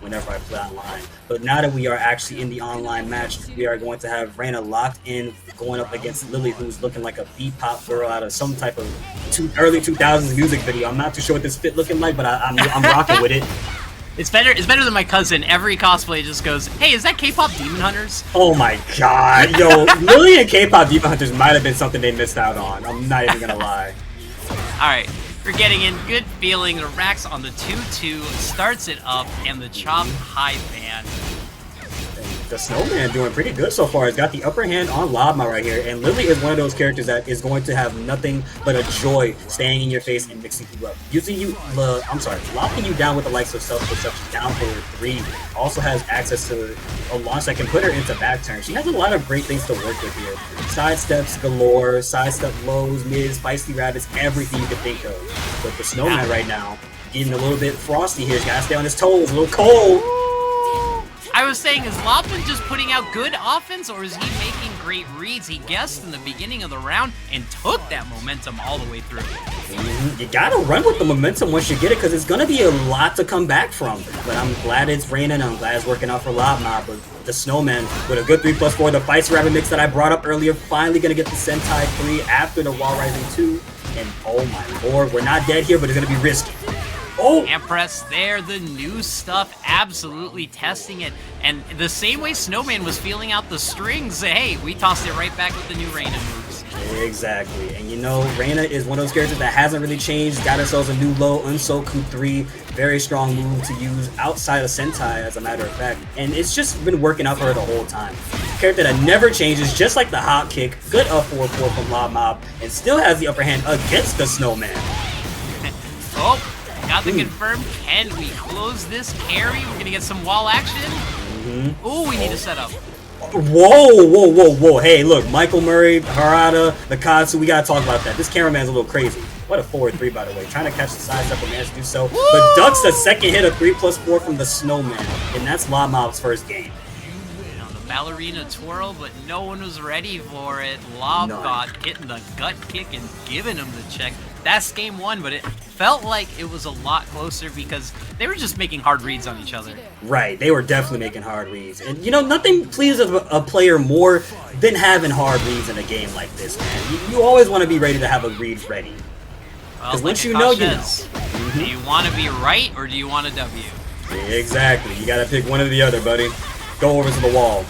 whenever I play online. But now that we are actually in the online match, we are going to have Reina locked in, going up against Lili, who's looking like a beat-pop girl out of some type of early 2000s music video. I'm not too sure what this fit looking like, but I'm rocking with it. It's better than my cousin. Every cosplay just goes, hey, is that K-pop Demon Hunters? Oh my god, yo, Lili and K-pop Demon Hunters might have been something they missed out on. I'm not even gonna lie. Alright, we're getting in. Good feeling. The Rax on the 2-2 starts it up, and the chop high ban. The DSnowman doing pretty good so far. He's got the upper hand on LobMob right here, and Lili is one of those characters that is going to have nothing but a joy staying in your face and mixing you up. Locking you down with the likes of self-push such as down forward 3. Also has access to a launch that can put her into back turn. She has a lot of great things to work with here. Sidesteps galore, sidestep lows, mids, feisty rabbits, everything you can think of. But the DSnowman right now, getting a little bit frosty here. He's got to stay on his toes, a little cold. I was saying, is LobMob just putting out good offense, or is he making great reads? He guessed in the beginning of the round and took that momentum all the way through. You gotta run with the momentum once you get it, because it's gonna be a lot to come back from. But I'm glad it's Reina, and I'm glad it's working out for LobMob. But the DSnowman, with a good 3+4, the Feisty Rabbit mix that I brought up earlier, finally gonna get the Sentai 3 after the Wall Rising 2. And oh my lord, we're not dead here, but it's gonna be risky. Oh! Empress there, the new stuff, absolutely testing it. And the same way DSnowman was feeling out the strings, hey, we tossed it right back with the new Reina moves. Exactly. And you know, Reina is one of those characters that hasn't really changed. Got ourselves a new low, Unsoku 3. Very strong move to use outside of Sentai, as a matter of fact. And it's just been working out for her the whole time. Character that never changes, just like the hop kick. Good up 4-4 from LobMob, and still has the upper hand against the DSnowman. Oh! Got the confirm. Can we close this carry? We're gonna get some wall action. Ooh, we need a setup. Whoa. Hey, look, Michael Murray, Harada, Nakatsu, we gotta talk about that. This cameraman's a little crazy. What a forward 3, by the way. Trying to catch the sidestep and managed to do so. Woo! But ducks the second hit of 3+4 from the DSnowman. And that's LobMob's first game. You know, the ballerina twirl, but no one was ready for it. Lob got hitting the gut kick and giving him the check. That's game 1, but it felt like it was a lot closer because they were just making hard reads on each other. Right, they were definitely making hard reads. And you know, nothing pleases a player more than having hard reads in a game like this, man. You always want to be ready to have a read ready. Because once you know, you know. Do you want to be right or do you want a W? Exactly, you gotta pick one or the other, buddy. Go over to the wall.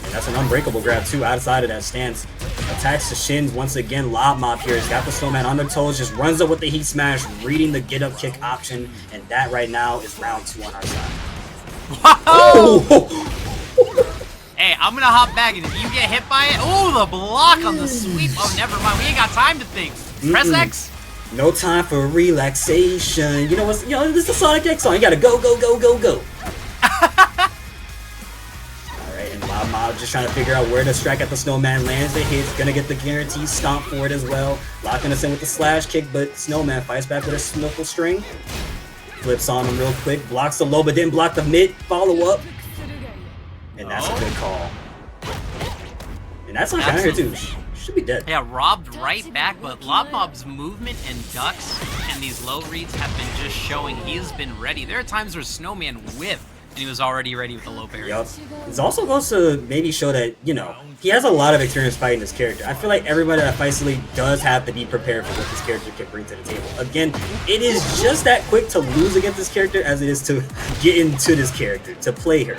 And that's an unbreakable grab too, outside of that stance. Attacks the shins once again. LobMob here has got the DSnowman on their toes, just runs up with the heat smash, reading the get up kick option, and that right now is round 2 on our side. Whoa! Hey, I'm gonna hop back, and if you get hit by it, oh, the block on the sweep. Oh, never mind. We ain't got time to think. Press X. No time for relaxation. You know what's? You know, this is the Sonic X song. You gotta go. LobMob just trying to figure out where to strike at the DSnowman, lands the hits, gonna get the guaranteed stomp for it as well. Locking us in with the slash kick, but DSnowman fights back with a sniffle string. Flips on him real quick, blocks the low, but didn't block the mid follow up. And that's a good call. And that's on counter here too. Should be dead. Yeah, robbed right back, but LobMob's movement and ducks and these low reads have been just showing he's been ready. There are times where DSnowman whiffed, and he was already ready with the low parry. Yup. It also goes to maybe show that, you know, he has a lot of experience fighting this character. I feel like everybody that fights Lili does have to be prepared for what this character can bring to the table. Again, it is just that quick to lose against this character as it is to get into this character, to play her.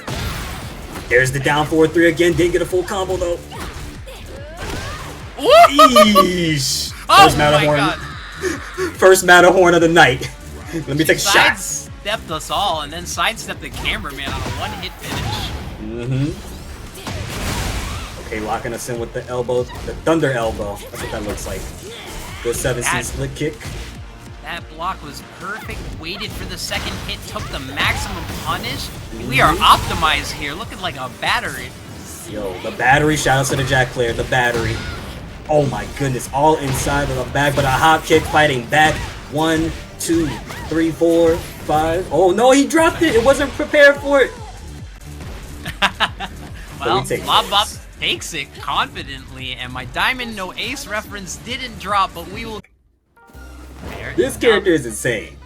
There's the down forward 3 again. Didn't get a full combo though. Eesh. Oh my god. First Matterhorn of the night. Let me take a shot. Sidestepped us all and then sidestepped the cameraman on a one-hit finish. Okay, locking us in with the elbow, the thunder elbow. That's what that looks like. Good 7C split kick. That block was perfect. Waited for the second hit, took the maximum punish. We are optimized here, looking like a battery. Yo, the battery. Shout out to the Jack player, the battery. Oh my goodness, all inside of the bag, but a hop kick fighting back. 1, 2, 3, 4, 5. Oh no, he dropped it. It wasn't prepared for it. Well, LobMob takes it confidently, and my Diamond No Ace reference didn't drop, but we will. This character is insane.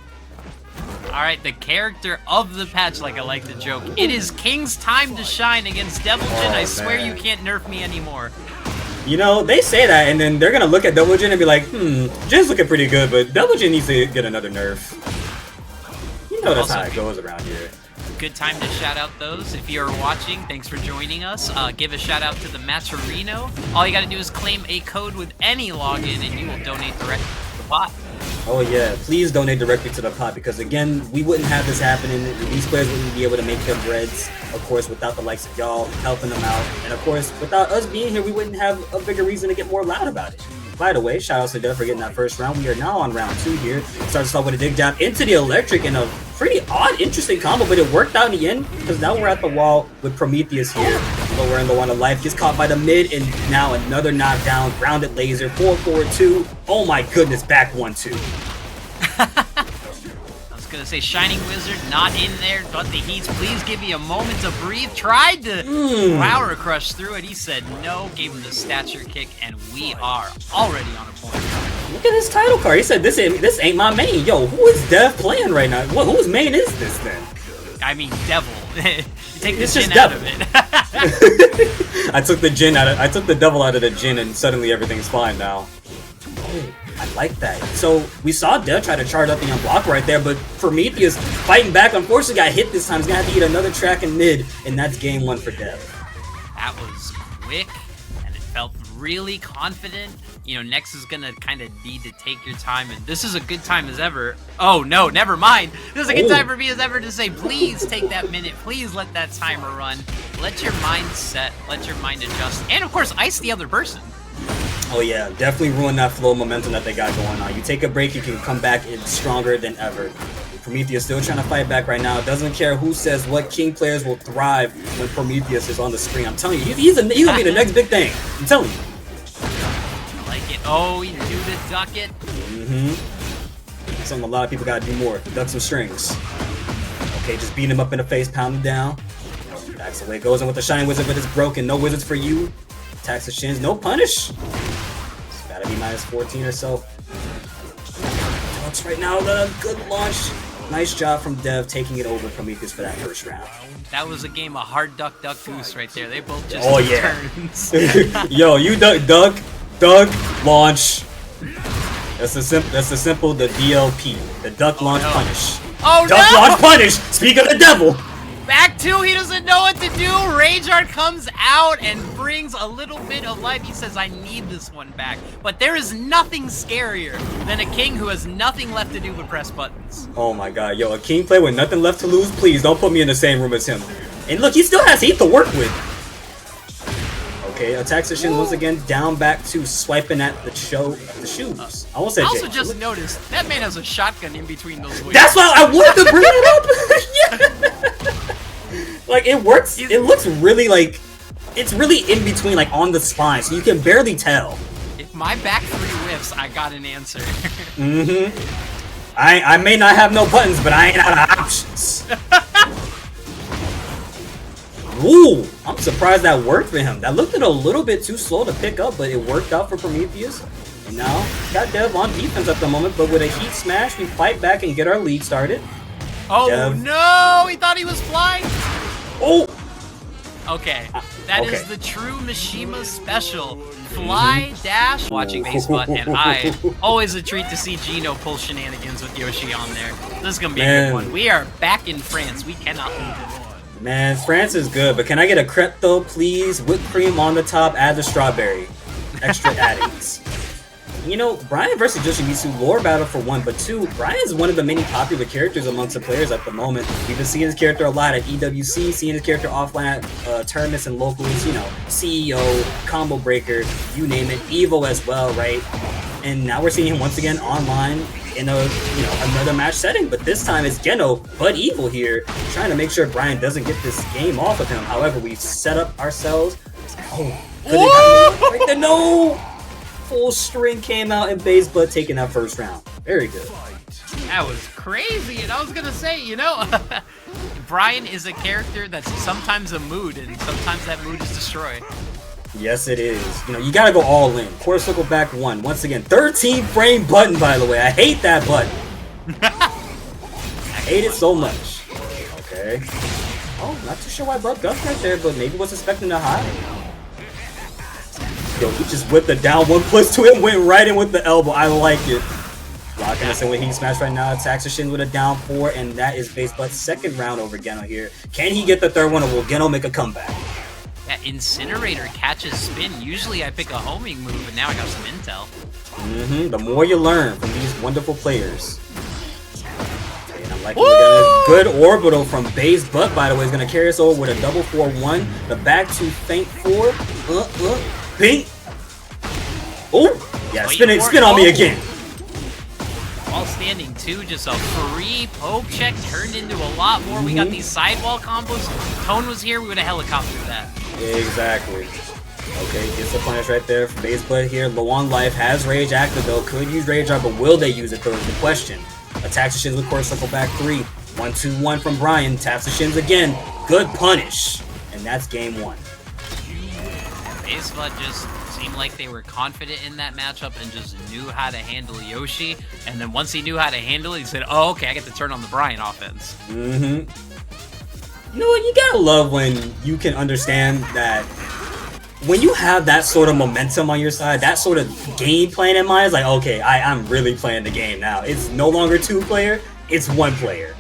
Alright, the character of the patch, like I like the joke. It is King's time to shine against Devil Jin. I swear you can't nerf me anymore. You know, they say that, and then they're gonna look at Devil Jin and be like, Jin's looking pretty good, but Devil Jin needs to get another nerf. You know that's how it goes around here. Good time to shout out those. If you're watching, thanks for joining us. Give a shout out to the Matcherino. All you gotta do is claim a code with any login and you will donate directly to the pot. Oh yeah, please donate directly to the pot, because again, we wouldn't have this happening. These players wouldn't be able to make their breads, of course, without the likes of y'all helping them out. And of course, without us being here, we wouldn't have a bigger reason to get more loud about it. By the way, shout out to Dev for getting that first round. We are now on round 2 here. Starts off with a dig jab into the electric and a pretty odd, interesting combo, but it worked out in the end, because now we're at the wall with Prometheus here. Lower and low on the life, gets caught by the mid, and now another knockdown, grounded laser, 4-4-2. Oh my goodness, back 1-2. I was gonna say Shining Wizard not in there, but the Heats, please give me a moment to breathe. Tried to power crush through it. He said no, gave him the stature kick, and we are already on a point. Look at his title card. He said this ain't my main. Yo, who is Dev playing right now? Whose main is this then? I mean, Devil. You take the Jin out of it. I took the Jin out of, I took the Devil out of the Jin, and suddenly everything's fine now. Oh, I like that. So we saw Dev try to charge up the unblock right there, but Prometheus fighting back. Unfortunately, got hit this time. He's gonna have to eat another track in mid, and that's game 1 for Dev. That was quick, and it felt really confident. You know, Nex is gonna kind of need to take your time, and this is a good time as ever. Oh no, never mind. This is a good time for me as ever to say, please take that minute. Please let that timer run. Let your mind set. Let your mind adjust, and of course, ice the other person. Oh yeah, definitely ruin that flow of momentum that they got going on. You take a break, you can come back in stronger than ever. Prometheus still trying to fight back right now. Doesn't care who says what. King players will thrive when Prometheus is on the screen. I'm telling you, he's gonna be the next big thing. I'm telling you. I like it. Oh, you do the duck it. Something a lot of people gotta do more. Duck some strings. Okay, just beat him up in the face, pound him down. Backs away, goes in with the Shining Wizard, but it's broken. No wizards for you. Attacks the shins, no punish. It's gotta be -14 or so. Ducks right now, the good launch. Nice job from Dev taking it over Prometheus for that first round. That was a game of hard duck, duck, goose right there. They both just turns. Yo, you duck, launch. That's the simple, the DLP, the duck launch punish. Oh duck launch punish. Speak of the devil. Back 2, he doesn't know what to do. Rage Art comes out and brings a little bit of life. He says, I need this one back. But there is nothing scarier than a king who has nothing left to do but press buttons. Oh my god, yo, a king player with nothing left to lose? Please, don't put me in the same room as him. And look, he still has heat to work with. Okay, attacks the shin once again, down back to swiping at the shoes. I almost said I also just noticed, that man has a shotgun in between those wings. That's why I wanted to bring it up! Yeah. Like, it works, it looks really like, it's really in between, like, on the spine, so you can barely tell. If my back 3 whiffs, I got an answer. I may not have no buttons, but I ain't out of options. Ooh, I'm surprised that worked for him. That looked a little bit too slow to pick up, but it worked out for Prometheus. And now, got Dev on defense at the moment, but with a heat smash, we fight back and get our lead started. Oh Dev. No, he thought he was flying. Oh! Okay, that is the true Mishima special. Fly, dash, watching BasedBuutt, and always a treat to see Geno pull shenanigans with Yoshi on there. This is gonna be a good one. We are back in France. We cannot lose it. Man, France is good, but can I get a crepe though, please? Whipped cream on the top, add the strawberry. Extra addings. You know, Bryan versus Yoshimitsu, lore battle for 1, but 2, Bryan is one of the many popular characters amongst the players at the moment. We've been seeing his character a lot at EWC, seeing his character offline at tournaments and locals, you know, CEO, Combo Breaker, you name it, Evo as well, right? And now we're seeing him once again online in a, you know, another match setting, but this time it's Geno, but Evil here, trying to make sure Bryan doesn't get this game off of him. However, we've set up ourselves. Oh, right there, no! Full string came out and BasedBuutt taking that first round. Very good. That was crazy, and I was gonna say, you know, Bryan is a character that's sometimes a mood, and sometimes that mood is destroyed. Yes, it is. You know, you gotta go all in. Quarter circle back 1. Once again, 13 frame button, by the way. I hate that button. That hate it so much. Okay. Oh, not too sure why Butt ducked right there, but maybe was expecting a high. Yo, he just whipped the down 1+2 and went right in with the elbow. I like it. Locking us in with Heat Smash right now. Attacks the shins with a down 4, and that is BasedBuutt's second round over Geno here. Can he get the third one, or will Geno make a comeback? That Incinerator catches spin. Usually I pick a homing move, but now I got some intel. The more you learn from these wonderful players. And I'm liking a good orbital from BasedBuutt, by the way. Is going to carry us over with a double 4-1. The back to feint 4. Pink. Oh, yeah, spin on me again. While standing 2, just a free poke check turned into a lot more. We got these sidewall combos. Tone was here, we would have helicoptered that. Exactly. Okay, gets the punish right there for BasedBuutt here. Low on life, has Rage active though. Could use Rage Art, but will they use it though is the question. Attacks the shins with Core Circle back 3. 1-2-1 from Bryan. Taps the shins again. Good punish. And that's game 1. BasedBuutt just seemed like they were confident in that matchup and just knew how to handle Yoshi. And then once he knew how to handle it, he said, oh, okay, I get to turn on the Bryan offense. You know what? You gotta love when you can understand that when you have that sort of momentum on your side, that sort of game plan in mind, it's like, okay, I'm really playing the game now. It's no longer 2-player, it's 1-player.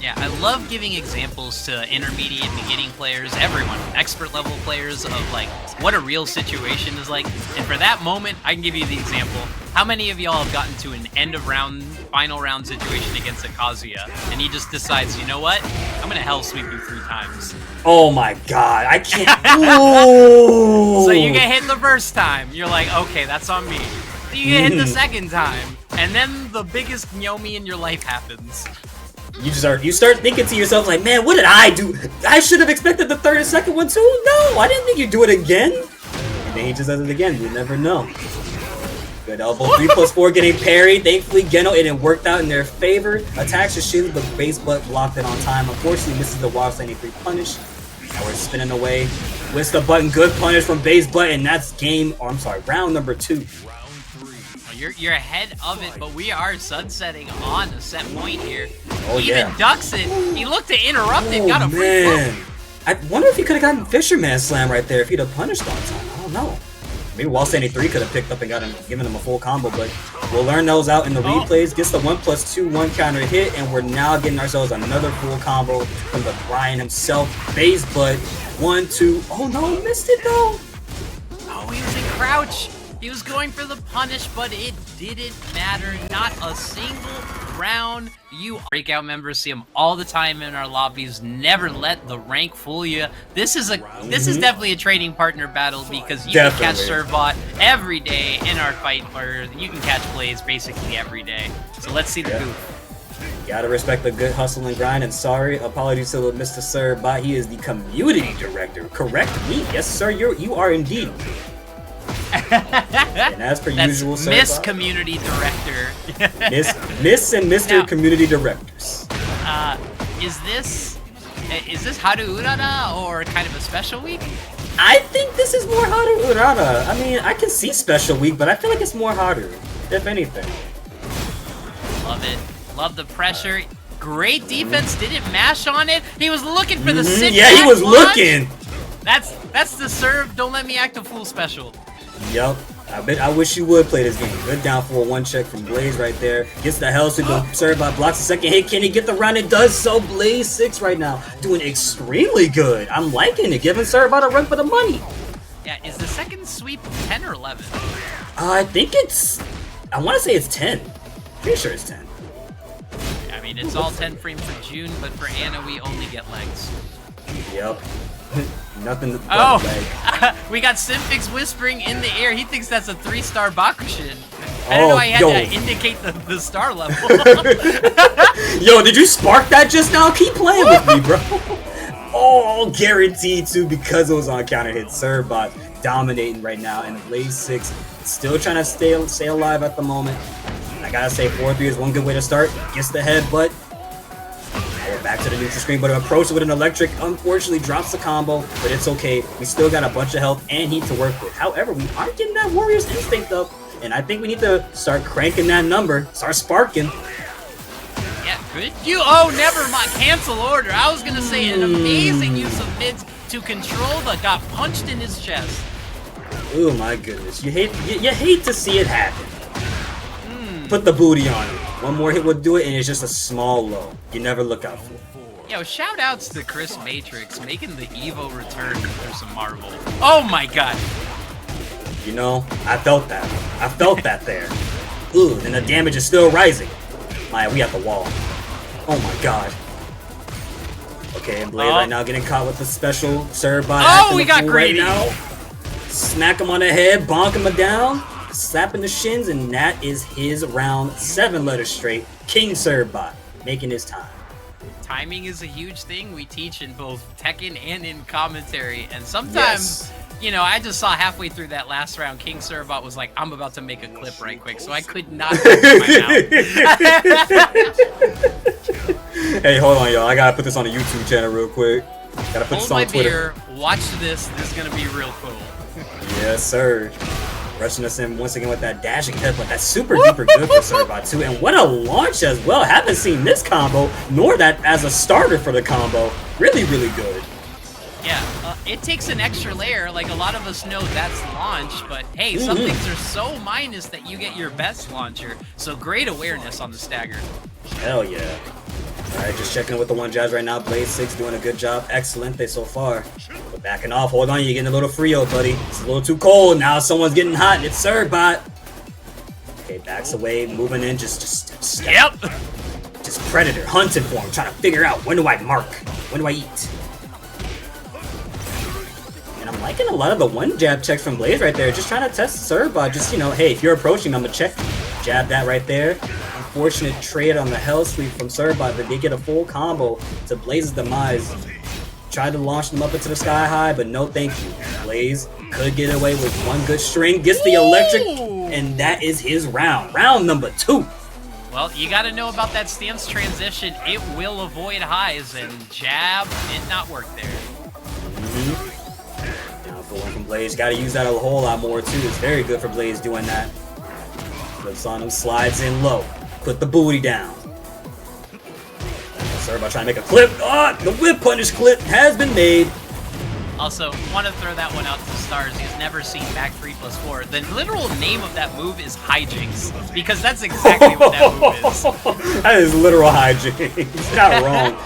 Yeah, I love giving examples to intermediate, beginning players, everyone, expert level players of like what a real situation is like. And for that moment, I can give you the example. How many of y'all have gotten to an end of round, final round situation against a Kazuya, and he just decides, you know what? I'm gonna hell sweep you 3 times. Oh my god, I can't. So you get hit the first time, you're like, okay, that's on me. You get hit the second time, and then the biggest Yomi in your life happens. You start thinking to yourself like, man, what did I do? I should have expected the third and second one too. No, I didn't think you'd do it again. And then he just does it again. You never know. Good elbow. 3+4 getting parried. Thankfully, Geno, it worked out in their favor. Attacks the shins, but BasedBuutt blocked it on time. Unfortunately, misses the wild standing 3 punish. Now we're spinning away. Whisks the button. Good punish from BasedBuutt, and that's round number 2. You're ahead of it, but we are sunsetting on a set point here. Oh, he even ducks it. He looked to interrupt it, got a free man. I wonder if he could have gotten Fisherman Slam right there if he'd have punished on time. I don't know. Maybe Wall Standing 3 could have picked up and given him a full combo, but we'll learn those out in the replays. Gets the 1+2-1 counter hit, and we're now getting ourselves another full combo from the Bryan himself. BasedBuutt, 1-2. Oh no, missed it though. Oh, he was in crouch. He was going for the punish, but it didn't matter. Not a single round. You Breakout members see him all the time in our lobbies. Never let the rank fool you. This is definitely a trading partner battle because you can catch Servbot every day in our fight, or you can catch Blaze basically every day. So let's see the goof. Gotta respect the good hustle and grind, and sorry, apologies to Mr. Servbot. He is the community director. Correct me. Yes, sir, you are indeed. And as per usual, Miss Community Director. Miss and Mr. Community Directors. Is this Haru Urara or kind of a special week? I think this is more Haru Urara. I mean, I can see special week, but I feel like it's more Haru, if anything. Love it. Love the pressure. Great defense. Didn't mash on it. He was looking for the sit. Yeah, he was looking. That's the serve. Don't let me act a fool special. Yup. I wish you would play this game. Good down for a 1 check from Blaze right there. Gets the hell, so the Servbot blocks the second hit. Can he get the round? It does so. Blaze 6 right now. Doing extremely good. I'm liking it. Giving Servbot a run for the money. Yeah, is the second sweep 10 or 11? I think it's... I want to say it's 10. Pretty sure it's 10. I mean, it's all 10 frame for June, but for Anna, we only get legs. Yep. Nothing but leg. We got Simfix whispering in the air. He thinks that's a 3-star Bakushin. I don't know why I had to indicate the star level. Yo, did you spark that just now? Keep playing with me, bro. Oh, guaranteed to, because it was on counter hit. Servbot dominating right now, and Blaze 6 still trying to stay alive at the moment. I gotta say, 4-3 is one good way to start. Gets the headbutt. We're back to the neutral screen, but approach with an electric. Unfortunately, drops the combo, but it's okay. We still got a bunch of health and heat to work with. However, we aren't getting that Warrior's Instinct up, and I think we need to start cranking that number, start sparking. Yeah, Could you? Oh, never mind. Cancel order. I was gonna say an amazing use of mids to control the got punched in his chest. Oh my goodness. You hate to see it happen. Put the booty on it. One more hit would do it, and it's just a small low. You never look out for it. Yo, shout outs to Cris Matrix making the Evo return for some Marvel. Oh my god. You know, I felt that. I felt that there. Ooh, and the damage is still rising. Maya, we at the wall. Oh my god. Okay, and Blaze right now getting caught with the special Cerebot. Oh, we got greedy. Right now. Smack him on the head, bonk him down, slapping the shins, and that is his round 7 letters straight. King Cerebot making his time. Timing is a huge thing we teach in both Tekken and in commentary, and sometimes, you know, I just saw halfway through that last round, King Cerebot was like, I'm about to make a clip right quick, so I could not open my mouth. Hey, hold on, y'all. I gotta put this on the YouTube channel real quick. Gotta put this on Twitter. Beer, watch this. This is gonna be real cool. Yes, sir. Rushing us in once again with that dashing headbutt. That's super duper good for Cerebot too. And what a launch as well. Haven't seen this combo, nor that as a starter for the combo. Really, really good. Yeah, it takes an extra layer. Like, a lot of us know that's launch, but hey, some things are so minus that you get your best launcher. So great awareness on the stagger. Hell yeah. Alright, just checking in with the one jabs right now. Blaze 6 doing a good job. Excelente so far. But backing off. Hold on, you're getting a little frio, buddy. It's a little too cold. Now someone's getting hot. It's Cerebot. Okay, backs away, moving in. Just step. Yep. Just predator, hunting for him, trying to figure out when do I mark? When do I eat? And I'm liking a lot of the one jab checks from Blaze right there. Just trying to test Cerebot. Just, you know, hey, if you're approaching, I'm gonna check. Jab that right there. Unfortunate trade on the hell sweep from Cerebot, but they get a full combo to Blaze's demise. Tried to launch them up into the sky high, but no thank you. Blaze could get away with one good string, gets the electric, and that is his round. Round number 2. Well, you got to know about that stance transition. It will avoid highs, and jab did not work there. Now for one from Blaze, got to use that a whole lot more too. It's very good for Blaze doing that. Flips on him, slides in low. Put the booty down. Cerebot trying to make a clip. The whip punish clip has been made. Also, want to throw that one out to Stars. He's never seen back 3+4. The literal name of that move is hijinks, because that's exactly what that move is. That is literal hijinks. Not wrong.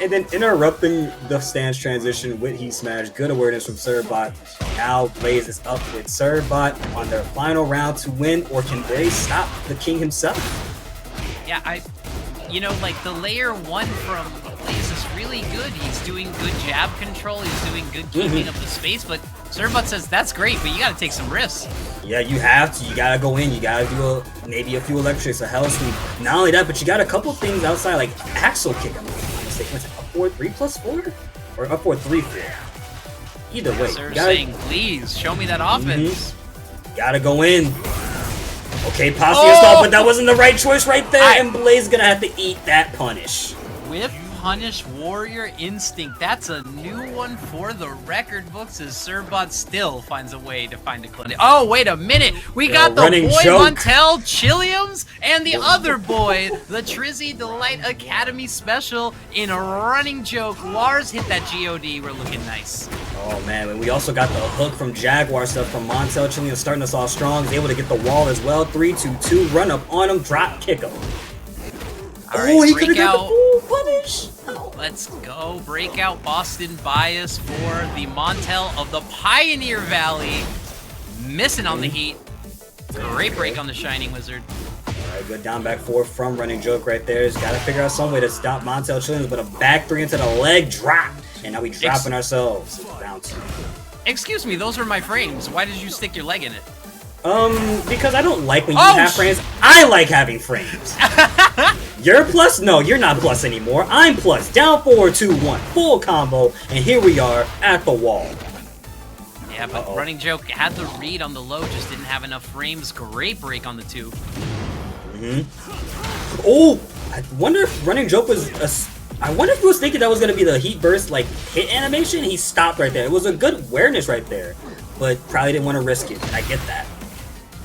And then interrupting the stance transition with Heat Smash. Good awareness from Cerebot. Now Blaze is up with Cerebot on their final round to win, or can Blaze stop the king himself? Yeah, you know, like, the layer 1 from Blaze is really good. He's doing good jab control. He's doing good keeping of the space, but Cerebot says that's great, but you gotta take some risks. Yeah, you have to. You gotta go in. You gotta do maybe a few electrics, a hell sweep. Not only that, but you got a couple things outside, like axle kick. I'm mistaken. What's it, up 4 3+4? Or up 4 3+4? Either way. Sir, saying, please, show me that offense. Gotta go in. Okay, posse install, but that wasn't the right choice right there, and Blaze is gonna have to eat that punish. Whip punish warrior instinct. That's a new one for the record books, as Cerebot still finds a way to find a clinic. Oh, wait a minute. We got the boy MontelChilliams and the other boy, the Trizzy Delight Academy special in a running joke. Lars hit that GOD. We're looking nice. Oh man, and we also got the hook from Jaguar stuff from MontelChilliams starting us off strong. He's able to get the wall as well. 3-2-2, run up on him, drop kick him. Right, he could have got the full punish. Let's go. Breakout Boston bias for the Montel of the Pioneer Valley. Missing on the heat. Great break on the Shining Wizard. Alright, good down back 4 from RunningJoke right there. He's got to figure out some way to stop MontelChilliams, but a back 3 into the leg drop. And now we dropping ourselves. Round 2. Excuse me, those are my frames. Why did you stick your leg in it? Because I don't like when you have frames. I like having frames. You're plus? No, you're not plus anymore. I'm plus. Down 4, 2, 1. Full combo. And here we are at the wall. Yeah, but RunningJoke had the read on the low, just didn't have enough frames. Great break on the 2. Oh, I wonder if RunningJoke was I wonder if he was thinking that was going to be the heat burst, like, hit animation. He stopped right there. It was a good awareness right there, but probably didn't want to risk it. I get that.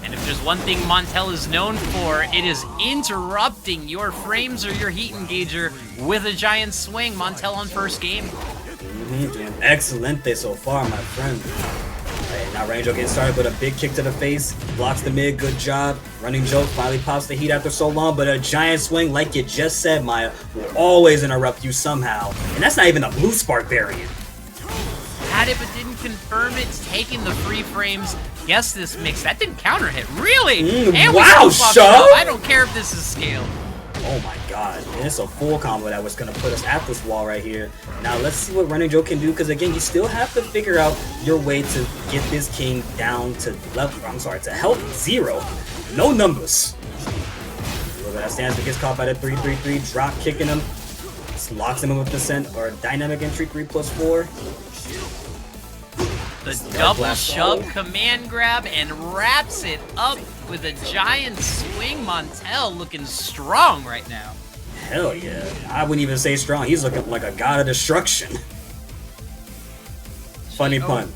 And And if there's one thing Montel is known for, it is interrupting your frames or your heat engager with a giant swing. Montel on first game. Doing excelente so far, my friend. Right, now RunningJoke getting started with a big kick to the face. Blocks the mid, good job. RunningJoke finally pops the heat after so long, but a giant swing, like you just said, Maya, will always interrupt you somehow. And that's not even a blue spark variant. Had it, but didn't confirm it. Taking the free frames. Yes, this mix. That didn't counter hit. Really? And wow, shove! I don't care if this is scaled. Oh my god, and it's a full combo that was going to put us at this wall right here. Now let's see what RunningJoke can do, because again, you still have to figure out your way to get this king down to to health 0. No numbers. That stands but gets caught by the 3-3-3, drop kicking him. Just locks him in with the dynamic entry 3+4. The double shove command grab and wraps it up with a giant swing. Montel looking strong right now. Hell yeah. I wouldn't even say strong. He's looking like a god of destruction. Funny pun.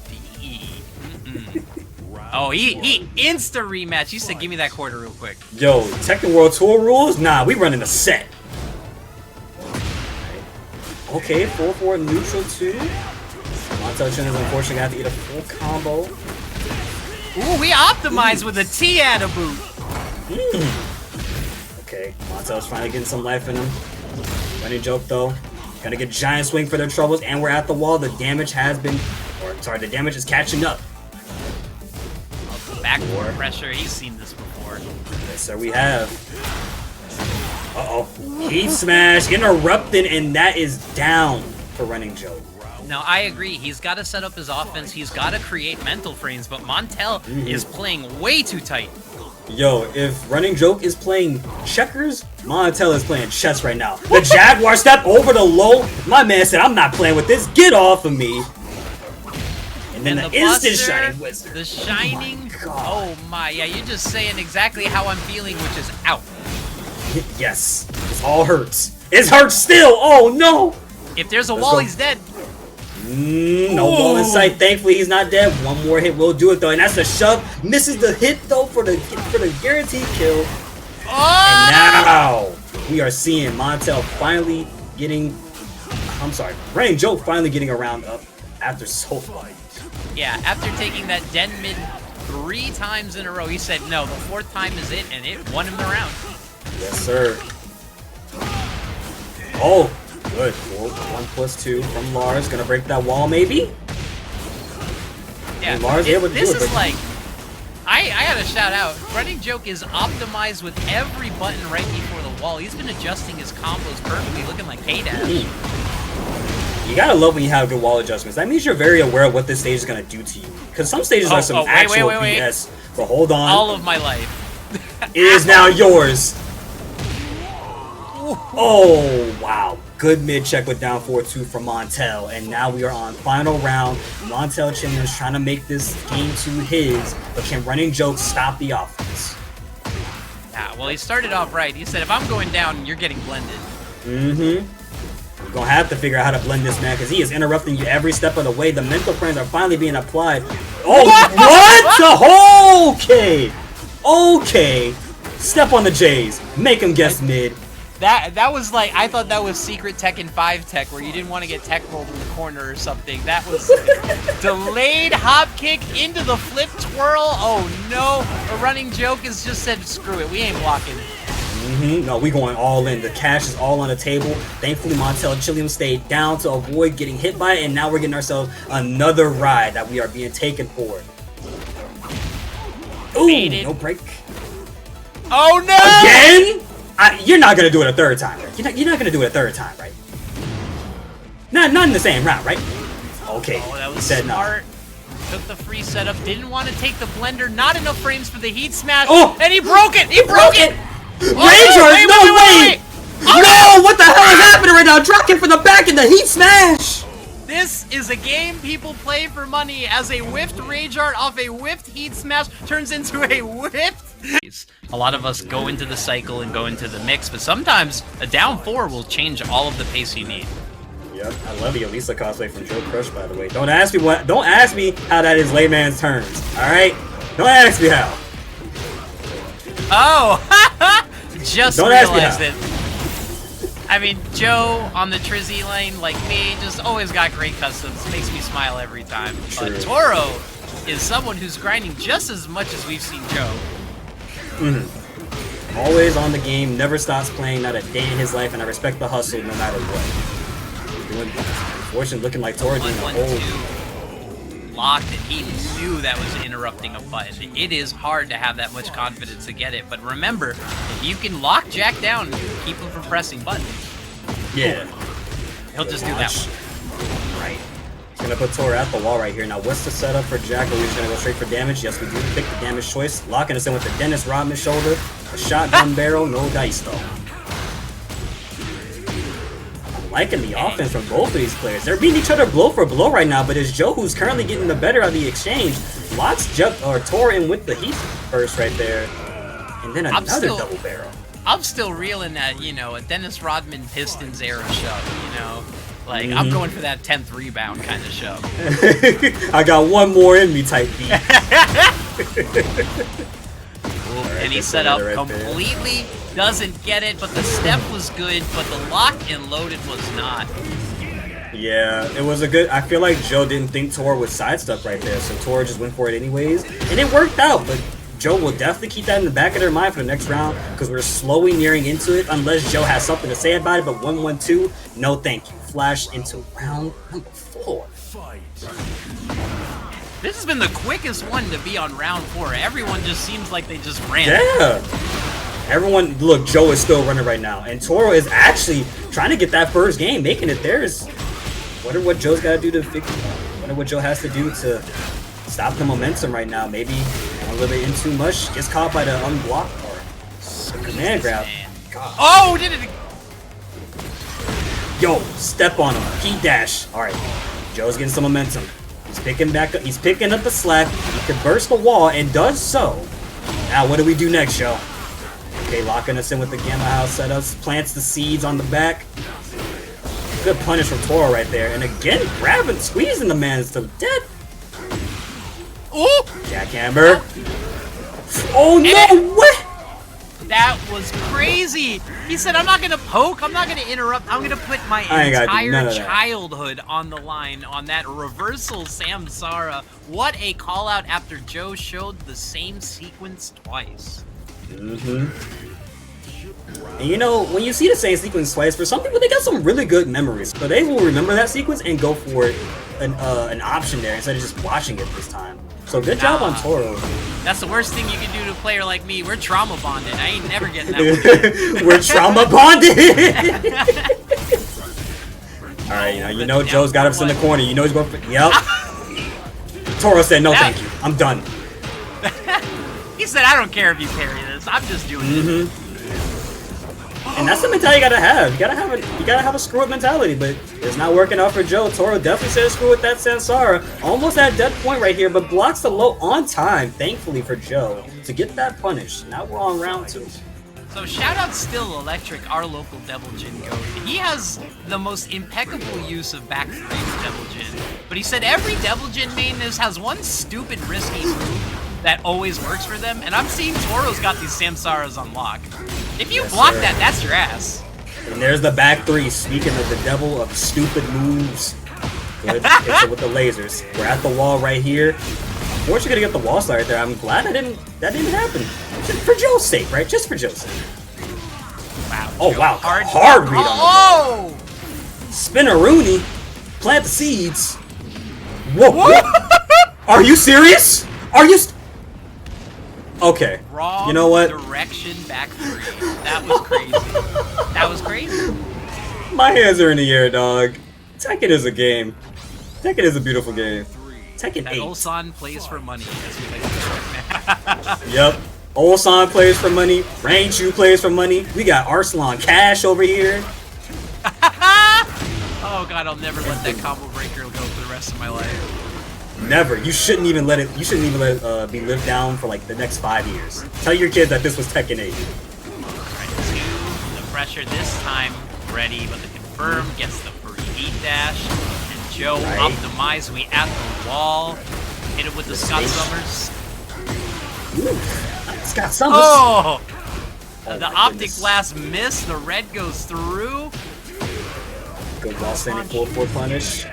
Oh, he insta rematch. He said, give me that quarter real quick. Yo, Tekken World Tour rules? Nah, we running a set. Okay, 4-4 neutral 2. MontelChilliams is unfortunately going to have to eat a full combo. Ooh, we optimized with a T and a boot. Okay, Montel's finally getting some life in him. RunningJoke though, gonna get giant swing for their troubles, and we're at the wall. The damage has been, the damage is catching up. Backboard pressure, he's seen this before. Yes, sir, we have. Uh-oh, heat smash, interrupted, and that is down for RunningJoke. No, I agree. He's got to set up his offense. He's got to create mental frames, but Montel is playing way too tight. Yo, if RunningJoke is playing checkers, Montel is playing chess right now. The Jaguar step over the low. My man said, I'm not playing with this. Get off of me. And then the instant Shining Wizard. The Shining. Oh my. Yeah, you're just saying exactly how I'm feeling, which is out. Yes. It all hurts. It hurts still. Oh, no. If there's a wall, he's dead. No wall in sight. Thankfully, he's not dead. One more hit will do it though, and that's a shove. Misses the hit though for the guaranteed kill. And now we are seeing Montel finally getting. RunningJoke finally getting a round up after so long. Yeah, after taking that den mid 3 times in a row, he said no. The 4th time is it, and it won him the round. Yes, sir. Oh. Good. 1+2 from Lars. Gonna break that wall, maybe? Yeah. And Lars able to this do it. Is like... I gotta shout out. RunningJoke is optimized with every button right before the wall. He's been adjusting his combos perfectly, looking like K-Dash. You gotta love when you have good wall adjustments. That means you're very aware of what this stage is gonna do to you. Because some stages are some actual BS. But hold on. All of my life. It is now yours. Oh, wow. Good mid check with down 4-2 from Montel. And now we are on final round. MontelChilliams trying to make this game 2 his. But can RunningJoke stop the offense? Yeah, well, he started off right. He said, if I'm going down, you're getting blended. You're going to have to figure out how to blend this man because he is interrupting you every step of the way. The mental frames are finally being applied. Oh, what? Okay. Okay. Step on the J's. Make him guess mid. That was like, I thought that was secret Tekken 5 tech where you didn't want to get tech rolled in the corner or something. That was delayed hop kick into the flip twirl. Oh no, a RunningJoke has just said, screw it, we ain't blocking. No, we going all in. The cash is all on the table. Thankfully, MontelChilliams stayed down to avoid getting hit by it, and now we're getting ourselves another ride that we are being taken for. Ooh, no break. Oh no! Again? You're not gonna do it a third time, right? You're not gonna do it a third time, right? Not in the same round, right? Okay. Oh, that was smart. Took the free setup. Didn't want to take the blender. Not enough frames for the heat smash. Oh! And he broke it. He broke it. Rangers, no way! No! What the hell is happening right now? Drop kick from the back in the heat smash. This is a game people play for money as a whiffed rage art off a whiffed heat smash turns into a whiffed. A lot of us go into the cycle and go into the mix, but sometimes a down 4 will change all of the pace you need. Yep, I love the Alisa cosplay from JoeCrush, by the way. Don't ask me how that is layman's terms. All right, don't ask me how. Oh! Just Don't ask me realized how. it. I mean, Joe on the Trizzy lane, like me, just always got great customs. Makes me smile every time. True. But Toro is someone who's grinding just as much as we've seen Joe. Always on the game, never stops playing, not a day in his life, and I respect the hustle no matter what. Unfortunately, looking like Toro doing a whole... Locked, and he knew that was interrupting a button. It is hard to have that much confidence to get it, but remember, if you can lock Jack down, keep him from pressing buttons. Yeah. He'll just do that one. Right. He's gonna put Toro at the wall right here. Now, what's the setup for Jack? Are we just gonna go straight for damage? Yes, we do pick the damage choice. Locking us in with the Dennis Rodman shoulder, a shotgun barrel, no dice though. Liking the offense from both of these players. They're beating each other blow for blow right now, but it's Joe who's currently getting the better of the exchange. Locks Toro in with the heat first right there. And then another double barrel. I'm still reeling that, you know, a Dennis Rodman Pistons era shove, you know? Like, I'm going for that 10th rebound kind of shove. I got one more in me type beat. And he set up completely, doesn't get it, but the step was good, but the lock and loaded was not. Yeah, it was a good... I feel like Joe didn't think Toro would sidestep right there, so Toro just went for it anyways. And it worked out, but Joe will definitely keep that in the back of their mind for the next round, because we're slowly nearing into it, unless Joe has something to say about it, but 1-1-2, no thank you. Flash into round number 4. This has been the quickest one to be on round 4. Everyone just seems like they just ran. Yeah. Everyone, look, Joe is still running right now. And Toro is actually trying to get that first game, making it theirs. Wonder what Joe's got to do to fix it. Wonder what Joe has to do to stop the momentum right now. Maybe a little bit in too much. Gets caught by the unblocked part. The command grab. God. Oh, did it. Yo, step on him. Heat dash. All right. Joe's getting some momentum. He's picking back up. He's picking up the slack. He can burst the wall and does so. Now, what do we do next, Joe? Okay, locking us in with the Gamma House setups. Plants the seeds on the back. Good punish from Toro right there. And again, grabbing, squeezing the man to death. Ooh! Jackhammer. Oh, no way! That was crazy. He said, I'm not going to poke. I'm not going to interrupt. I'm going to put my entire childhood on the line on that reversal Samsara. What a call out after Joe showed the same sequence twice. And you know, when you see the same sequence twice, for some people, they got some really good memories. So they will remember that sequence and go for an option there instead of just watching it this time. So good job on Toro. That's the worst thing you can do to a player like me. We're trauma bonded. I ain't never getting that one. We're trauma bonded! Alright, you know Joe's got us in the corner. You know he's going for... Yep. Toro said, no thank you. I'm done. He said, I don't care if you parry this. I'm just doing it. And that's the mentality you gotta have. You gotta have a screw up mentality, but it's not working out for Joe. Toro definitely said screw with that Samsara. Almost at dead point right here, but blocks the low on time, thankfully for Joe, to get that punish. Now we're on round 2. So shout out still Electric, our local Devil Jin goat. He has the most impeccable use of back three Devil Jin. But he said every Devil Jin main has one stupid risky move that always works for them, and I'm seeing Toro's got these Samsaras on lock. If you block that, that's your ass. And there's the back 3. Speaking of the devil of stupid moves. Good. Hits it with the lasers. We're at the wall right here. Unfortunately, gonna get the wall slide right there. I'm glad that didn't happen. Just for Joe's sake, right? Just for Joe's sake. Wow. Oh Joe, wow, hard read on the ball. Spinaroonie. Plant the seeds. Whoa. What? Are you serious? Are you? Okay. Wrong you know what? Direction back 3. That was crazy. That was crazy. My hands are in the air, dog. Tekken is a game. Tekken is a beautiful game. Tekken 8. Ulsan plays for money. Yep. Ulsan plays for money. Rainchu plays for money. We got Arslan Cash over here. Oh god, I'll never let that combo breaker go for the rest of my life. Never. You shouldn't even let it. You shouldn't even let it be lived down for like the next 5 years. Tell your kids that this was Tekken 8. Right, the pressure this time ready, but the confirm gets the free heat dash, and Joe optimized. We at the wall, hit it with the Scott Summers. Ooh, It's got some. Oh! Oh The my optic goodness. blast missed. The red goes through. Good ball standing 4-4 punish.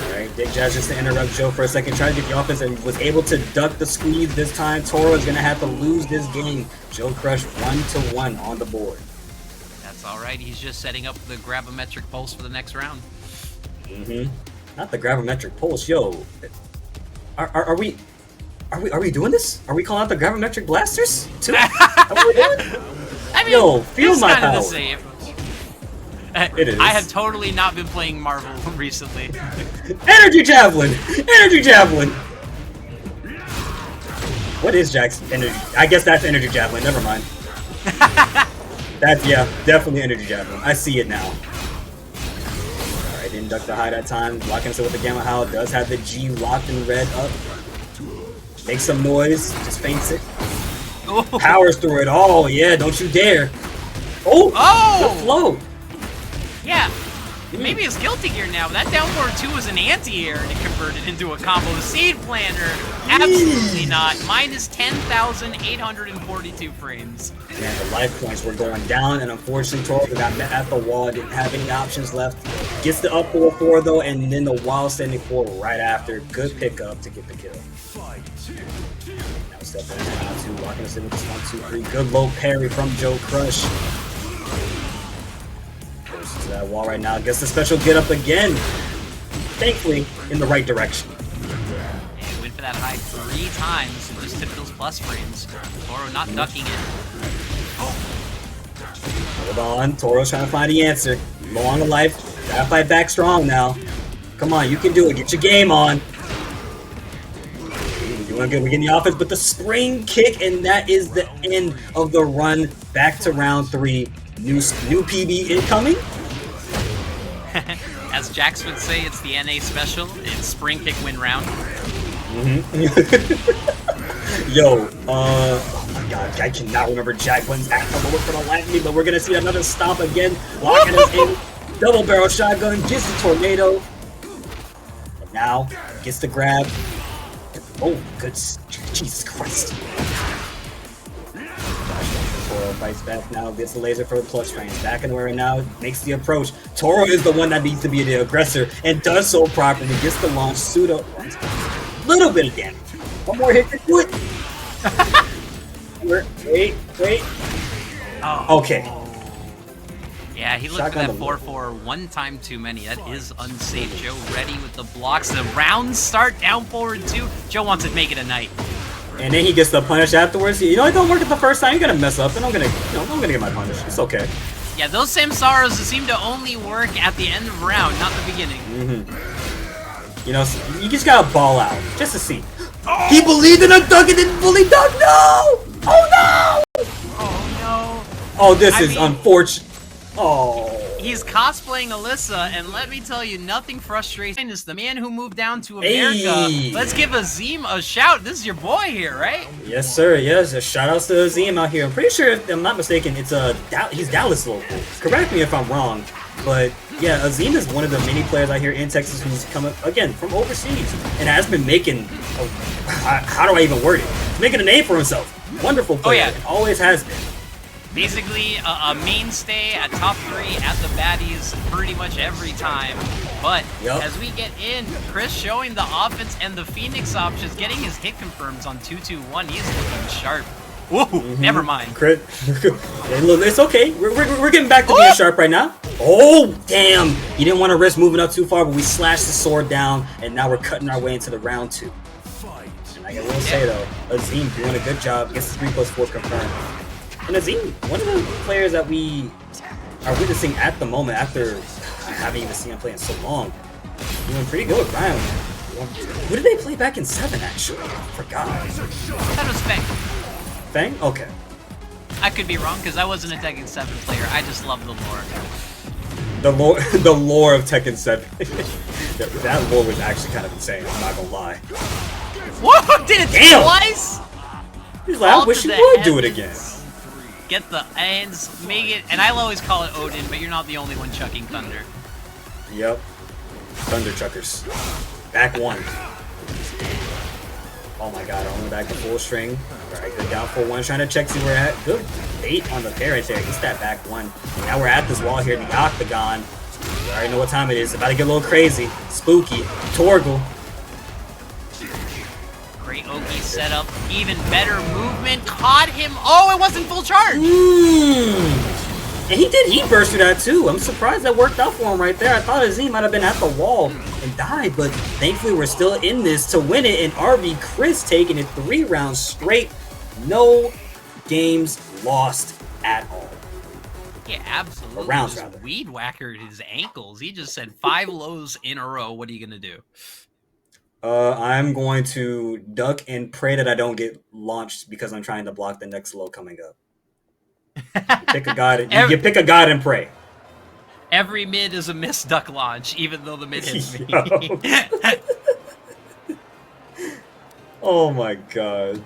Alright, Dick Jazz just to interrupt Joe for a second, trying to get the offense and was able to duck the squeeze this time. Toro is going to have to lose this game. JoeCrush 1-1 on the board. That's alright. He's just setting up the grabometric pulse for the next round. Not the grabometric pulse. Yo, are we doing this? Are we calling out the grabometric blasters too? I mean, Yo, feel it's my kind of power. the same. It is. I have totally not been playing Marvel recently. Energy Javelin! Energy Javelin! What is Jack's energy? I guess that's Energy Javelin, never mind. That's, yeah, definitely Energy Javelin. I see it now. Alright, didn't duck the high that time. Locking us with the Gamma Howl. Does have the G locked in red up. Makes some noise. Just feints it. Oh. Powers through it. Oh, yeah, don't you dare. Oh! Oh! The float! Yeah, maybe it's guilty gear now. That down forward 2 was an anti-air and it converted into a combo. The Seed Planter, absolutely not. Minus 10,842 frames. Man, the life points were going down, and unfortunately, Toro got met at the wall, didn't have any options left. Gets the up 4-4 though, and then the wild standing 4 right after. Good pickup to get the kill. Now step in round 2, locking us in with this 1-2-3. Good low parry from JoeCrush. To that wall right now. Gets the special get up again. Thankfully, in the right direction. And went for that high 3 times and just tipped those plus frames. Toro not ducking it. Hold on. Toro's trying to find the answer. Low on the life. Gotta fight back strong now. Come on, you can do it. Get your game on. We're doing good. We're getting the offense, but the spring kick, and that is the end of the run. Back to round 3. New PB incoming. As Jax would say, it's the NA special. It's spring kick win round. Yo, oh my god, I cannot remember Jack Wynn's act on the look for the life of me, but we're gonna see another stomp again. Locking us in. Double barrel shotgun, gets the tornado. And now, gets the grab. Oh, good. Jesus Christ. Toro fights back now, gets the laser for the plus frames. Back in the way right now, makes the approach. Toro is the one that needs to be the aggressor and does so properly. Gets the launch, pseudo. Little bit of damage. One more hit to do it. Wait. Oh. Okay. Yeah, he looked at that 4-4 one time too many. That is unsafe. Joe ready with the blocks. The rounds start down forward 2. Joe wants to make it a night. And then he gets the punish afterwards. You know, it don't work at the first time. You're gonna mess up, and I'm gonna get my punish. It's okay. Yeah, those same sorrows seem to only work at the end of round, not the beginning. You know, you just gotta ball out just to see. Oh. He believed in a dunk and didn't fully dunk. No! Oh no! Oh no! Oh, this is unfortunate. Oh. He's cosplaying Alisa, and let me tell you, nothing frustrates is the man who moved down to America. Hey. Let's give Azeem a shout. This is your boy here, right? Yes, sir. Yes. Shout outs to Azeem out here. I'm pretty sure, if I'm not mistaken, it's he's Dallas local. Correct me if I'm wrong, but yeah, Azeem is one of the many players out here in Texas who's coming again from overseas and has been making. How do I even word it? He's making a name for himself. Wonderful player. Oh yeah, and always has been. Basically, a mainstay at top 3 at the baddies pretty much every time. But as we get in, Cris showing the offense and the Phoenix options, getting his hit confirms on 2-2-1. He's looking sharp. Whoa, never mind. Crit. Hey, look, it's okay. We're getting back to being sharp right now. Oh, damn. You didn't want to risk moving up too far, but we slashed the sword down, and now we're cutting our way into the round 2. And I will say, though, Azeem doing a good job. Gets the 3+4 confirmed. And Azeem, one of the players that we are witnessing at the moment, after I haven't even seen him play in so long, doing pretty good with Bryan. Who did they play back in 7, actually? I forgot. That was Feng. Feng? Okay. I could be wrong, because I wasn't a Tekken 7 player. I just love the lore. The lore of Tekken 7. That lore was actually kind of insane, I'm not gonna lie. Whoa, did it twice? He's like, I wish you would do it again. Get the ends, make it, and I'll always call it Odin, but you're not the only one chucking thunder. Yep. Thunder chuckers. Back 1. Oh my god, only back to full string. Alright, good down for one, trying to check see where we're at. Good bait on the parrot there. Gets that back one. Now we're at this wall here, the octagon. You already know what time it is. About to get a little crazy. Spooky. Torgle. Great Oki setup. Even better movement. Caught him. Oh, it wasn't full charge. And he did heat burst through that too. I'm surprised that worked out for him right there. I thought Azeem might have been at the wall and died, but thankfully we're still in this to win it. And RV Cris taking it 3 rounds straight. No games lost at all. Yeah, absolutely. Or rounds, just rather. Weed whackered his ankles. He just said 5 lows in a row. What are you gonna do? I'm going to duck and pray that I don't get launched because I'm trying to block the next low coming up. You pick a god. You pick a god and pray. Every mid is a missed duck launch, even though the mid hits me. Oh my god.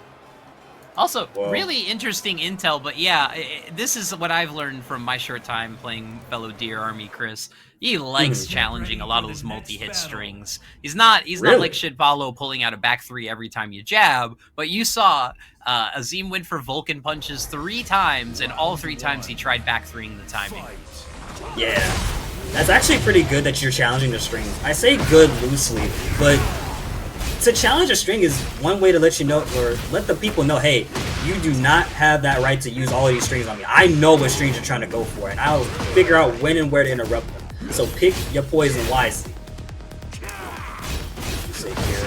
Also, really interesting intel, but yeah, this is what I've learned from my short time playing fellow Deer Army Cris. He likes challenging a lot of those multi-hit strings. He's not like Shidfollow pulling out a back 3 every time you jab, but you saw Azeem went for Vulcan punches 3 times, and all 3 times he tried back 3ing the timing. Yeah, that's actually pretty good that you're challenging the strings. I say good loosely, but to challenge a string is one way to let you know, or let the people know, hey, you do not have that right to use all of these strings on me. I know what strings you're trying to go for, and I'll figure out when and where to interrupt them. So pick your poison wisely. Sit here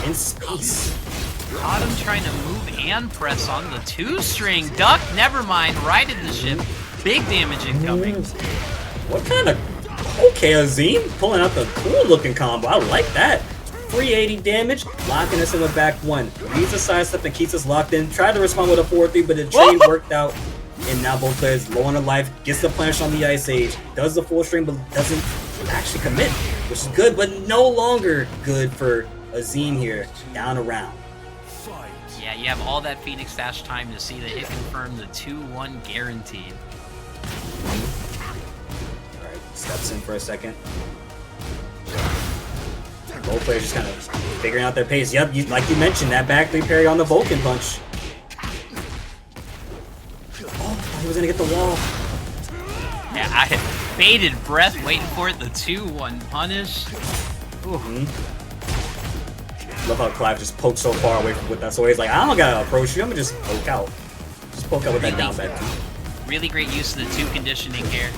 in space. Caught him trying to move and press on the 2-string. Duck, never mind, righted the ship. Big damage incoming. What kind of... Okay, Azeem pulling out the cool looking combo. I like that. 380 damage, locking us in the back 1. Reads a sidestep and keeps us locked in. Tried to respond with a 4-3, but the trade worked out. And now both players low on the life. Gets the punish on the Ice Age. Does the full string, but doesn't actually commit. Which is good, but no longer good for Azeem here. Down a round. Yeah, you have all that Phoenix dash time to see the hit confirm the 2-1 guaranteed. Alright, steps in for a second. Both players just kind of figuring out their pace. Yep, like you mentioned, that back 3 parry on the Vulcan punch. Oh, he was gonna get the wall. Yeah, I had bated breath waiting for it. The 2-1 punish. Love how Clive just poked so far away from with that. So he's like, I don't gotta approach you. I'm gonna just poke out. Just poke out with that down back. Really great use of the 2 conditioning here.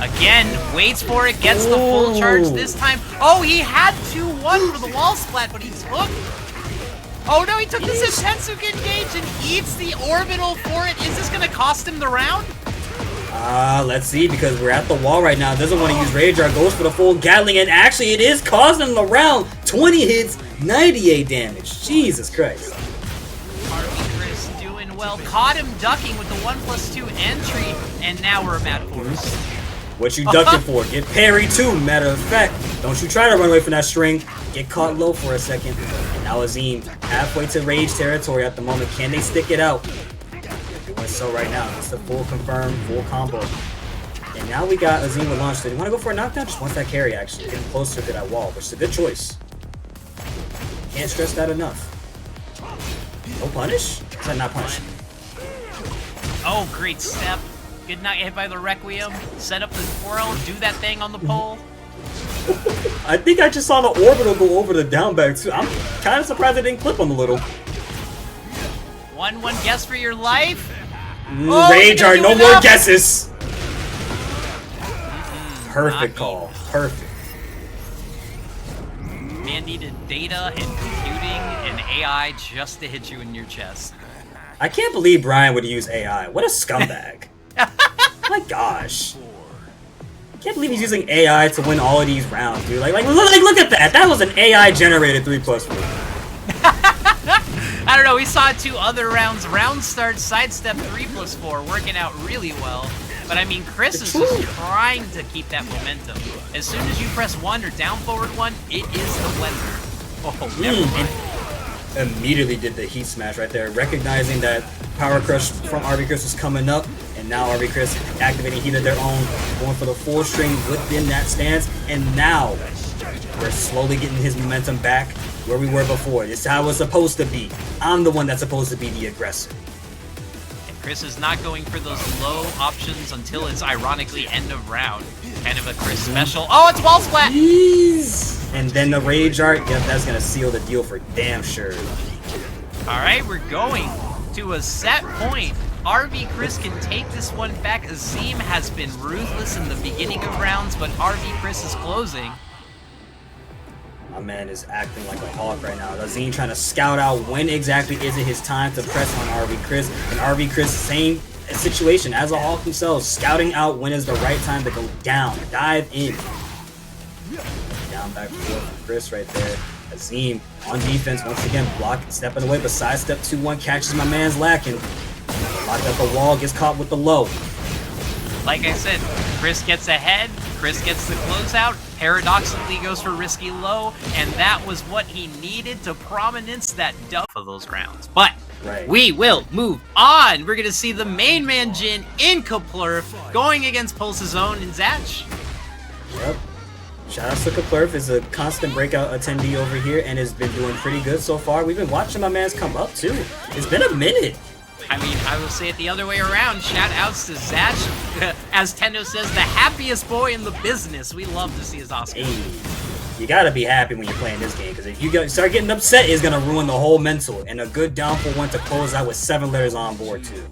Again, waits for it, gets the full charge this time. Oh, he had 2-1 for the wall splat, but he took... Oh no, he took the Sentetsuken engage and eats the orbital for it. Is this gonna cost him the round? Let's see, because we're at the wall right now. Doesn't want to use Rage Art, goes for the full Gatling, and actually it is costing him the round. 20 hits, 98 damage. Jesus Christ. RV Cris doing well. Caught him ducking with the 1+2 entry, and now we're at force. What you ducking for? Get parry too, matter of fact. Don't you try to run away from that string. Get caught low for a second. And now Azeem halfway to Rage territory at the moment. Can they stick it out? They're doing so right now. It's the full confirm, full combo. And now we got Azeem with launch. Do you want to go for a knockdown? Just wants that carry, actually. Getting closer to that wall, which is a good choice. Can't stress that enough. No punish? Is that not punish? Oh, great step. Good night hit by the Requiem. Set up the twirl, do that thing on the pole. I think I just saw the orbital go over the down back too. I'm kind of surprised it didn't clip him a little. 1-1 guess for your life. Rage Art, no more guesses. Perfect call. Perfect. Man needed data and computing and AI just to hit you in your chest. I can't believe Bryan would use AI. What a scumbag. My gosh. Can't believe he's using AI to win all of these rounds, dude. Like look at that. That was an AI generated 3+4. I don't know, we saw 2 other rounds. Round start, sidestep 3+4 working out really well. But I mean, Cris is just trying to keep that momentum. As soon as you press 1 or down forward 1, it is the blender. Oh, never mind. Immediately did the heat smash right there, recognizing that Power Crush from RV Cris was coming up, and now RV Cris activating heat of their own, going for the full string within that stance, and now We're slowly getting his momentum back where we were before. This is how it's supposed to be. I'm the one that's supposed to be the aggressor. And Cris is not going for those low options until it's ironically end of round. Kind of a Cris special. Oh, it's wall splat! Jeez. And then the rage art. Yep, that's going to seal the deal for damn sure. Alright, we're going to a set point. RV Cris can take this one back. Azeem has been ruthless in the beginning of rounds, but RV Cris is closing. My man is acting like a hawk right now. Azeem trying to scout out when exactly is it his time to press on RV Cris. And RV Cris, same situation as a hawk himself, scouting out when is the right time to go down, dive in. Down back forth, Cris right there. Azeem on defense, once again, blocking, stepping away, but sidestep 2-1 catches my man's lacking. Locked at the wall, gets caught with the low. Like I said, Cris gets ahead, Cris gets the closeout, paradoxically goes for risky low, and that was what he needed to prominence that dub of those rounds. But we will move on. We're going to see the main man Jin in Kaplurf going against Pulse's own in Zatch. Yep. Shout out to Kaplurf, is a constant breakout attendee over here and has been doing pretty good so far. We've been watching my man's come up too. It's been a minute. I mean, I will say it the other way around. Shout outs to Zatch. As Tendo says, the happiest boy in the business. We love to see his Asuka. Hey, you gotta be happy when you're playing this game, because if you start getting upset, it's gonna ruin the whole mental. And a good down for one to close out with 7 letters on board too.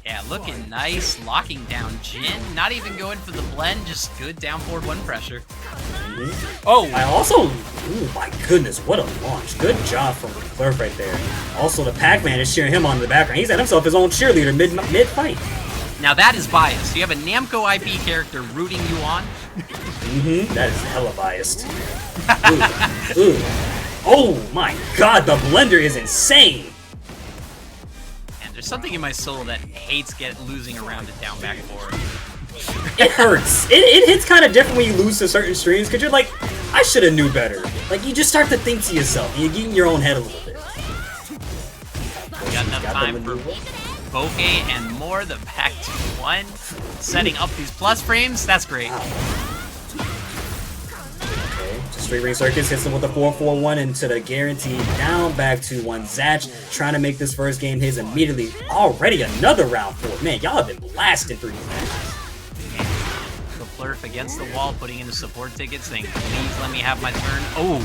Yeah, looking nice, locking down Jin. Not even going for the blend, just good down forward 1 pressure. Oh! I also, oh my goodness, what a launch. Good job from Kaplurf right there. Also, the Pac-Man is cheering him on in the background. He's had himself his own cheerleader mid-fight. Now that is biased. You have a Namco IP character rooting you on. That is hella biased. Ooh. Oh my god, the blender is insane! There's something in my soul that hates losing around it down back forward. It hurts. It hits kind of different when you lose to certain streams, because you're like, I should have knew better. Like, you just start to think to yourself, and you get in your own head a little bit. We got enough time for Bokeh and more. The back to 1. Setting up these plus frames, that's great. Straight ring circus hits him with a 4-4-1 into the guaranteed down back to 1. Zatch trying to make this first game his immediately. Already another round 4. Man, y'all have been blasting through these matches. Kaplurf against the wall, putting in a support ticket, saying, "Please let me have my turn." Oh.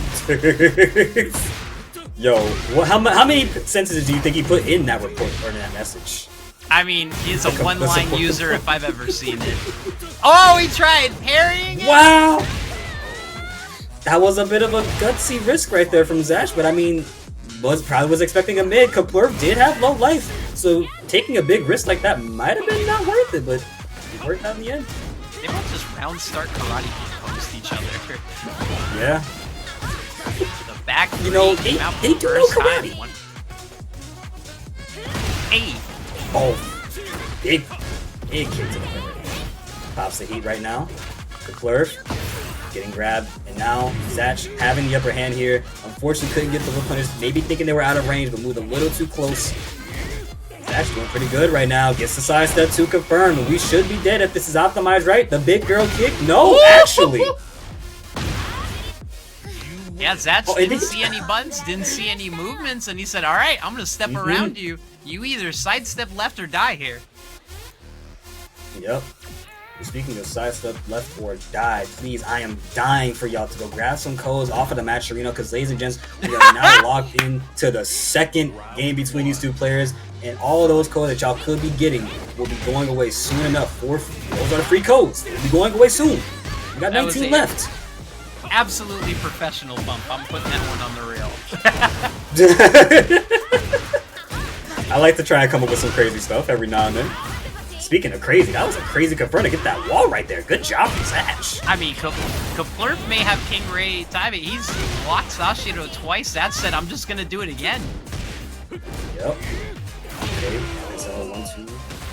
Yo, how many sentences do you think he put in that report or in that message? I mean, he's a one-line user if I've ever seen it. Oh, he tried parrying it. Wow. That was a bit of a gutsy risk right there from Zatch, but I mean, probably was expecting a mid. Kaplurf did have low life, so taking a big risk like that might have been not worth it, but it worked out in the end. They won't just round start karate post each other. Yeah. The back three, you know, they do know karate. Hey. Oh, big kick to the head. Pops the heat right now. Kaplurf getting grabbed, and now Zatch having the upper hand here. Unfortunately, couldn't get the whip punish. Maybe thinking they were out of range, but moved a little too close. Zatch doing pretty good right now. Gets the side step to confirm, and we should be dead if this is optimized right. The big girl kick? No, actually. Yeah, Zatch didn't see any buttons, didn't see any movements, and he said, "All right, I'm gonna step around you. You either sidestep left or die here." Yep. Speaking of sidestep left or die, please, I am dying for y'all to go grab some codes off of the match arena, because ladies and gents, we are now locked into the second game between these two players, and all of those codes that y'all could be getting will be going away soon enough. Those are the free codes. They'll be going away soon. We got 19 left. Absolutely professional bump. I'm putting that one on the reel. I like to try and come up with some crazy stuff every now and then. Speaking of crazy, that was a crazy confront to get that wall right there. Good job from Zatch. I mean, Kaplurf may have King Ray timing. He's blocked Sashiro twice. That said, I'm just going to do it again. Yep. Okay, so 1, 2,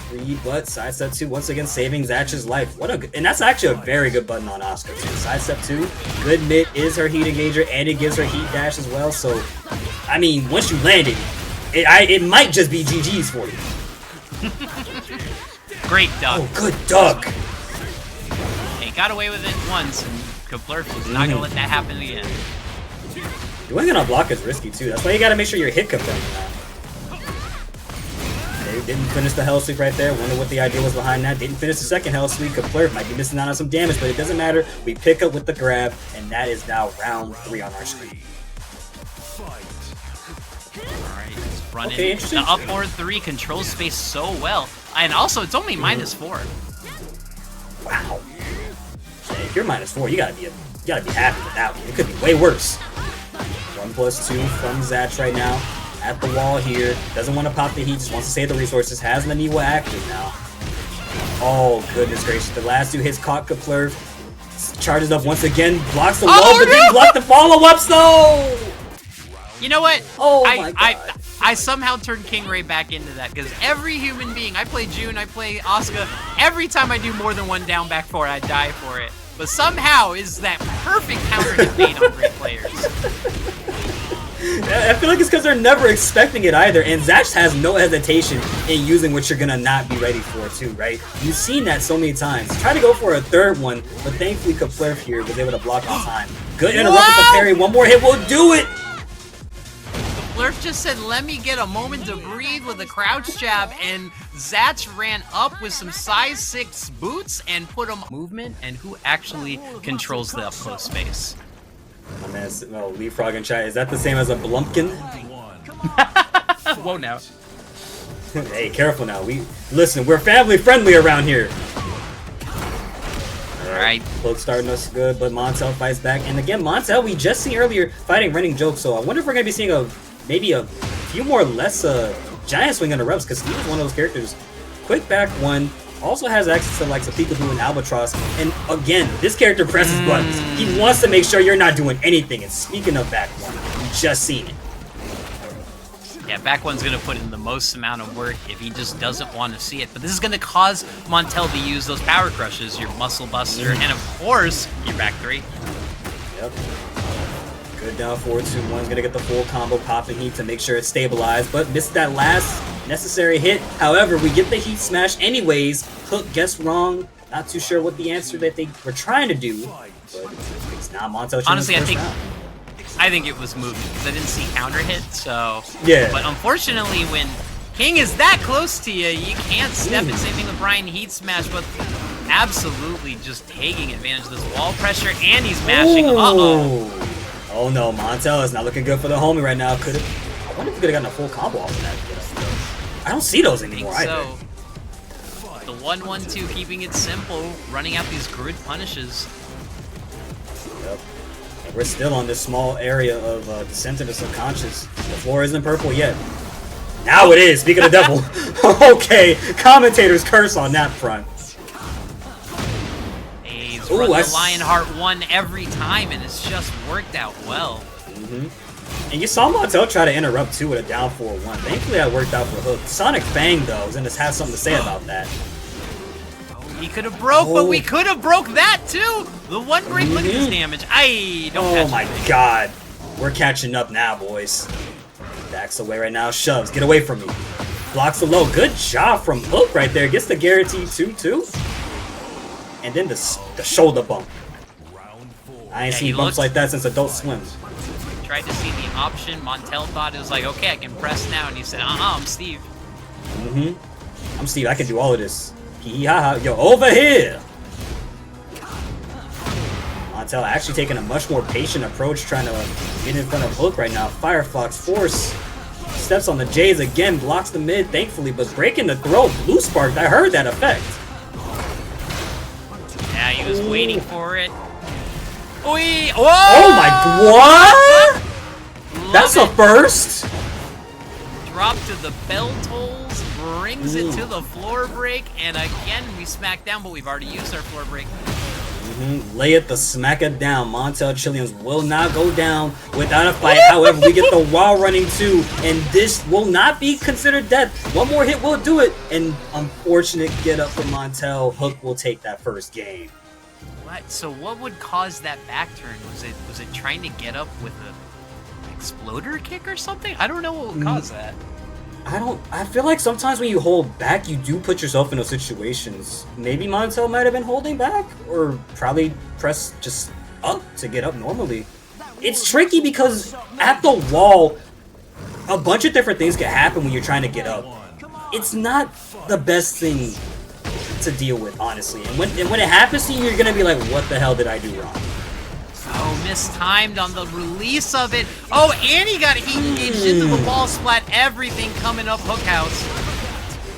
3, but sidestep 2, once again saving Zatch's life. And that's actually a very good button on Asuka too. Sidestep 2, good mid is her heat engager, and it gives her heat dash as well. So, I mean, once you land it might just be GG's for you. Great duck. Oh, good duck. Hey, he got away with it once, and Kaplurf was not gonna let that happen again. Doing it on block is risky too. That's why you gotta make sure you're hit confirmed now. They didn't finish the hell sweep right there. Wonder what the idea was behind that. Didn't finish the second hell sweep. Kaplurf might be missing out on some damage, but it doesn't matter. We pick up with the grab, and that is now round 3 on our screen. Alright, it's running. Okay, the up forward 3 controls space so well. And also, it's only -4. Wow. Hey, if you're -4, you gotta be happy with that one. It could be way worse. 1+2 from Zatch right now. At the wall here. Doesn't want to pop the heat, just wants to save the resources. Has Naniwa active now. Oh, goodness gracious. The last 2 hits caught Kaplurf. Charges up once again. Blocks the wall, but didn't block the follow-ups, though! You know what? Oh my God. I somehow turned King Ray back into that, because every human being, I play June, I play Asuka, every time I do more than 1 down back forward, I die for it. But somehow is that perfect counter hit bait on great players. I feel like it's because they're never expecting it either, and Zatch has no hesitation in using what you're gonna not be ready for too, right? You've seen that so many times. Try to go for a third one, but thankfully Kaplurf here was able to block on time. Good interrupt with the parry, one more hit will do it! Kaplurf just said, let me get a moment to breathe with a crouch jab, and Zatch ran up with some size 6 boots and put him movement, and who actually controls the up close space? My man, no, Leapfrog in chat. Is that the same as a Blumpkin? Whoa, now. Hey, careful now. Listen, we're family friendly around here. Alright. Cloak starting us good, but Montel fights back. And again, Montel, we just seen earlier fighting RunningJoke, so I wonder if we're gonna be seeing maybe a few more less giant swing interrupts, because he was one of those characters. Quick back one. Also has access to like Peekaboo and Albatross, and again, this character presses buttons. He wants to make sure you're not doing anything, and speaking of back one, we just seen it. Yeah, back one's gonna put in the most amount of work if he just doesn't want to see it, but this is gonna cause Montel to use those power crushes, your muscle buster, and of course, your back 3. Yep. Good down forward 2-1's gonna get the full combo popping heat to make sure it's stabilized, but missed that last necessary hit. However, we get the heat smash anyways. Hook guessed wrong. Not too sure what the answer that they were trying to do, but it's not MontelChilliams. Honestly, I think it was moving because I didn't see counter hit. So yeah. But unfortunately, when King is that close to you, you can't step it. Same thing with Bryan heat smash, but absolutely just taking advantage of this wall pressure, and he's mashing. Oh no, Montel is not looking good for the homie right now. I wonder if he could have gotten a full combo off of that. I don't see those anymore either. The 1-1-2 keeping it simple, running out these grid punishes. Yep. And we're still on this small area of descent into subconscious. The floor isn't purple yet. Now it is, speaking of the devil. Okay, commentators curse on that front. He's run the Lionheart 1 every time, and it's just worked out well. And you saw Montel try to interrupt too with a down 4-1. Thankfully that worked out for Hook. Sonic Fang though is gonna have something to say about that. He could have broke, but we could have broke that too! The one break, look at this damage. Oh my god. We're catching up now, boys. Backs away right now, shoves. Get away from me. Blocks the low. Good job from Hook right there. Gets the guaranteed 2-2. And then the shoulder bump. I ain't seen bumps like that since Adult Swim. Tried to see the option. Montel thought it was like, okay, I can press now, and he said, I'm Steve. I'm Steve. I can do all of this. Hee ha ha. Yo, over here. Montel actually taking a much more patient approach, trying to get in front of Hook right now. Firefox Force steps on the J's again, blocks the mid, thankfully, but breaking the throw. Blue Spark. I heard that effect. Yeah, he was waiting for it. Oh my, what? That's a first. Drop to the bell tolls, brings it to the floor break, and again we smack down, but we've already used our floor break. Lay it the smack it down. MontelChilliams will not go down without a fight. However, we get the wall running too, and this will not be considered death. One more hit will do it, and unfortunate get up for Montel. Hook will take that first game. So what would cause that back turn? Was it trying to get up with a exploder kick or something? I don't know what would cause that. I feel like sometimes when you hold back, you do put yourself in those situations. Maybe Montel might have been holding back, or probably press just up to get up normally. It's tricky because at the wall, a bunch of different things can happen when you're trying to get up. It's not the best thing to deal with, honestly. And when it happens to you, you're gonna be like, what the hell did I do wrong? Oh, mistimed on the release of it. Oh, and he got heat engaged into the ball splat. Everything coming up hook house.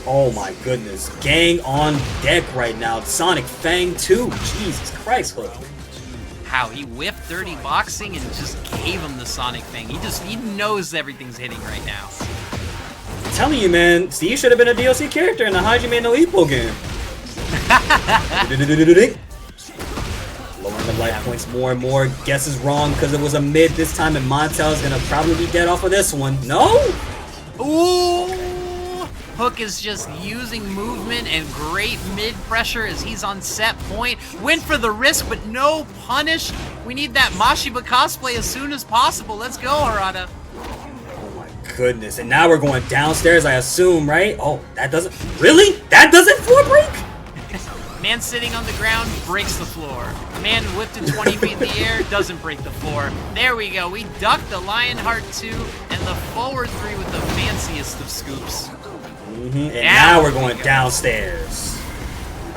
Oh my goodness. Gang on deck right now. Sonic Fang 2. Jesus Christ, Hook. How he whiffed Dirty Boxing and just gave him the Sonic Fang. He knows everything's hitting right now. I'm telling you, man. Steve should have been a DLC character in the Hajime no Ippo game. Lowering the life points more and more. Guesses wrong because it was a mid this time, and Montel is gonna probably be dead off of this one. No? Ooh! Hook is just using movement and great mid pressure as he's on set point. Went for the risk, but no punish. We need that Mashiba cosplay as soon as possible. Let's go, Harada. Oh my goodness. And now we're going downstairs, I assume, right? Oh, that doesn't... Really? That doesn't floor break? Man sitting on the ground breaks the floor. Man lifted 20 feet in the air doesn't break the floor. There we go. We ducked the Lionheart 2 and the forward 3 with the fanciest of scoops. And now we're going downstairs.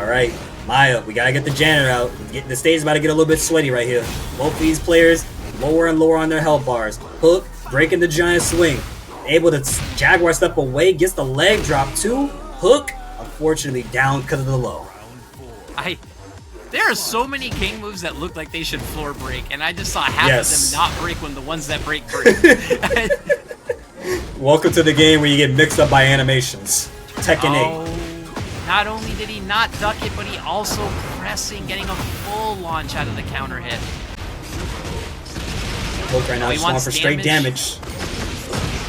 Alright, Maya, we gotta get the janitor out. The stage is about to get a little bit sweaty right here. Both of these players lower and lower on their health bars. Hook breaking the giant swing. Able to Jaguar step away, gets the leg drop too. Hook, unfortunately, down because of the low. There are so many King moves that look like they should floor break, and I just saw half of them not break when the ones that break. Welcome to the game where you get mixed up by animations. Tekken 8. Not only did he not duck it, but he also pressing, getting a full launch out of the counter hit. Hook right now just going for straight damage.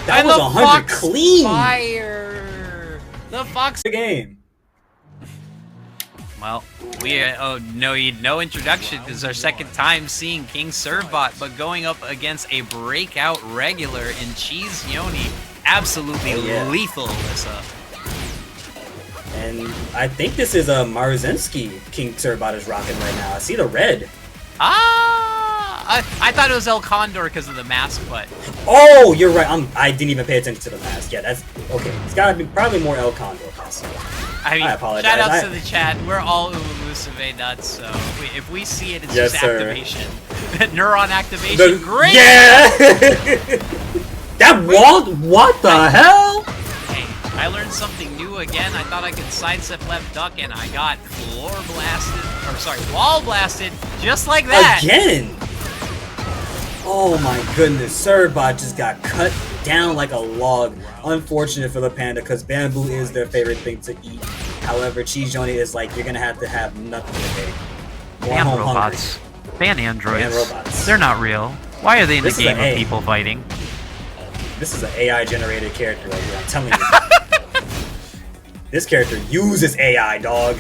That and was 100 clean. Fire. The Fox game. Well, we need no introduction. This is our second time seeing King Servbot, but going up against a breakout regular in CheeseYoni. Absolutely lethal, Alisa. And I think this is a Maruzenski King Servbot is rocking right now. I see the red. I thought it was El Condor because of the mask, but... Oh, you're right. I didn't even pay attention to the mask. Yeah, that's... Okay, it's gotta be probably more El Condor possible. I apologize. Shout outs to the chat. We're all Umusuve nuts, so if we see it, it's just activation. Neuron activation. Great! Yeah! That wall? What the hell? Hey, I learned something new again. I thought I could sidestep left duck, and I got floor blasted. Or, sorry, wall blasted, just like that. Again? Oh my goodness. Servbot just got cut down like a log. Unfortunate for the Panda, because bamboo is their favorite thing to eat. However, CheeseYoni is like, you're gonna have nothing today. Ban robots. Ban androids. Ban robots. They're not real. Why are they in the game of people fighting? This is an AI-generated character right here, I'm telling you. This character uses AI, dog.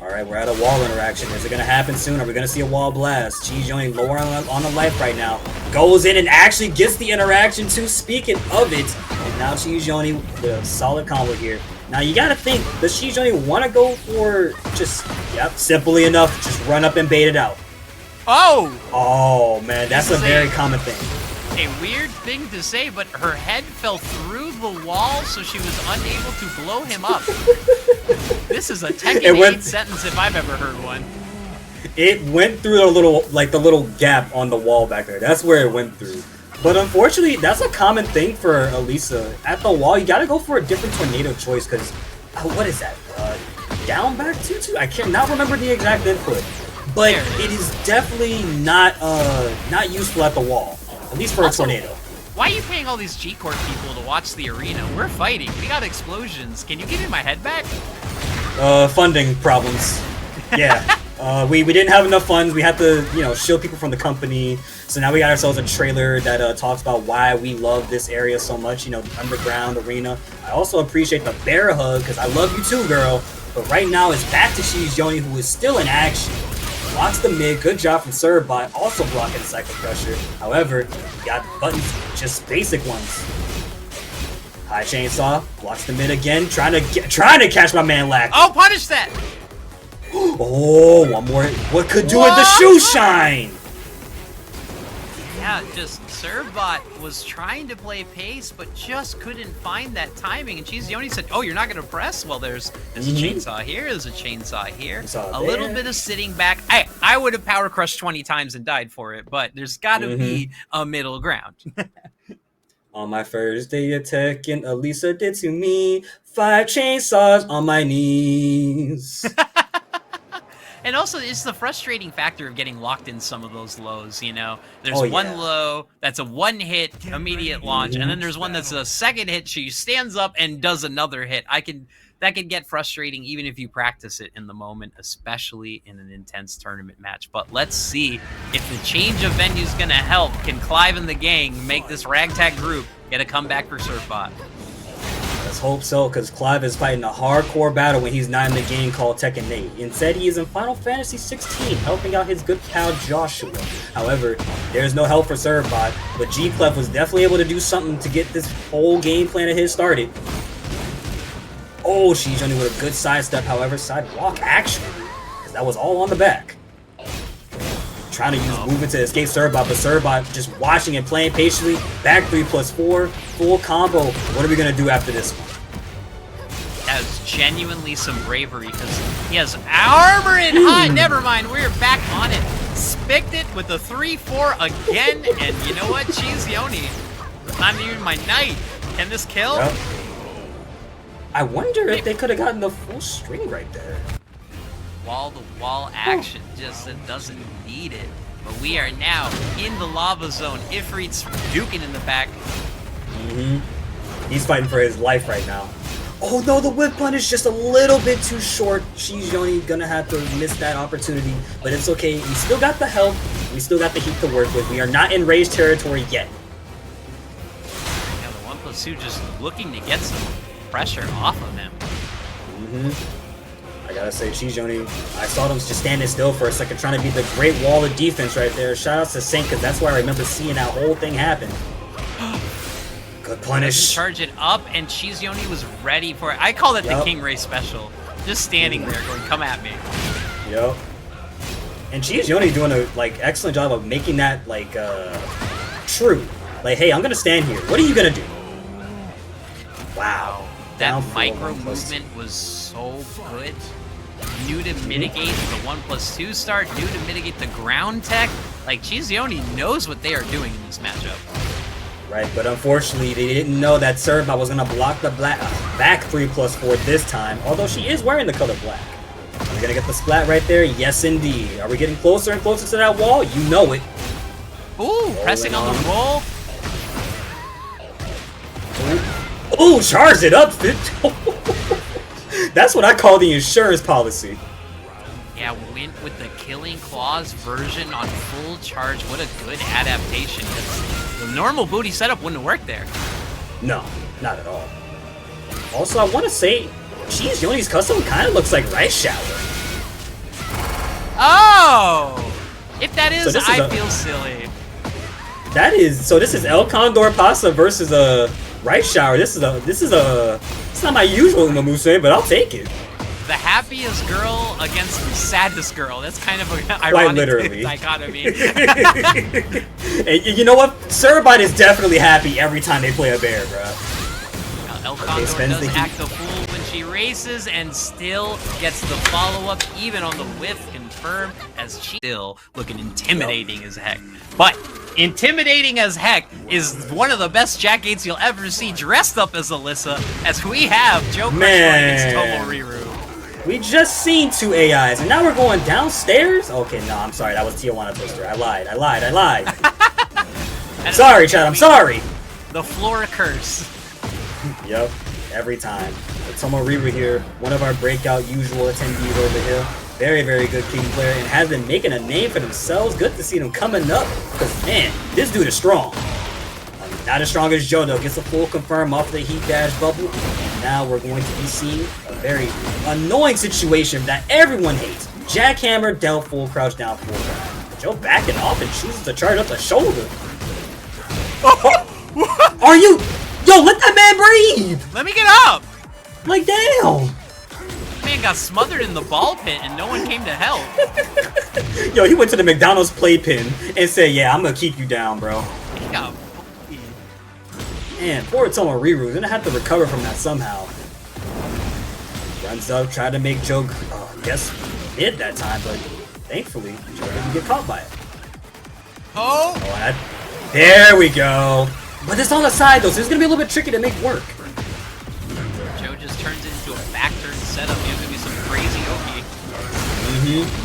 Alright, we're at a wall interaction. Is it going to happen soon? Are we going to see a wall blast? CheeseYoni lower on the life right now. Goes in and actually gets the interaction too, speaking of it. And now CheeseYoni with a solid combo here. Now you got to think, does CheeseYoni want to go for just, simply enough, just run up and bait it out? Oh! Oh, man, that's a very common thing. A weird thing to say, but her head fell through the wall, so she was unable to blow him up. This is a Tekken 8 sentence if I've ever heard one. It went through the little gap on the wall back there. That's where it went through. But unfortunately, that's a common thing for Alisa. At the wall, you gotta go for a different tornado choice, because, what is that? Down back 2-2? I cannot remember the exact input. But it is definitely not useful at the wall. At least for a tornado. Why are you paying all these G-Corp people to watch the arena? We're fighting. We got explosions. Can you give me my head back? Funding problems. Yeah. We didn't have enough funds. We had to, shield people from the company. So now we got ourselves a trailer that talks about why we love this area so much. The underground arena. I also appreciate the bear hug because I love you too, girl. But right now it's back to CheeseYoni, who is still in action. Blocks the mid, good job from Servbot, also blocking Cycle Pressure. However, you got buttons, just basic ones. High chainsaw, blocks the mid again, trying to catch my man Lack. Oh, punish that! Oh, one more. What could do with the shoe shine? Yeah, just ServeBuutt was trying to play pace, but just couldn't find that timing. And CheeseYoni said, "Oh, you're not gonna press? Well, there's a chainsaw here. There's a chainsaw here. A little bit of sitting back. I would have power crushed 20 times and died for it, but there's got to be a middle ground." On my first day of Tekken, Alisa did to me 5 chainsaws on my knees. And also, it's the frustrating factor of getting locked in some of those lows, you know? There's one low that's a one-hit immediate launch, and then there's one that's a second hit, she stands up and does another hit. That can get frustrating even if you practice it in the moment, especially in an intense tournament match. But let's see if the change of venue is going to help. Can Clive and the gang make this ragtag group get a comeback for ServeBuutt? Let's hope so, because Clive is fighting a hardcore battle when he's not in the game called Tekken 8. Instead, he is in Final Fantasy 16, helping out his good pal Joshua. However, there's no help for ServeBuutt, but G-Clef was definitely able to do something to get this whole game plan of his started. Oh, CheeseYoni with a good sidestep, however, sidewalk action, because that was all on the back. Trying to use movement to escape ServeBuutt, but ServeBuutt just watching and playing patiently. Back 3+4, full combo. What are we going to do after this one? That was genuinely some bravery, because he has armor in high. Never mind, we're back on it. Spicked it with the 3-4 again, and you know what, CheeseYoni? Not even my knight. Can this kill? Yep. I wonder if they could have gotten the full string right there. Wall-to-wall action, just it doesn't need it. But we are now in the lava zone. Ifrit's duking in the back. He's fighting for his life right now. Oh no, the whip punish just a little bit too short. CheeseYoni gonna have to miss that opportunity, but it's okay. We still got the health. We still got the heat to work with. We are not in rage territory yet. Yeah, the 1+2 just looking to get some pressure off of him. I gotta say, CheeseYoni, I saw them just standing still for a second, trying to beat the great wall of defense right there. Shout out to Saint, because that's where I remember seeing that whole thing happen. Good punish. Charge it up, and CheeseYoni was ready for it. I call it the King Ray special. Just standing there going, come at me. Yep. And CheeseYoni doing a excellent job of making that true. Like, hey, I'm gonna stand here. What are you gonna do? Wow. That micro movement was so good. Knew to mitigate the 1+2 start, knew to mitigate the ground tech. Like, CheeseYoni knows what they are doing in this matchup. Right, but unfortunately, they didn't know that ServeBuutt was going to block the back 3+4 this time, although she is wearing the color black. Are we going to get the splat right there? Yes, indeed. Are we getting closer and closer to that wall? You know it. Ooh, pressing on the roll. Ooh, charge it up. That's what I call the insurance policy. Yeah, went with the Killing Claws version on full charge. What a good adaptation. The normal booty setup wouldn't have worked there. No, not at all. Also, I want to say, CheeseYoni's custom kind of looks like Rice Shower. Oh! If that is, so I feel silly. That is, so this is El Condor Pasta versus a Rice Shower. This is it's not my usual Umamuse, but I'll take it. The happiest girl against the saddest girl. That's kind of an ironic dichotomy. And you know what? ServeBuutt is definitely happy every time they play a bear, bro. El Condor does act a fool when she races and still gets the follow-up, even on the whiff confirmed, as she still looking intimidating as heck. But intimidating as heck is one of the best Jack Gates you'll ever see dressed up as Alisa, as we have JoeCrush against Tomoriru. We just seen 2 AIs, and now we're going downstairs? Okay, no, I'm sorry. That was Tijuana Twister. I lied. Sorry, Chad. I'm sorry. The floor curse. Yep, every time. Tomoriru here, one of our breakout usual attendees over here. Very, very good King player, and has been making a name for themselves. Good to see them coming up, because, man, this dude is strong. Not as strong as Joe, though. Gets a full confirm off the heat dash bubble. And now we're going to be seeing a very annoying situation that everyone hates. Jackhammer, down full, crouch down full. Joe backing off and chooses to charge up the shoulder. Are you Yo, let that man breathe! Let me get up! Like, damn! Man got smothered in the ball pit and no one came to help. Yo, he went to the McDonald's playpen and said, yeah, I'm gonna keep you down, bro. He got Man, poor Tomoriru, gonna have to recover from that somehow. Runs up, tried to make Joe, I guess, hit that time, but thankfully, Joe didn't get caught by it. Oh! There we go. But it's on the side though, so it's gonna be a little bit tricky to make work. Joe just turns it into a back turn setup. There's gonna be some crazy Oki.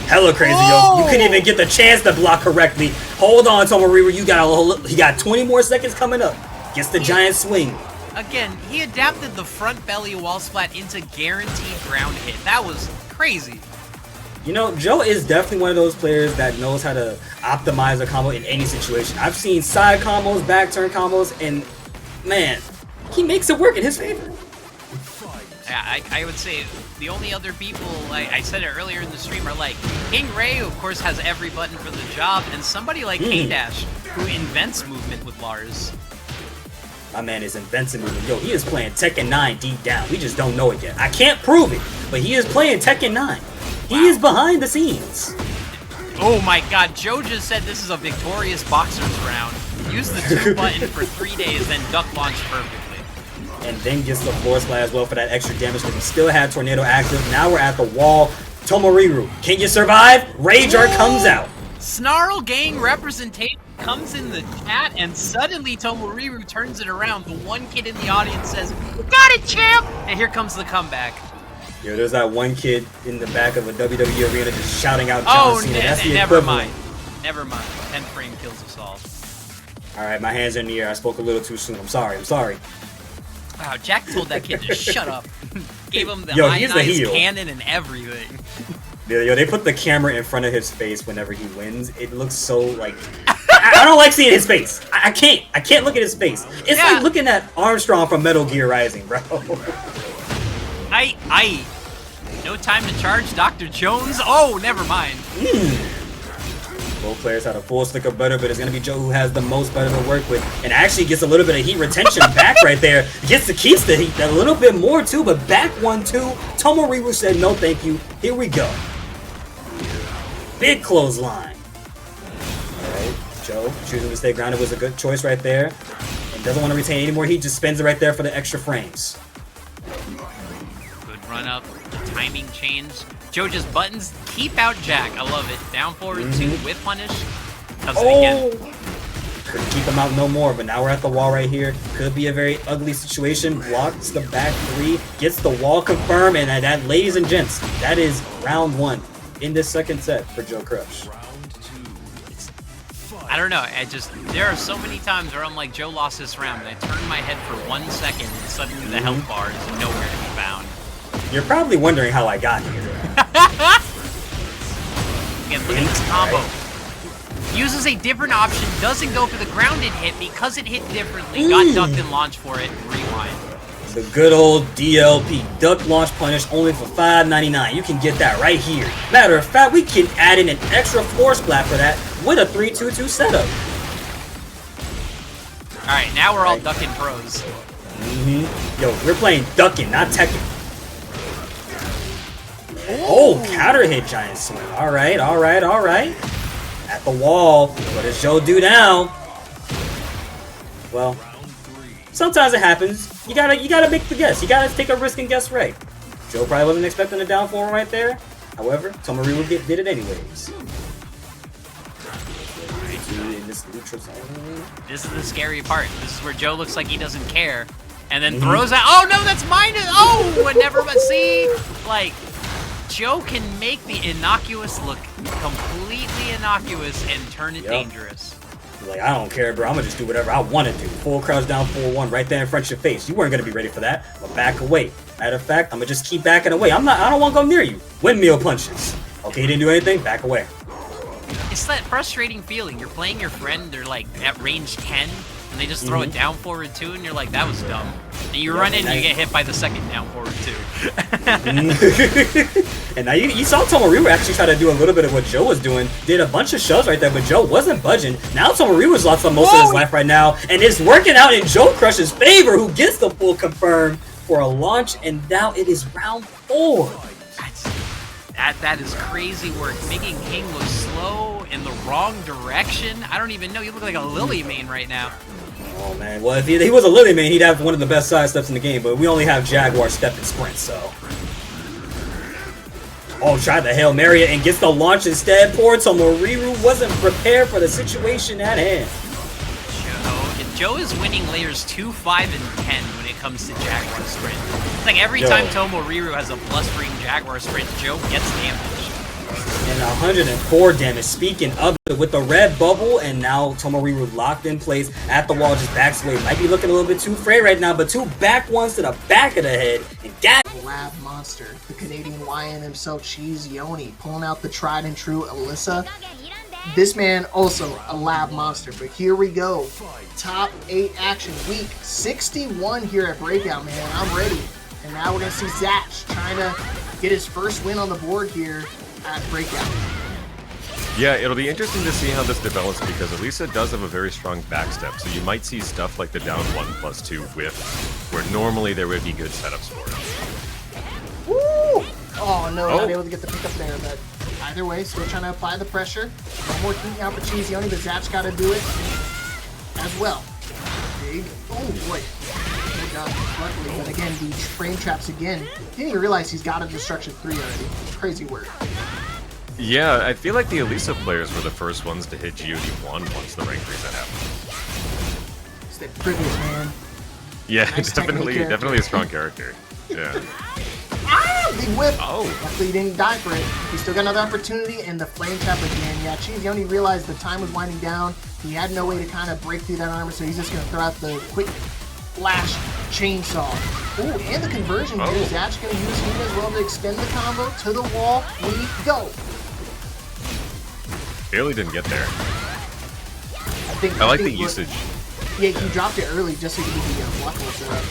Hella crazy, yo. You couldn't even get the chance to block correctly. Hold on, Tomoriru. You got 20 more seconds coming up. Gets the giant swing. Again, he adapted the front belly wall splat into guaranteed ground hit. That was crazy. You know, Joe is definitely one of those players that knows how to optimize a combo in any situation. I've seen side combos, back turn combos, and man, he makes it work in his favor. Yeah, I would say the only other people, like I said it earlier in the stream, are like King Ray, who of course has every button for the job, and somebody like K-Dash, who invents movement with Lars. My man is inventing movement. Yo, he is playing Tekken 9 deep down. We just don't know it yet. I can't prove it, but he is playing Tekken 9. He is behind the scenes. Oh my god, Joe just said this is a victorious boxer's round. Use the 2 button for 3 days, then duck launch perfectly. And then gets the floor slide as well for that extra damage because we still had Tornado active. Now we're at the wall. Tomoriru, can you survive? Rage Art comes out. Snarl Gang representation comes in the chat, and suddenly Tomoriru turns it around. The one kid in the audience says, "Got it, champ!" And here comes the comeback. Yo, there's that one kid in the back of a WWE arena just shouting out John Cena. That's the never equivalent. mind. Never mind. 10th frame kills us all. Alright, my hands are in the air. I spoke a little too soon. I'm sorry. I'm sorry. Wow, Jack told that kid to shut up. Gave him the he's the heel. cannon and everything. Yo, they put the camera in front of his face whenever he wins. It looks so like... I don't like seeing his face. I can't look at his face. It's like looking at Armstrong from Metal Gear Rising, bro. No time to charge Dr. Jones. Oh, never mind. Both players had a full stick of butter, but it's going to be Joe who has the most butter to work with. And actually gets a little bit of heat retention back right there. Keeps the heat a little bit more too, but back 1-2. Tomoriru said no thank you. Here we go. Big clothesline. Alright, Joe choosing to stay grounded was a good choice right there. And doesn't want to retain any more heat, just spends it right there for the extra frames. Good run up, the timing change. Joe just buttons, keep out Jack. I love it. Down forward 2 with punish. Does it again. Couldn't keep him out no more, but now we're at the wall right here. Could be a very ugly situation. Blocks the back 3, gets the wall confirmed, and that, ladies and gents, that is round 1 in this second set for JoeCrush. I don't know, there are so many times where I'm like, Joe lost this round, and I turn my head for 1 second, and suddenly the health bar is nowhere to be found. You're probably wondering how I got here. Again, look at this combo. Uses a different option, doesn't go for the grounded hit because it hit differently, got ducked and launched for it, rewind. The good old DLP, duck launch punish, only for $5.99. You can get that right here. Matter of fact, we can add in an extra floor splat for that with a 3-2-2 setup. Alright, now we're all ducking pros. Yo, we're playing ducking, not Tekken. Oh, counter hit giant swing. Alright. At the wall. What does Joe do now? Well, sometimes it happens. You gotta make the guess. You gotta take a risk and guess right. Joe probably wasn't expecting a down forward right there. However, Tomoriru did it anyways. This is the scary part. This is where Joe looks like he doesn't care. And then throws out. Oh no, that's mine. Oh, never but see. Like, Joe can make the innocuous look completely innocuous and turn it dangerous. Like, I don't care, bro. I'm gonna just do whatever I want to do. Full crouch down 4-1 right there in front of your face. You weren't gonna be ready for that. But back away. Matter of fact, I'm gonna just keep backing away. I don't want to go near you. Windmill punches. Okay, you didn't do anything. Back away. It's that frustrating feeling. You're playing your friend. They're like at range 10, and they just throw it down forward 2, and you're like, that was dumb. And you run in, you get hit by the second down forward too. And now you saw Tomoriru actually try to do a little bit of what Joe was doing. Did a bunch of shoves right there, but Joe wasn't budging. Now Tomoriru's lost on most of his life right now, and it's working out in JoeCrush's favor, who gets the full confirm for a launch, and now it is round 4. That is crazy work. Making King look slow in the wrong direction. I don't even know. You look like a Lili main right now. Oh man, well if he was a Lili main, he'd have one of the best side steps in the game, but we only have Jaguar step and sprint, so. Oh, tried the Hail Mary and gets the launch instead. Poor Tomoriru wasn't prepared for the situation at hand. Joe is winning layers 2, 5, and 10 when it comes to Jaguar sprint. It's like every time Tomoriru has a blustering Jaguar sprint, Joe gets damage. And 104 damage. Speaking of it, with the red bubble, and now Tomoriru locked in place at the wall, just backs away. Might be looking a little bit too afraid right now, but 2 back ones to the back of the head. And got Lab monster, the Canadian YN himself, CheeseYoni, pulling out the tried and true Alisa. This man also a lab monster, but here we go. Top 8 action, week 61 here at Breakout, man. I'm ready. And now we're going to see Zatch trying to get his first win on the board here at Breakout. Yeah, it'll be interesting to see how this develops because Alisa does have a very strong backstep, so you might see stuff like the down 1+2 whiff, where normally there would be good setups for it. Woo! Oh no, not able to get the pickup there, but either way, still trying to apply the pressure. One more key out for CheeseYoni, but Zatch got to do it as well. Big, oh boy. Good job, luckily, but again, the frame traps again. Didn't even realize he's got a Destruction 3 already. Crazy work. Yeah, I feel like the Alisa players were the first ones to hit GOD1 once the rank reset happened. It's the privilege, man. Yeah, Nice definitely a strong character. Yeah. Big whip! Oh. Luckily he didn't die for it. He still got another opportunity, and the flame trap again. Yeah, CheeseYoni realized the time was winding down. He had no way to kind of break through that armor, so he's just going to throw out the quick flash chainsaw. Ooh, and the conversion here. Zatch going to use him as well to extend the combo to the wall. We go! Barely didn't get there. I like the usage. Yeah, he dropped it early just so he could get a blockable set up.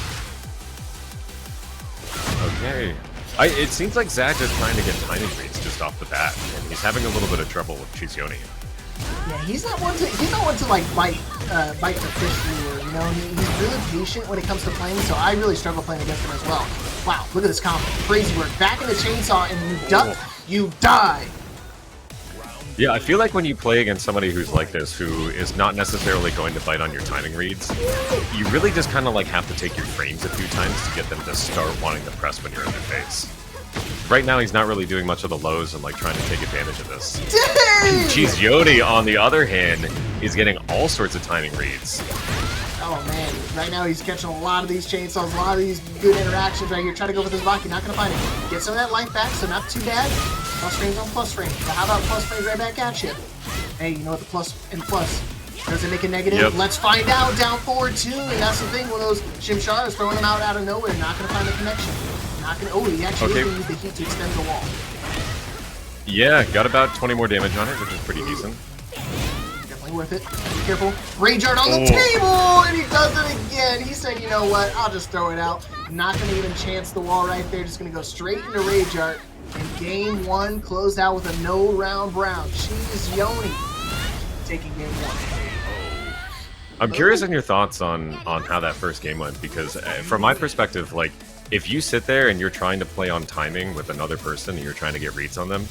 Okay. It seems like Zatch is trying to get timing reads just off the bat, and he's having a little bit of trouble with CheeseYoni. Yeah, he's not one to like bite the fish lure, you know. He's really patient when it comes to playing, so I really struggle playing against him as well. Wow, look at this combo, crazy work. Back in the chainsaw, and you duck, you die. Yeah, I feel like when you play against somebody who's like this, who is not necessarily going to bite on your timing reads, you really just kind of like have to take your frames a few times to get them to start wanting to press when you're in their face. Right now, he's not really doing much of the lows and like trying to take advantage of this. CheeseYoni, on the other hand, is getting all sorts of timing reads. Oh man, right now he's catching a lot of these chainsaws, a lot of these good interactions right here. Try to go with his block, you're not going to find it. Get some of that life back, so not too bad. Plus frames on plus frames. But how about plus frames right back at you? Hey, you know what the plus and plus? Does it make a negative? Yep. Let's find out. Down forward 2, and that's the thing. One of those Shimshars throwing them out of nowhere. Not going to find the connection. Not going to. Oh, he actually is going to use the heat to extend the wall. Yeah, got about 20 more damage on it, which is pretty decent. Definitely worth it. Be careful. Rage art on the table, and he does it again. He said, you know what? I'll just throw it out. Not going to even chance the wall right there. Just going to go straight into Rage art. And game 1 closed out with a no round brown. CheeseYoni taking game 1. I'm curious on your thoughts on how that first game went, because from my perspective, like, if you sit there and you're trying to play on timing with another person and you're trying to get reads on them,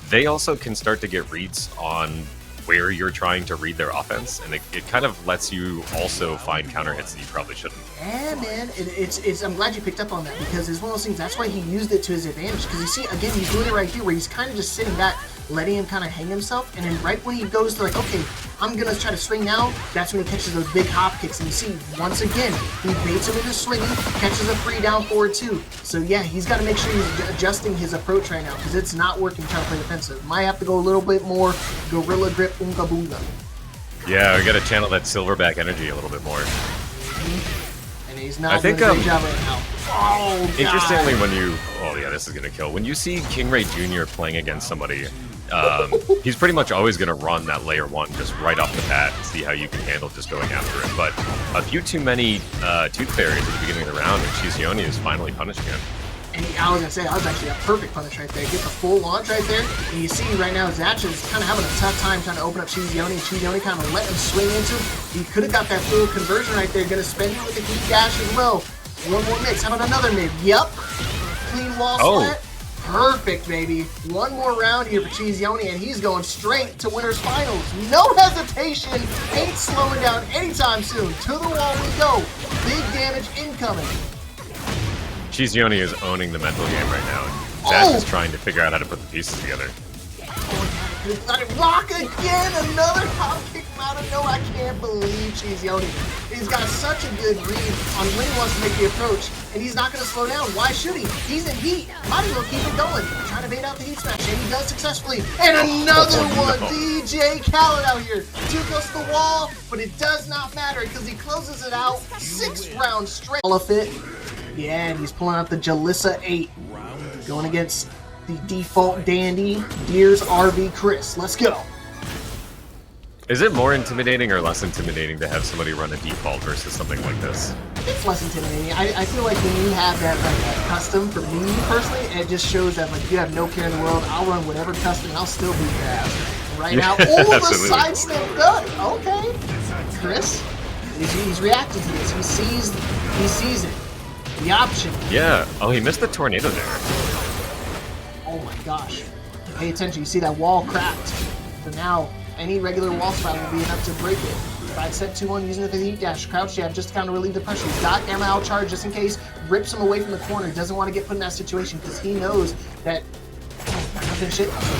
they also can start to get reads on where you're trying to read their offense, and it kind of lets you also find counter hits that you probably shouldn't. Yeah, man, I'm glad you picked up on that, because it's one of those things, that's why he used it to his advantage, because you see, again, he's doing it right here, where he's kind of just sitting back, letting him kind of hang himself, and then right when he goes to like, okay, I'm going to try to swing now, that's when he catches those big hop kicks, and you see, once again, he baits him into swinging, catches a free down forward too. So yeah, he's got to make sure he's adjusting his approach right now, because it's not working trying to play defensive. Might have to go a little bit more gorilla grip unga boonga. Yeah, we got to channel that silverback energy a little bit more. And he's not doing a great job right now. Oh, God. Interestingly, when you... Oh, yeah, this is going to kill. When you see King Ray Jr. playing against somebody, he's pretty much always going to run that layer 1 just right off the bat and see how you can handle just going after it. But a few too many Tooth Fairies at the beginning of the round, and CheeseYoni is finally punishing him. And I was going to say, that was actually a perfect punish right there. Get the full launch right there. And you see right now, Zatch is kind of having a tough time trying to open up CheeseYoni. CheeseYoni kind of let him swing into him. He could have got that full conversion right there. Going to spend it with the heat dash as well. One more mix. How about another mid? Yep. Clean wall splat. Perfect, baby. One more round here for CheeseYoni, and he's going straight to winner's finals. No hesitation. Ain't slowing down anytime soon. To the wall we go. Big damage incoming. CheeseYoni is owning the mental game right now. Zatch is trying to figure out how to put the pieces together. Let it rock again! Another hop kick out of nowhere. I can't believe CheeseYoni. He's got such a good read on when he wants to make the approach, and he's not going to slow down. Why should he? He's in heat. Might as well keep it going. Trying to bait out the heat smash, and he does successfully. And another one! No. DJ Khaled out here. Too close to the wall, but it does not matter because he closes it out 6 rounds straight. All of it. Yeah, and he's pulling out the Jalissa 8. Going against the default dandy, Deers RV Cris. Let's go. Is it more intimidating or less intimidating to have somebody run a default versus something like this? It's less intimidating. I feel like when you have that like custom, for me personally, it just shows that like you have no care in the world. I'll run whatever custom and I'll still beat your ass. Right now, the sidestep done. Okay. Cris, he's reacting to this. He sees it. The option. Yeah. Oh, he missed the tornado there. Oh my gosh. Pay attention. You see that wall cracked. So now, any regular wall spot will be enough to break it. Side set 2-1 using the heat dash. Crouch jab just to kind of relieve the pressure. He's got Gamma out charge just in case. Rips him away from the corner. He doesn't want to get put in that situation because he knows that.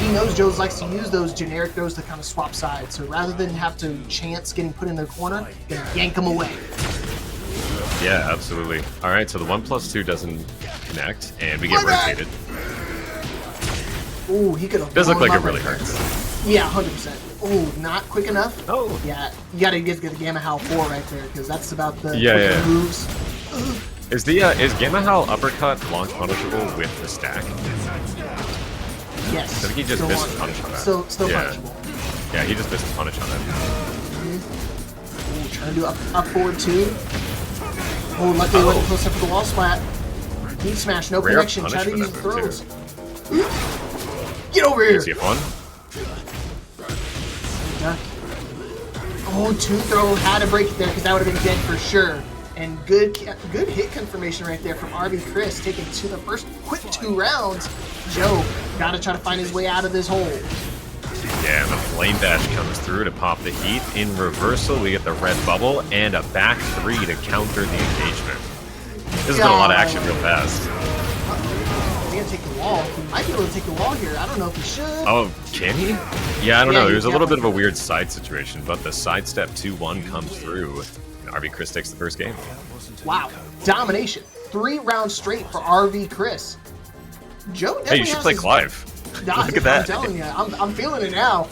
He knows Joe likes to use those generic throws to kind of swap sides. So rather than have to chance getting put in the corner, he's going to yank him away. Yeah, absolutely. All right, so the 1+2 doesn't connect, and we get rotated. Ooh, he could have. Does look like it really hurts. Yeah, 100%. Ooh, not quick enough. Oh. Yeah, you gotta get the Gamma Howl 4 right there because that's about the moves. Is Gamma Howl uppercut launch punishable with the stack? Yes. I think he just missed punish on that. Still punishable. Yeah, he just missed punish on that. Ooh, trying to do up forward 2. Oh, luckily he wasn't close up for the wall splat. Heat smash, no Rare connection. Try to use the throws. Get over here! CF1. Oh, 2 throw had to break it there because that would have been dead for sure. And good hit confirmation right there from RV Cris, taking to the first quick 2 rounds. Joe got to try to find his way out of this hole. Yeah, and the flame dash comes through to pop the heat. In reversal, we get the red bubble and a back 3 to counter the engagement. This has been a lot of action real fast. Is he going to take the wall? He might be able to take the wall here. I don't know if he should. Oh, can he? Yeah, I don't know. There's a little bit of a weird side situation, but the sidestep 2-1 comes through, and RV Cris takes the first game. Wow. Domination. 3 rounds straight for RV Cris. Joe definitely you should play Clive. Look at that. I'm telling you, I'm feeling it now.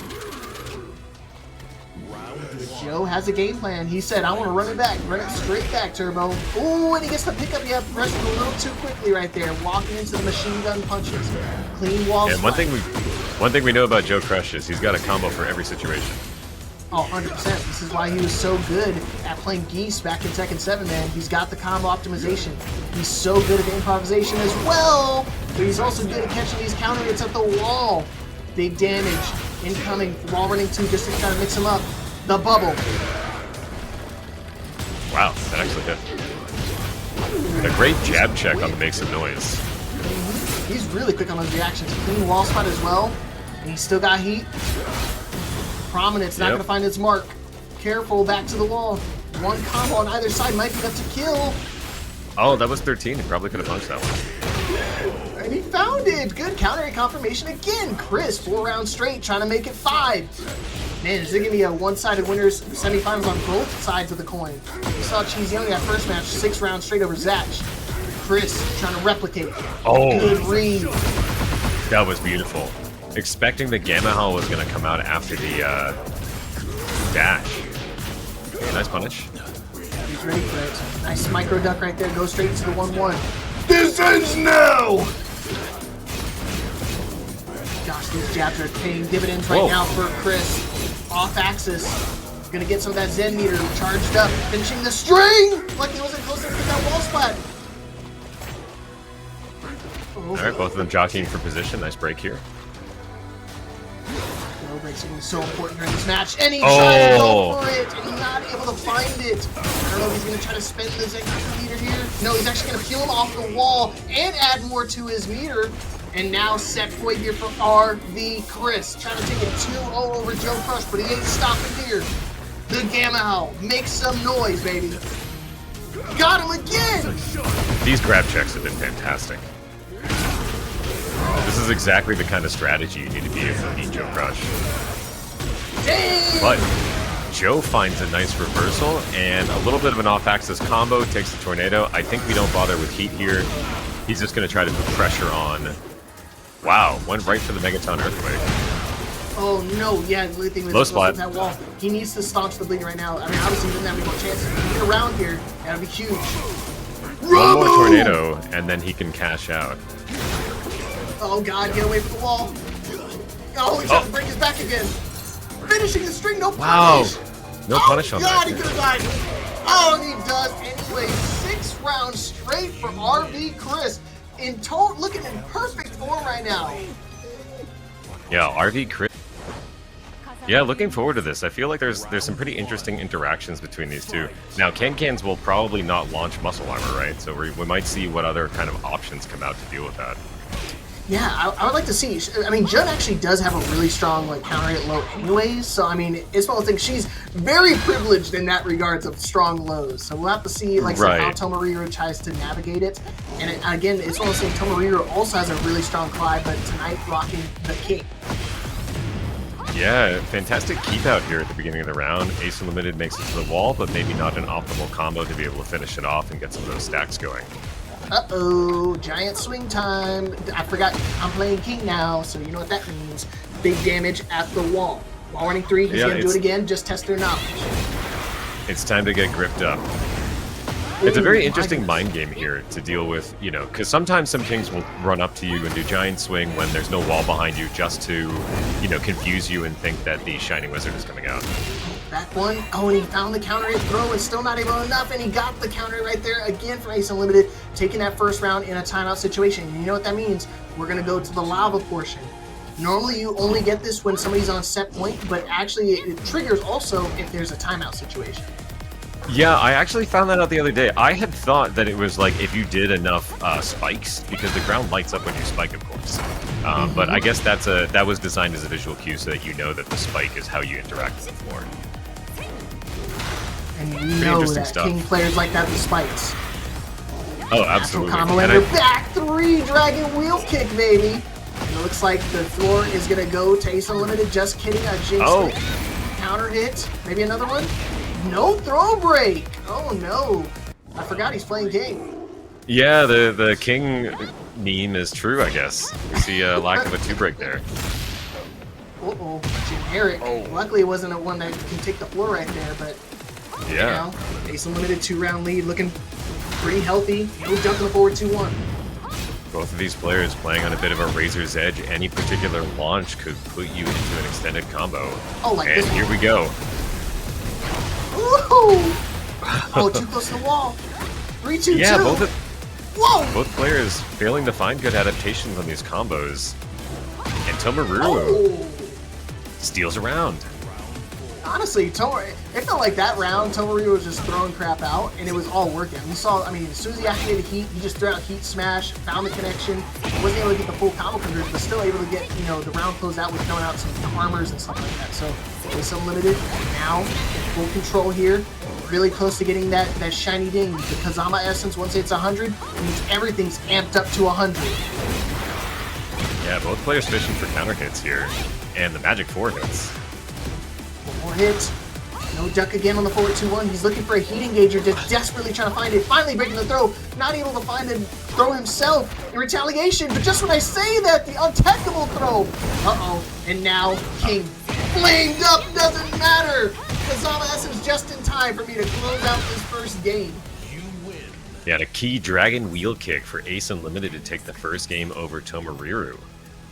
Joe has a game plan. He said, I want to run it back. Run it straight back, Turbo. Ooh, and he gets the pickup. Yeah, pressed a little too quickly right there. Walking into the machine gun punches. Clean wall. And one thing we know about JoeCrush is he's got a combo for every situation. Oh, 100%. This is why he was so good at playing Geese back in Tekken 7, man. He's got the combo optimization. He's so good at improvisation as well, but he's also good at catching these counter hits at the wall. Big damage incoming. Wall running 2 just to kind of mix him up. The bubble. Wow, that actually hit. A great jab check on the make some noise. He's really quick on those reactions. Clean wall spot as well. And he's still got heat. Prominence not going to find its mark. Careful, back to the wall. One combo on either side might be enough to kill. Oh, that was 13. He probably could have punched that one. And he found it. Good counter hit confirmation again. Cris, 4 rounds straight, trying to make it 5. Man, is there going to be a one-sided winners semifinals on both sides of the coin? We saw CheeseYoni that first match, 6 rounds straight over Zatch. Cris trying to replicate. Oh, good read. That was beautiful. Expecting the Gamma Howl was going to come out after the dash. Okay, nice punish. He's ready for it. Nice micro duck right there. Go straight to the 1-1. This ends now! Gosh, These jabs are paying dividends right now for Cris. Off axis. Gonna get some of that Zen meter charged up. Finishing the string! Like he wasn't close enough to that wall spot. Alright, both of them jockeying for position. Nice break here. No breaks are gonna be so important during this match. And he tried to go for it, and he's not able to find it. I don't know if he's gonna try to spend the Zen meter here. No, he's actually gonna peel him off the wall and add more to his meter. And now set point here for RV Cris. Trying to take it 2-0 over JoeCrush, but he ain't stopping here. The Gamma Howl. Make some noise, baby. Got him again! These grab checks have been fantastic. This is exactly the kind of strategy you need to be able to beat JoeCrush. Dang! But Joe finds a nice reversal and a little bit of an off-axis combo, takes the tornado. I think we don't bother with heat here. He's just going to try to put pressure on. Wow, went right for the Megaton Earthquake. Oh no, yeah, the thing was low spot. That wall. He needs to staunch the bleed right now. I mean, obviously he doesn't have any more chances. If he get around here, that'd be huge. One more tornado, and then he can cash out. Oh god, get away from the wall. Oh, he's trying to break his back again. Finishing the string, no punish. No punish on God, that. he could have died. Oh, and he does anyway. 6 rounds straight for RV Cris. In total, looking in perfect form right now. Yeah, RV Cris. Yeah, looking forward to this. I feel like there's some pretty interesting interactions between these two. Now, Can-Cans will probably not launch muscle armor, right? So we might see what other kind of options come out to deal with that. Yeah, I would like to see. I mean, Jun actually does have a really strong like counter hit low anyways. So I mean, it's one of the things, she's very privileged in that regards of strong lows. So we'll have to see like how Tomoriru tries to navigate it. And again, it's one of those things. Tomoriru also has a really strong Clive, but tonight rocking the king. Yeah, fantastic keep out here at the beginning of the round. AceUnlimited makes it to the wall, but maybe not an optimal combo to be able to finish it off and get some of those stacks going. Uh-oh, giant swing time. I forgot I'm playing king now, so you know what that means. Big damage at the wall. Wall running 3, he's going to do it again, just test their knowledge. It's time to get gripped up. It's a very interesting mind game here to deal with, you know, because sometimes some kings will run up to you and do giant swing when there's no wall behind you just to, you know, confuse you and think that the Shining Wizard is coming out. Back one. Oh, and he found the counter hit throw and still not able enough, and he got the counter right there again for AceUnlimited, taking that first round in a timeout situation. And you know what that means? We're going to go to the lava portion. Normally you only get this when somebody's on set point, but actually it triggers also if there's a timeout situation. Yeah, I actually found that out the other day. I had thought that it was like if you did enough spikes, because the ground lights up when you spike, of course. But I guess that was designed as a visual cue so that you know that the spike is how you interact with the floor. And you know that king players like that with spikes. Oh, absolutely. Combo lander, back 3, dragon wheel kick, baby. And it looks like the floor is going to go to AceUnlimited. Just kidding, a jinx counter hit. Maybe another one? No throw break. Oh no. I forgot he's playing king. Yeah, the king meme is true, I guess. We see a lack of a 2-break there. Uh-oh, generic. Luckily it wasn't a one that can take the floor right there, but yeah. You know, AceUnlimited 2-round lead, looking pretty healthy. No jumping forward 2-1. Both of these players playing on a bit of a razor's edge. Any particular launch could put you into an extended combo. Oh, like and this here we go. Woohoo! Oh, too close to the wall. 3-2-2. Yeah, Whoa! both players failing to find good adaptations on these combos. And Tomoriru steals around. Honestly, it felt like that round, Tomoriru was just throwing crap out, and it was all working. You saw, I mean, as soon as he activated heat, he just threw out heat smash, found the connection, wasn't able to get the full combo conversion, but still able to get, you know, the round closed out with throwing out some armors and stuff like that. So, AceUnlimited now full control here, really close to getting that shiny ding. The Kazama Essence, once it's 100, means everything's amped up to 100. Yeah, both players fishing for counter hits here, and the magic 4 hits. One more hit. No duck again on the forward 2-1. He's looking for a heat engager, just desperately trying to find it. Finally breaking the throw. Not able to find and throw himself in retaliation. But just when I say that, the untechable throw. Uh-oh. And now King flamed up. Doesn't matter. Kazama Essence just in time for me to close out this first game. Yeah, a key dragon wheel kick for AceUnlimited to take the first game over Tomoriru.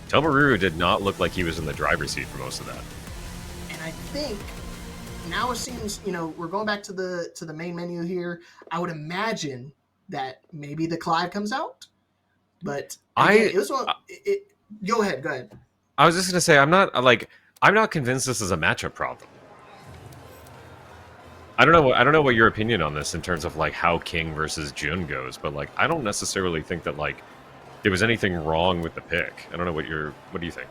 Tomoriru did not look like he was in the driver's seat for most of that. And I think now it seems, you know, we're going back to the main menu here. I would imagine that maybe the Clive comes out, but again, go ahead. I was just gonna say I'm not convinced this is a matchup problem. I don't know what your opinion on this in terms of like how King versus Jun goes, but like I don't necessarily think that like there was anything wrong with the pick. I don't know what do you think?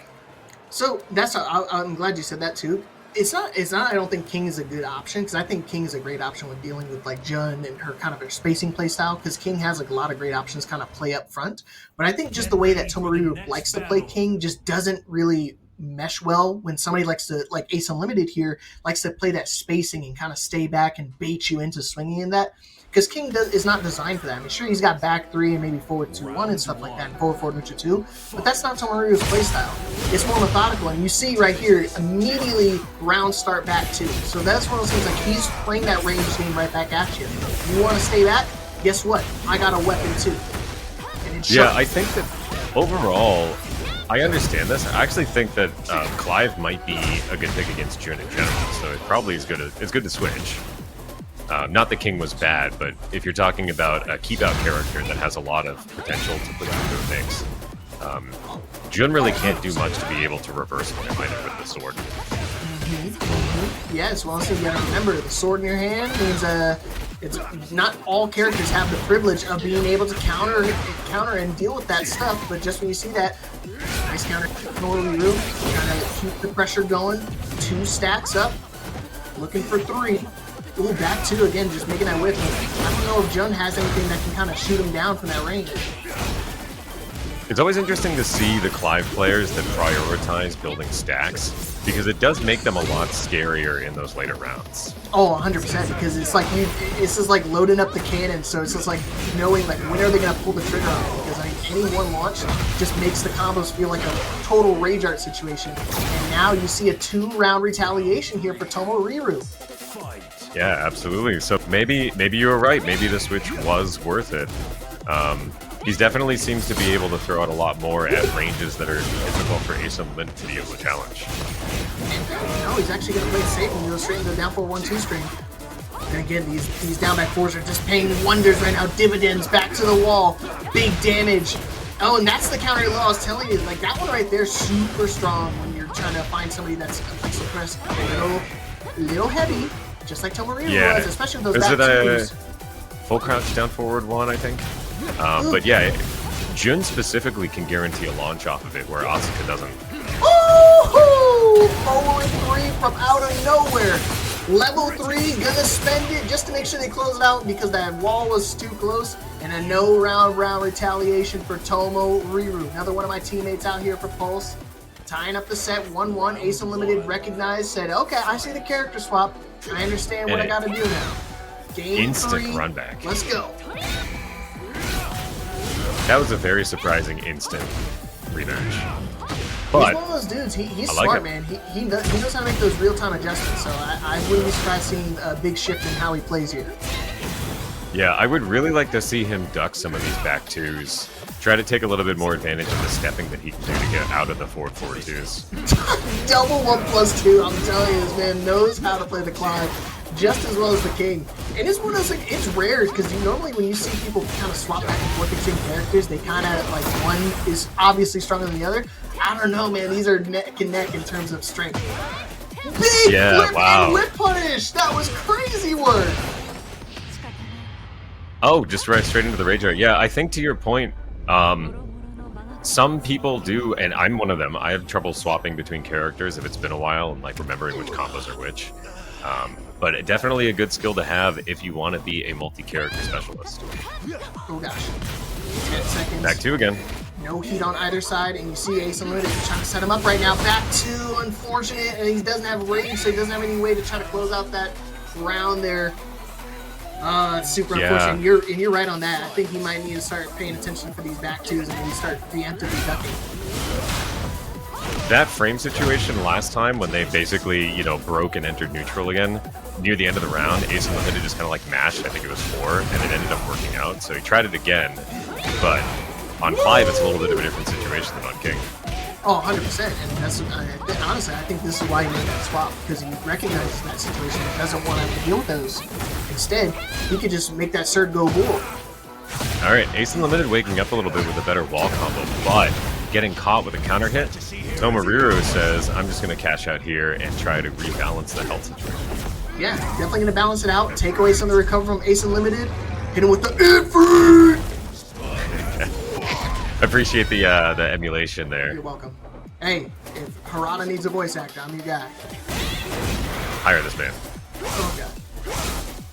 So I'm glad you said that too. It's not. I don't think King is a good option because I think King is a great option when dealing with like Jun and her kind of her spacing play style. Because King has like a lot of great options, kind of play up front. But I think just the way that Tomoriru likes to play King just doesn't really mesh well when somebody likes to, like AceUnlimited here, likes to play that spacing and kind of stay back and bait you into swinging in that. Because King is not designed for that. I mean, sure, he's got back 3 and maybe forward 2-1 and stuff like that, and forward neutral 2, but that's not Tomoriru's playstyle. It's more methodical, and you see right here, immediately round start back 2. So that's one of those things, like he's playing that range game right back at you. You want to stay back? Guess what? I got a weapon too. And it's sharp. I think that overall, I understand this. I actually think that Clive might be a good pick against Jun in general, so it probably is good. It's good to switch. Not that King was bad, but if you're talking about a keep-out character that has a lot of potential to put into a mix, Jun really can't do much to be able to reverse one item with the sword. Yes, well, so you gotta remember, the sword in your hand means it's not all characters have the privilege of being able to counter and deal with that stuff, but just when you see that, nice counter, Tomoriru, trying to keep the pressure going, 2 stacks up, looking for 3. Ooh, back 2 again, just making that whip. I don't know if Jun has anything that can kind of shoot him down from that range. It's always interesting to see the Clive players that prioritize building stacks, because it does make them a lot scarier in those later rounds. Oh, 100%, because it's like it's just like loading up the cannon, so it's just like knowing like when are they gonna pull the trigger on it, because I mean, any one launch just makes the combos feel like a total rage art situation. And now you see a 2-round retaliation here for Tomoriru. Yeah, absolutely. So maybe you were right. Maybe the switch was worth it. He definitely seems to be able to throw out a lot more at ranges that are difficult for AceUnlimited to be able to challenge. No, he's actually going to play it safe and go straight into the down 4-1-2 screen. And again, these down back 4s are just paying wonders right now. Dividends back to the wall. Big damage. Oh, and that's the counter low I was telling you. Like, that one right there, super strong when you're trying to find somebody that's suppressed a little heavy. Just like Tomoriru was, especially with those back 2s. Full crouch down forward 1, I think. But yeah, Jun specifically can guarantee a launch off of it, where Asuka doesn't. Oh! Forward 3 from out of nowhere. Level 3, gonna spend it just to make sure they close it out because that wall was too close. And a no round retaliation for Tomoriru. Another one of my teammates out here for Pulse. Tying up the set 1-1. AceUnlimited recognized, said, okay, I see the character swap. I understand what I gotta do now. Game instant 3. Run back. Let's go. That was a very surprising instant rematch. But he's one of those dudes. He's smart, man. He knows how to make those real-time adjustments. So I wouldn't be surprised seeing a big shift in how he plays here. Yeah, I would really like to see him duck some of these back 2s. Try to take a little bit more advantage of the stepping that he can do to get out of the forward 2s. Double 1+2. I'm telling you, this man knows how to play the Clive just as well as the King. And it's one of those, like, it's rare because normally when you see people kind of swap back and forth between characters, they kind of, like, one is obviously stronger than the other. I don't know, man. These are neck and neck in terms of strength. Big flip and whip punish! That was crazy work! Oh, just right straight into the rage art. Yeah, I think to your point, some people do, and I'm one of them. I have trouble swapping between characters if it's been a while and like remembering which combos are which. But definitely a good skill to have if you want to be a multi-character specialist. Oh gosh. 10 seconds. Back 2 again. No heat on either side, and you see AceUnlimited trying to set him up right now. Back 2, unfortunate, and he doesn't have range, so he doesn't have any way to try to close out that round there. It's super unfortunate. You're right on that. I think he might need to start paying attention for these back 2s and maybe start preemptively ducking. That frame situation last time when they basically, broke and entered neutral again, near the end of the round, AceUnlimited just kind of like mashed, I think it was 4, and it ended up working out. So he tried it again, but on 5 it's a little bit of a different situation than on King. Oh, 100%. And that's honestly, I think this is why he made that swap, because he recognizes that situation and doesn't want to have to deal with those. Instead, he could just make that Surd go bull. All right, AceUnlimited waking up a little bit with a better wall combo, but getting caught with a counter hit. Tomoriru says, I'm just going to cash out here and try to rebalance the health situation. Yeah, definitely going to balance it out, take away some of the recovery from AceUnlimited, hit him with the Infrared! Appreciate the emulation there. You're welcome. Hey, if Harada needs a voice actor, I'm your guy. Hire this man. Oh god.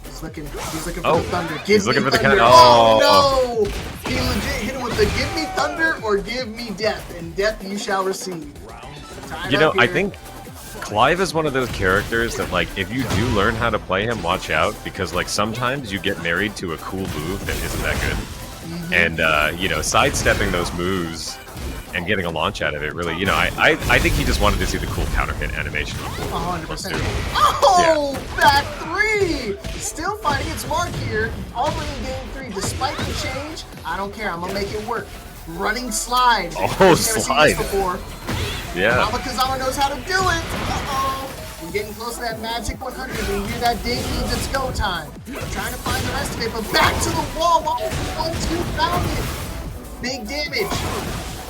He's looking for the thunder. He's looking for the thunder. counter. Oh no! He legit hit him with the give me thunder or give me death, and death you shall receive. You know, I think Clive is one of those characters that, like, if you do learn how to play him, watch out, because, like, sometimes you get married to a cool move that isn't that good. And, you know, sidestepping those moves and getting a launch out of it, really, you know, I think he just wanted to see the cool counter hit animation. 100%. Oh, yeah. Back three! Still finding its mark here. Already in game 3, despite the change, I don't care, I'm gonna make it work. Running slide. Oh, slide. Yeah. Mama Kazama knows how to do it. Uh-oh. We're getting close to that magic 100. And you hear that ding means it's go time. Trying to find the rest of it, but back to the wall. 1-2 found it. Big damage.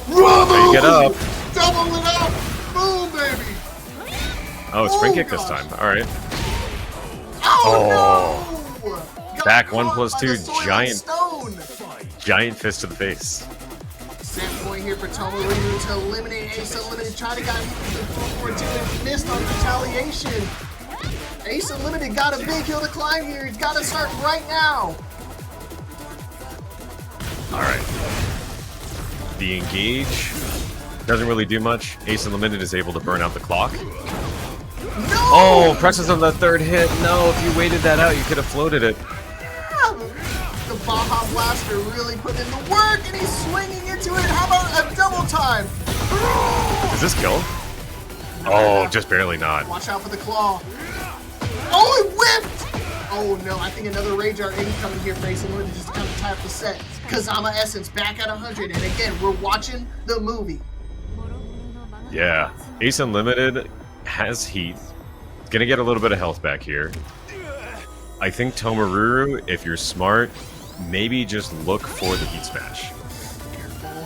Rubble! Get up. Double it up. Boom, baby. Oh, spring kick this time. All right. Oh, no. Back 1+2 giant fist to the face. Set point here for Tomoriru to eliminate AceUnlimited. Tried to get him with the 4-4-2 and missed on retaliation. AceUnlimited got a big hill to climb here. He's got to start right now. All right. The engage doesn't really do much. AceUnlimited is able to burn out the clock. No! Oh, presses on the third hit. No, if you waited that out, you could have floated it. The Baja Blaster really put in the work, and he's swinging into it. How about a double time? Is this kill? Oh, just barely not. Watch out for the claw. Oh, it whipped! Oh no, I think another Rage Art incoming here for AceUnlimited just to kind of tie up the set. Kazama Essence back at 100, and again, we're watching the movie. Yeah, AceUnlimited has heat. Gonna get a little bit of health back here. I think Tomoriru, if you're smart, maybe just look for the heat smash. Careful.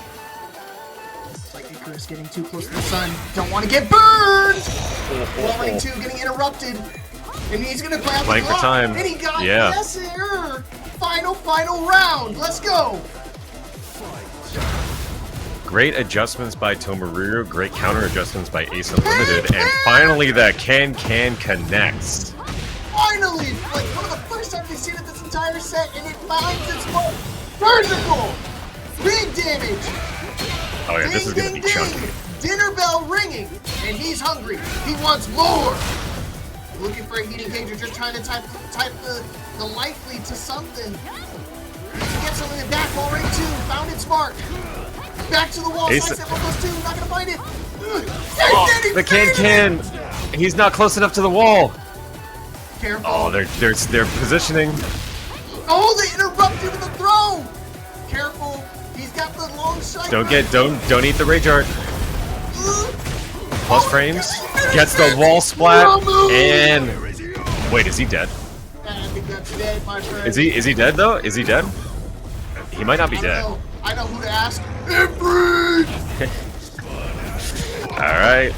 It's like Icarus getting too close to the sun. Don't want to get burned! Running 2 getting interrupted. And he's gonna play out the clock. For time. And he got yeah. sir. Final round. Let's go. Great adjustments by Tomoriru, great counter adjustments by AceUnlimited, and finally that can connects. Finally! Like one of the first times we've seen it this entire set, and it finds its mark. Vertical! Big damage! Oh yeah, this is gonna be chunky. Dinner bell ringing, and he's hungry. He wants more! Looking for a heat engager, just trying to type the life lead to something. He gets something back already too. Found its mark. Back to the wall. Side step 1+2. Not gonna find it. The can. He's not close enough to the wall. Careful. Oh, they're positioning. Oh, they interrupted with the throw. Careful. He's got the long shot. Don't eat the Rage Art. Plus frames. Gets the wall splat. And wait, is he dead? I think that's dead, my friend. Is he dead though? Is he dead? He might not be dead. I know who to ask. All right.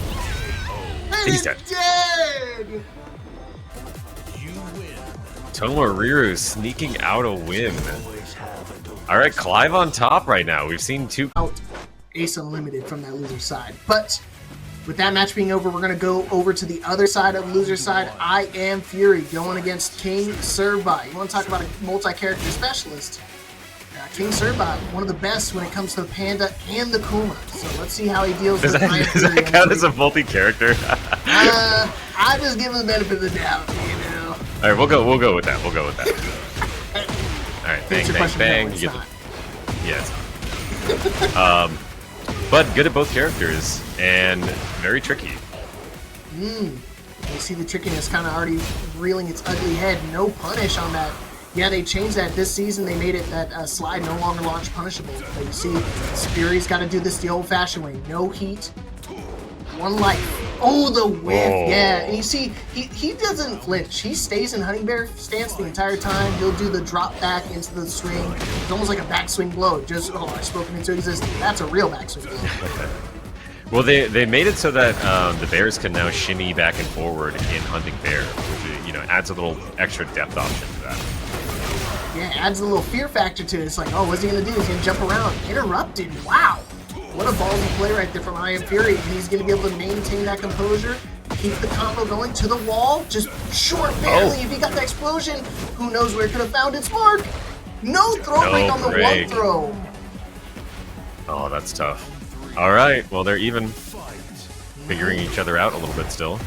He's dead. Tomoriru sneaking out a win. All right, Clive on top right now. We've seen 2 out AceUnlimited from that loser side. But with that match being over, we're going to go over to the other side of the loser side. I Am Fury going against King Serbai. You want to talk about a multi-character specialist? King Serbai, one of the best when it comes to Panda and the Kuma. So let's see how he deals with Iron Does that count as a multi-character? I just give him the benefit of the doubt, you know. All right, we'll go with that. All right, bang. You get the... Yes. But good at both characters and very tricky. You see the trickiness kind of already reeling its ugly head. No punish on that. Yeah, they changed that this season. They made it that slide no longer launch punishable. But you see, Fury's got to do this the old-fashioned way. No heat, 1 life. Oh, the whiff, yeah. And you see, he doesn't flinch. He stays in Honey Bear stance the entire time. He'll do the drop back into the swing. It's almost like a backswing blow. Just, oh, I've spoken into existence. That's a real backswing blow. Well, they made it so that the bears can now shimmy back and forward in hunting bear, which, you know, adds a little extra depth option to that. Yeah, adds a little fear factor to it. It's like, oh, what's he going to do? He's going to jump around. Interrupted. Wow. What a ballsy play right there from I Am Fury. And he's going to be able to maintain that composure, keep the combo going to the wall, just short barely. If he got the explosion, who knows where it could have found its mark. No throw break on the one throw. Oh, that's tough. All right, well, they're even figuring each other out a little bit still.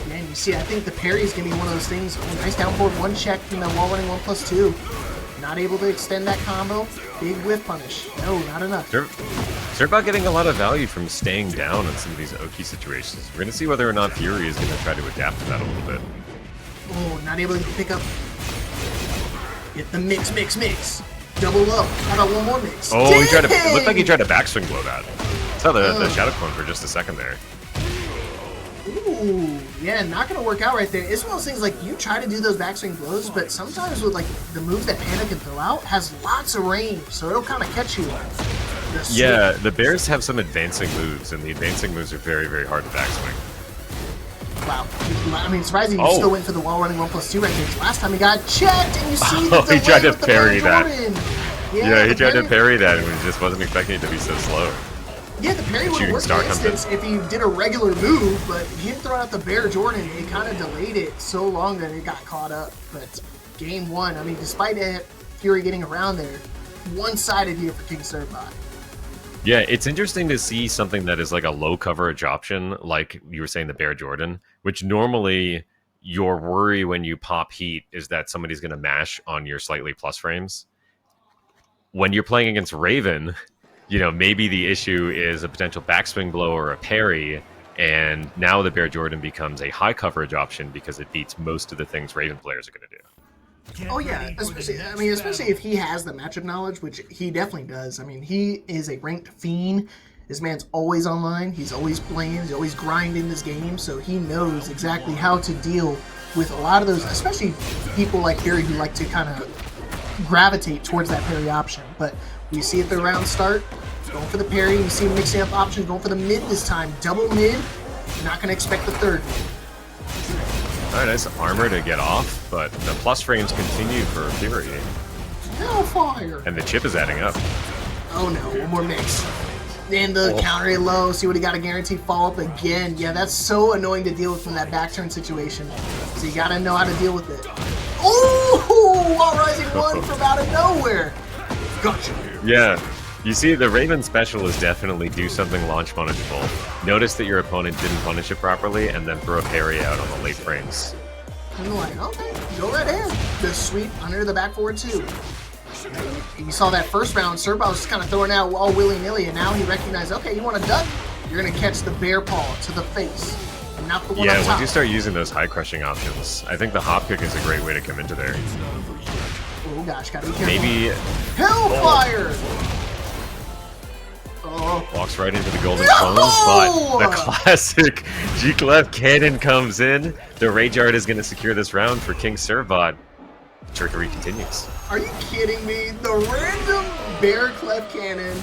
Yeah, and you see, I think the parry is going to be one of those things. Oh, nice down forward, 1 check from the wall running 1+2. Not able to extend that combo. Big whiff punish. No, not enough. Servbot getting a lot of value from staying down in some of these Oki situations. We're going to see whether or not Fury is going to try to adapt to that a little bit. Oh, not able to pick up. Get the mix. Double up. How about one more mix? Oh, he tried to, it looked like he tried to backswing blow that. Saw the Shadow Clone for just a second there. Ooh, yeah, not gonna work out right there. It's one of those things like you try to do those backswing blows, but sometimes with like the moves that Panda can throw out has lots of range, so it'll kind of catch you. Yeah, the bears have some advancing moves, and the advancing moves are very, very hard to backswing. Wow, I mean, surprising you still went for the wall running 1+2 right there. Last time he got checked, and you see the he tried to with parry the that. Yeah, he tried to parry that, and we just wasn't expecting it to be so slow. Yeah, the parry would have worked for instance if he did a regular move, but him throwing out the Bear Jordan, it kind of delayed it so long that it got caught up. But game 1, I mean, despite Fury getting around there, one-sided here for King Servbot. Yeah, it's interesting to see something that is like a low coverage option, like you were saying, the Bear Jordan, which normally your worry when you pop heat is that somebody's going to mash on your slightly plus frames. When you're playing against Raven, you know, maybe the issue is a potential backswing blow or a parry, and now the Bear Jordan becomes a high coverage option because it beats most of the things Raven players are going to do. Oh yeah, especially if he has the matchup knowledge, which he definitely does. I mean, he is a ranked fiend. This man's always online. He's always playing. He's always grinding this game, so he knows exactly how to deal with a lot of those, especially people like Fury who like to kind of gravitate towards that parry option. But you see at the round start, going for the parry. You see him mixing up options, going for the mid this time. Double mid. Not going to expect the third. Alright, nice armor to get off, but the plus frames continue for Fury. Hellfire! And the chip is adding up. Oh no, one more mix. And the counter low, see what he got a guaranteed follow-up again. Yeah, that's so annoying to deal with from that back turn situation. So you gotta know how to deal with it. Oh! While rising 1 from out of nowhere! Gotcha! Yeah. You see, the Raven special is definitely do something launch punishable. Notice that your opponent didn't punish it properly, and then throw a parry out on the late frames. And you're like, okay, go right ahead. The sweep under the back forward too. You saw that first round, Servbot was just kind of throwing out all willy-nilly, and now he recognized, okay, you want to duck? You're going to catch the bear paw to the face. And not the one on top. Once you start using those high crushing options, I think the hop kick is a great way to come into there. Oh gosh, gotta be careful. Maybe... Hellfire! Walks right into the golden clones, but the classic G-Clef cannon comes in. The Rage Art is going to secure this round for King Servbot. Trickery continues. Are you kidding me? The random Bear Clef cannon.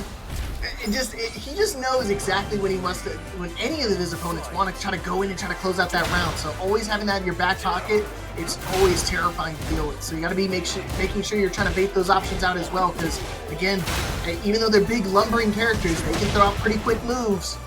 He just knows exactly when he wants to, when any of his opponents want to try to go in and try to close out that round. So always having that in your back pocket, it's always terrifying to deal with. So you got to be making sure you're trying to bait those options out as well. Because again, even though they're big lumbering characters, they can throw out pretty quick moves.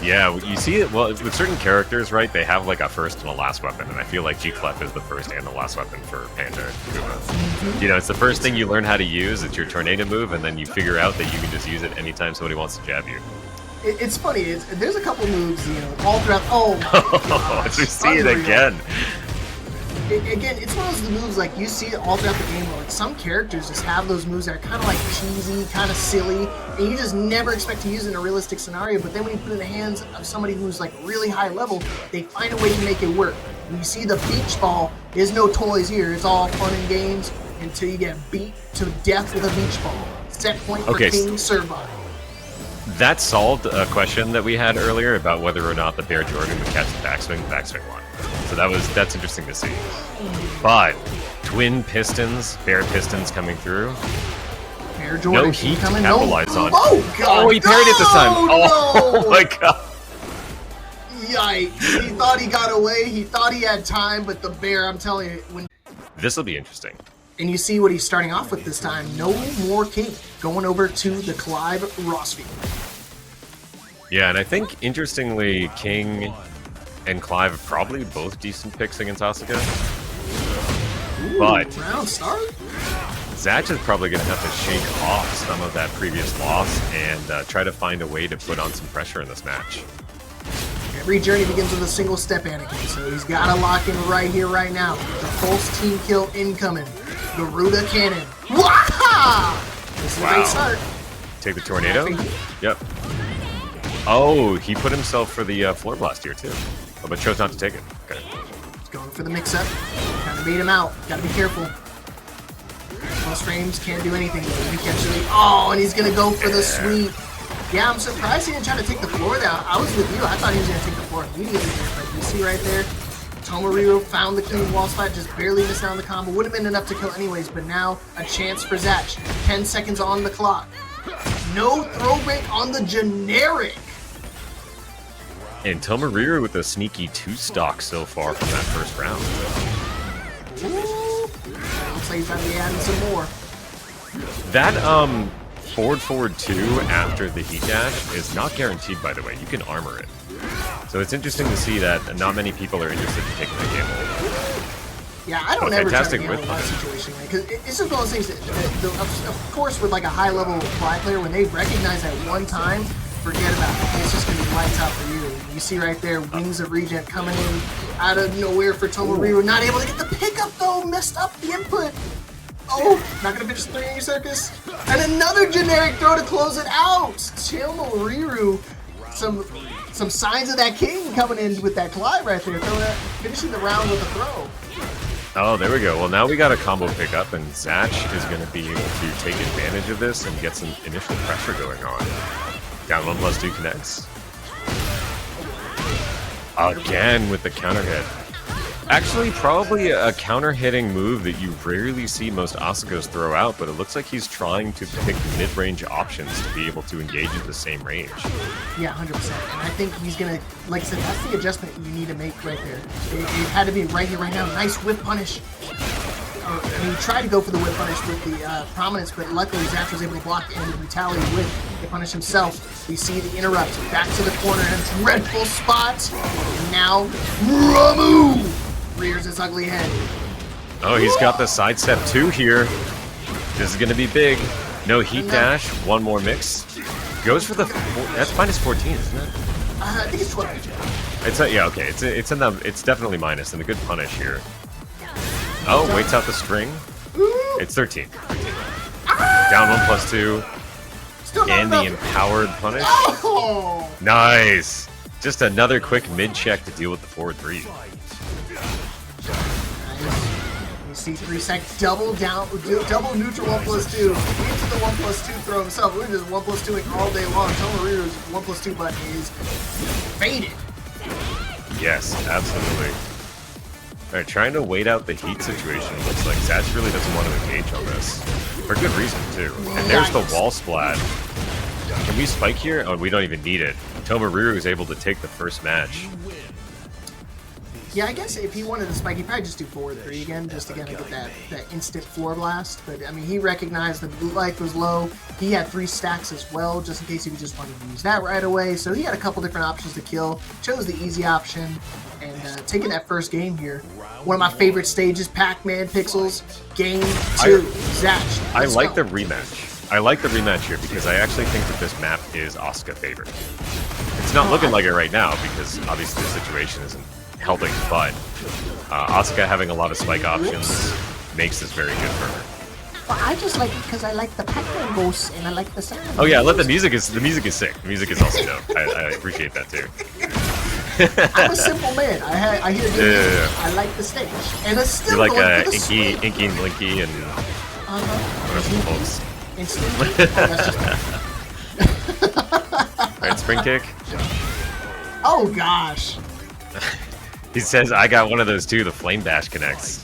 Yeah, you see it, well, with certain characters, right, they have like a first and a last weapon, and I feel like G-Clef is the first and the last weapon for Panda and Kuma. You know, it's the first thing you learn how to use, it's your tornado move, and then you figure out that you can just use it anytime somebody wants to jab you. It's funny, there's a couple moves, you know, all throughout, oh my gosh, we see it again. Again, it's one of those moves like you see it all throughout the game where like some characters just have those moves that are kind of like cheesy, kind of silly, and you just never expect to use it in a realistic scenario, but then when you put it in the hands of somebody who's like really high level, they find a way to make it work. When you see the beach ball, there's no toys here, it's all fun and games until you get beat to death with a beach ball. Set point for King Servbot. That solved a question that we had earlier about whether or not the Bear Jordan would catch the backswing. The backswing won. So that's interesting to see. But twin pistons, Bear pistons coming through. Bear Jordan No heat to coming. capitalize on. Oh god! Oh, he parried it this time. Oh no! my god! Yikes! He thought he got away. He thought he had time, but the Bear, I'm telling you, when. This will be interesting. And you see what he's starting off with this time. No more King. Going over to the Clive Rossfield. Yeah, and I think, interestingly, King and Clive are probably both decent picks against Asuka. Ooh, but round start? Zatch is probably going to have to shake off some of that previous loss and try to find a way to put on some pressure in this match. Every journey begins with a single step, Anakin, so he's got to lock in right here, right now. The pulse team kill incoming. Garuda Cannon. Waha! This is a great start. Take the tornado? Yep. Oh, he put himself for the floor blast here, too. Oh, but chose not to take it. Okay. He's going for the mix-up. Kind of bait him out. Got to be careful. Close frames can't do anything. He can't really... Oh, and he's going to go for the sweep. Yeah, I'm surprised he didn't try to take the floor down. I was with you. I thought he was going to take the floor immediately there, but you see right there, Tomoriru found the clean wall spot, just barely missed out on the combo. Would have been enough to kill anyways, but now a chance for Zatch. 10 seconds on the clock. No throw break on the generic. And Tomoriru with a sneaky 2-stock so far from that first round. Ooh. Looks like he's about to be adding some more. That forward 2 after the heat dash is not guaranteed, by the way. You can armor it. So it's interesting to see that not many people are interested in taking the gamble. Yeah, I don't ever try to gamble in that situation, because it's just one of those things that of course, with like a high-level fly player, when they recognize that one time, forget about it. It's just going to be lights out for you. You see right there, Wings of Regent coming in out of nowhere for Tomoriru. Not able to get the pickup, though. Messed up the input. Oh, not going to finish 3 in your circus. And another generic throw to close it out. Tomoriru, some signs of that King coming in with that Clive right there. Finishing the round with a throw. Oh, there we go. Well, now we got a combo pickup, and Zatch is going to be able to take advantage of this and get some initial pressure going on. Down 1+2 connects. Again with the counter hit. Actually, probably a counter-hitting move that you rarely see most Asukas throw out, but it looks like he's trying to pick mid-range options to be able to engage at the same range. Yeah, 100%. And I think he's going to, like I said, that's the adjustment you need to make right there. It had to be right here, right now. Nice whip punish. I mean, he tried to go for the whip punish with the prominence, but luckily Zatch was able to block and retaliate with the punish himself. We see the interrupt. Back to the corner in a dreadful spot. And now, Ramu rears his ugly head. Oh, he's got the sidestep 2 here. This is going to be big. No heat dash. One more mix. Goes for the... That's -14, isn't it? I think it's 12. It's yeah, okay. It's definitely minus, and a good punish here. Oh, waits out the string. It's 13. Down 1+2. And the empowered punish. Oh! Nice. Just another quick mid check to deal with the forward 3. You see 3-sec double neutral 1+2. Into the 1+2 throw himself. We're just 1+2ing all day long. Tomoriru's 1+2 button is faded. Yes, absolutely. Alright, trying to wait out the heat situation. Looks like Zatch really doesn't want to engage on this. For good reason, too. And there's the wall splat. Can we spike here? Oh, we don't even need it. Tomoriru is able to take the first match. Yeah, I guess if he wanted to spike, he'd probably just do forward 3 again, just to get that instant floor blast. But, I mean, he recognized the blue life was low. He had 3 stacks as well, just in case he just wanted to use that right away. So he had a couple different options to kill. Chose the easy option. And taking that first game here. One of my favorite stages, Pac-Man Pixels. Game 2, Zatch. I like the rematch. I like the rematch here because I actually think that this map is Asuka favored. It's not looking like it right now because obviously the situation isn't helping, but Asuka having a lot of spike options makes this very good for her. Well, I just like it because I like the Pac-Man ghosts and I like the sound. Oh yeah, the music is sick. The music is also dope. I appreciate that too. I'm a simple man. I hear good music. I like the stage, and it's still you like going for the Inky swing. and Blinky and whatever folks. And Stinky. Oh, that's just Alright, spring kick. Oh gosh. He says, I got one of those too, the flame bash connects.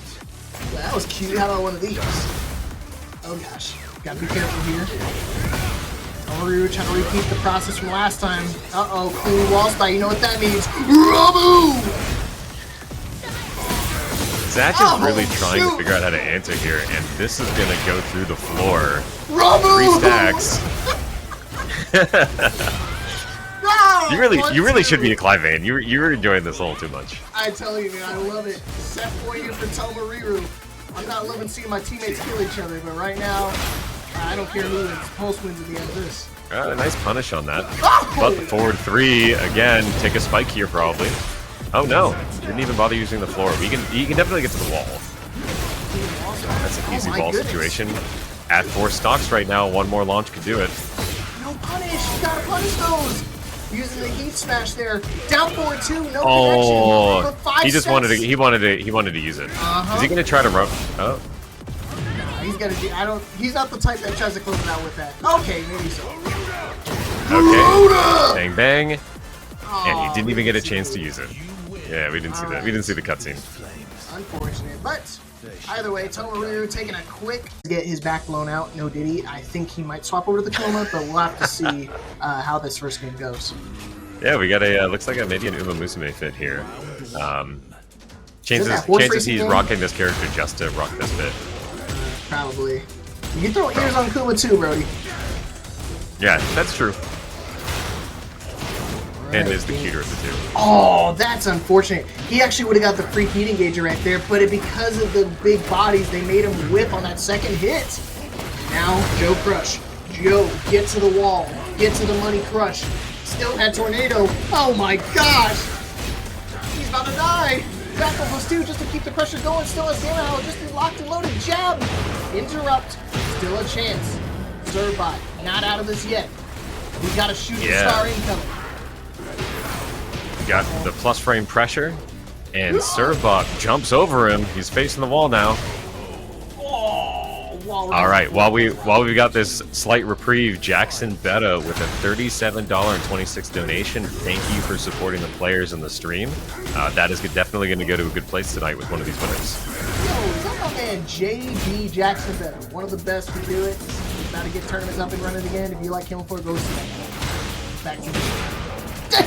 Well, that was cute. How about one of these? Oh gosh. Gotta be careful here. Tomoriru trying to repeat the process from last time. Uh-oh, clean wall spike. You know what that means. Rabu! Zatch is really trying to figure out how to answer here, and this is gonna go through the floor. Rabu! 3 stacks. You really should be a Clive main. You're enjoying this a little too much. I tell you, man, I love it. Set point here for Tomoriru. I'm not loving seeing my teammates kill each other, but right now, I don't care who wins. Pulse wins at the end of this. Nice punish on that. Oh! But the forward 3, again, take a spike here probably. Oh no, didn't even bother using the floor. You can definitely get to the wall. That's an easy ball situation. At 4 stocks right now, one more launch could do it. No punish, you gotta punish those! Using the heat smash there. Down forward 2, no Oh, connection. For 5 he just steps. wanted to use it. Is he gonna try to run? Oh. He's gonna do. He's not the type that tries to close it out with that. Okay, maybe so. Okay. Bang bang. Oh, And he didn't even get a chance to use it. Yeah, we didn't see that. We didn't see the cutscene. Unfortunate, but either way, Tomoriru taking a quick get his back blown out. No diddy. I think he might swap over to the Coma, but we'll have to see how this first game goes. Yeah, we got a looks like maybe an Uma Musume fit here. Chances he's rocking this character just to rock this bit. Probably. You can throw ears on Kuma too, Brody. Yeah, that's true. And is the cuter of the two. Oh, that's unfortunate. He actually would have got the free heat engager right there, but because of the big bodies, they made him whip on that second hit. Now, JoeCrush. Joe, get to the wall. Get to the money crush. Still had tornado. Oh my gosh! He's about to die. Grapple +2 just to keep the pressure going. Still has Geno. Just a locked and loaded jab. Interrupt. Still a chance. Serve-by. Not out of this yet. We gotta shoot the star incoming. Got the plus frame pressure, and Servbot jumps over him. He's facing the wall now. All right, while we've got this slight reprieve, Jackson Betta with a $37.26 donation. Thank you for supporting the players in the stream. That is definitely going to go to a good place tonight with one of these winners. Yo, is that my man JB Jackson Betta? One of the best to do it. He's about to get tournaments up and running again. If you like him for, go see him. Back to the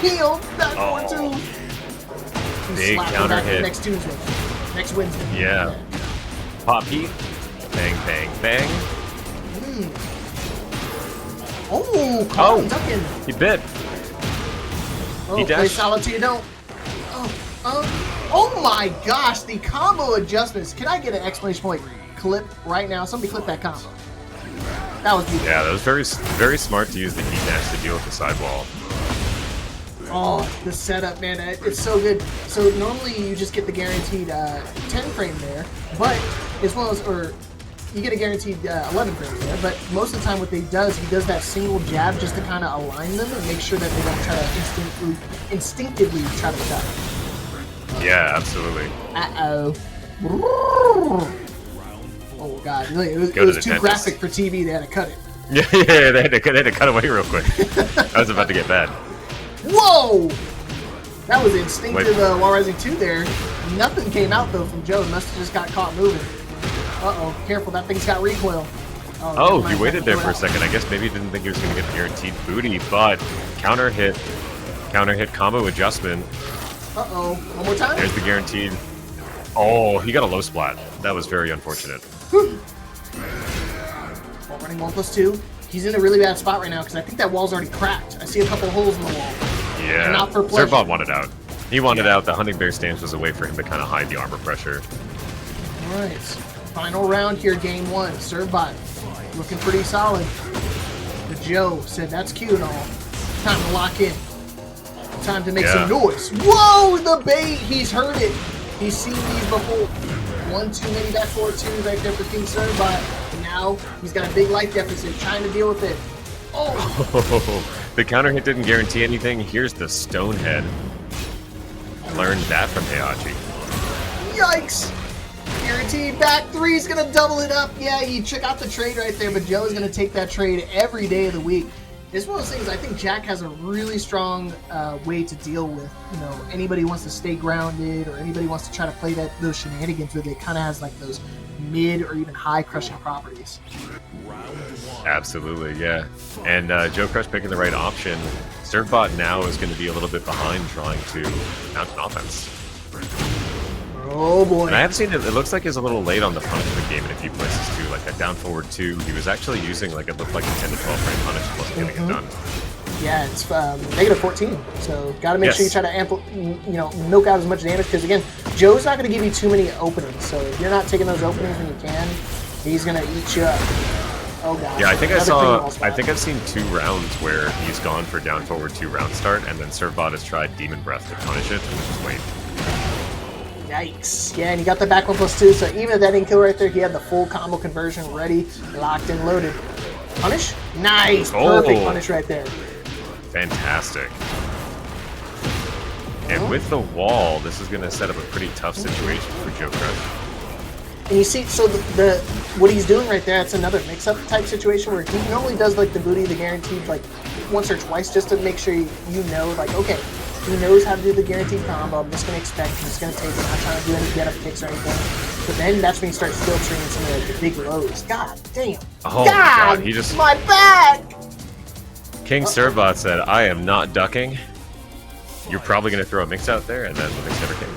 damn! Back 4-2! Big counter hit. Next Tuesday. Next Wednesday. Yeah. Pop heat. Bang, bang, bang. Oh, Colin ducking. He bit. Oh, He play dashed. solid till you don't. Oh my gosh, the combo adjustments. Can I get an exclamation point clip right now? Somebody clip that combo. That was beautiful. Yeah, that was very smart to use the heat dash to deal with the sidewall. Oh, the setup, man, it's so good. So normally you just get the guaranteed 10 frame there, but as well as, or you get a guaranteed 11 frames there, but most of the time what he does that single jab just to kind of align them and make sure that they don't try to instinctively try to shot. Yeah, absolutely. Uh-oh. Oh god, really, it was too graphic for TV, they had to cut it. Yeah, they had to cut away real quick. That was about to get bad. Whoa! That was instinctive wall rising 2 there. Nothing came out though from Joe. Must have just got caught moving. Uh-oh, careful, that thing's got recoil. Oh, he waited there for a second. I guess maybe he didn't think he was going to get guaranteed booty, but counter hit combo adjustment. Uh-oh, one more time? There's the guaranteed. Oh, he got a low splat. That was very unfortunate. Wall running 1+2. He's in a really bad spot right now because I think that wall's already cracked. I see a couple holes in the wall. Yeah, not for pleasure. Zerbot wanted out. He wanted out. The Hunting Bear stance was a way for him to kind of hide the armor pressure. All right, final round here, game 1. Servbot looking pretty solid. But Joe said that's cute and all. Time to lock in. Time to make some noise. Whoa, the bait! He's heard it. He's seen these before. One too many back forward 2s right there for King Servbot. Now he's got a big life deficit, trying to deal with it. Oh! The counter hit didn't guarantee anything. Here's the Stonehead. Learned that from Heihachi. Yikes! Guaranteed back 3 is gonna double it up. Yeah, you check out the trade right there, but Joe is gonna take that trade every day of the week. It's one of those things. I think Jack has a really strong way to deal with, you know, anybody who wants to stay grounded or anybody wants to try to play those shenanigans with it. Kind of has like those mid or even high crushing properties. Absolutely, yeah. And JoeCrush picking the right option. ServeBot now is going to be a little bit behind trying to mount an offense. Oh boy. And I have seen it looks like he's a little late on the punishment game in a few places too, like that down forward 2. He was actually using like it looked like a 10 to 12 frame punish and wasn't getting it done. Yeah, it's negative 14, so got to make sure you try to milk out as much damage, because again, Joe's not going to give you too many openings, so if you're not taking those openings when you can, he's going to eat you up. Oh god. Yeah, I think I've seen 2 rounds where he's gone for down forward 2 round start, and then ServeBot has tried Demon Breath to punish it, and just wait. Yikes. Yeah, and he got the back 1+2, so even if that didn't kill right there, he had the full combo conversion ready, locked and loaded. Punish? Nice! Perfect punish right there. Fantastic. And with the wall, this is going to set up a pretty tough situation for JoeCrush. And you see, so what he's doing right there, that's another mix-up type situation where he normally does like the booty, the guaranteed, like once or twice, just to make sure you know, like, okay, he knows how to do the guaranteed combo. I'm just going to expect him. I'm just going to take it. I'm not trying to do any get-up kicks or anything. But then that's when he starts filtering some of the big lows. God damn. Oh God, he just... my back! King ServeBot said, I am not ducking. You're probably going to throw a mix out there, and then the mix never came.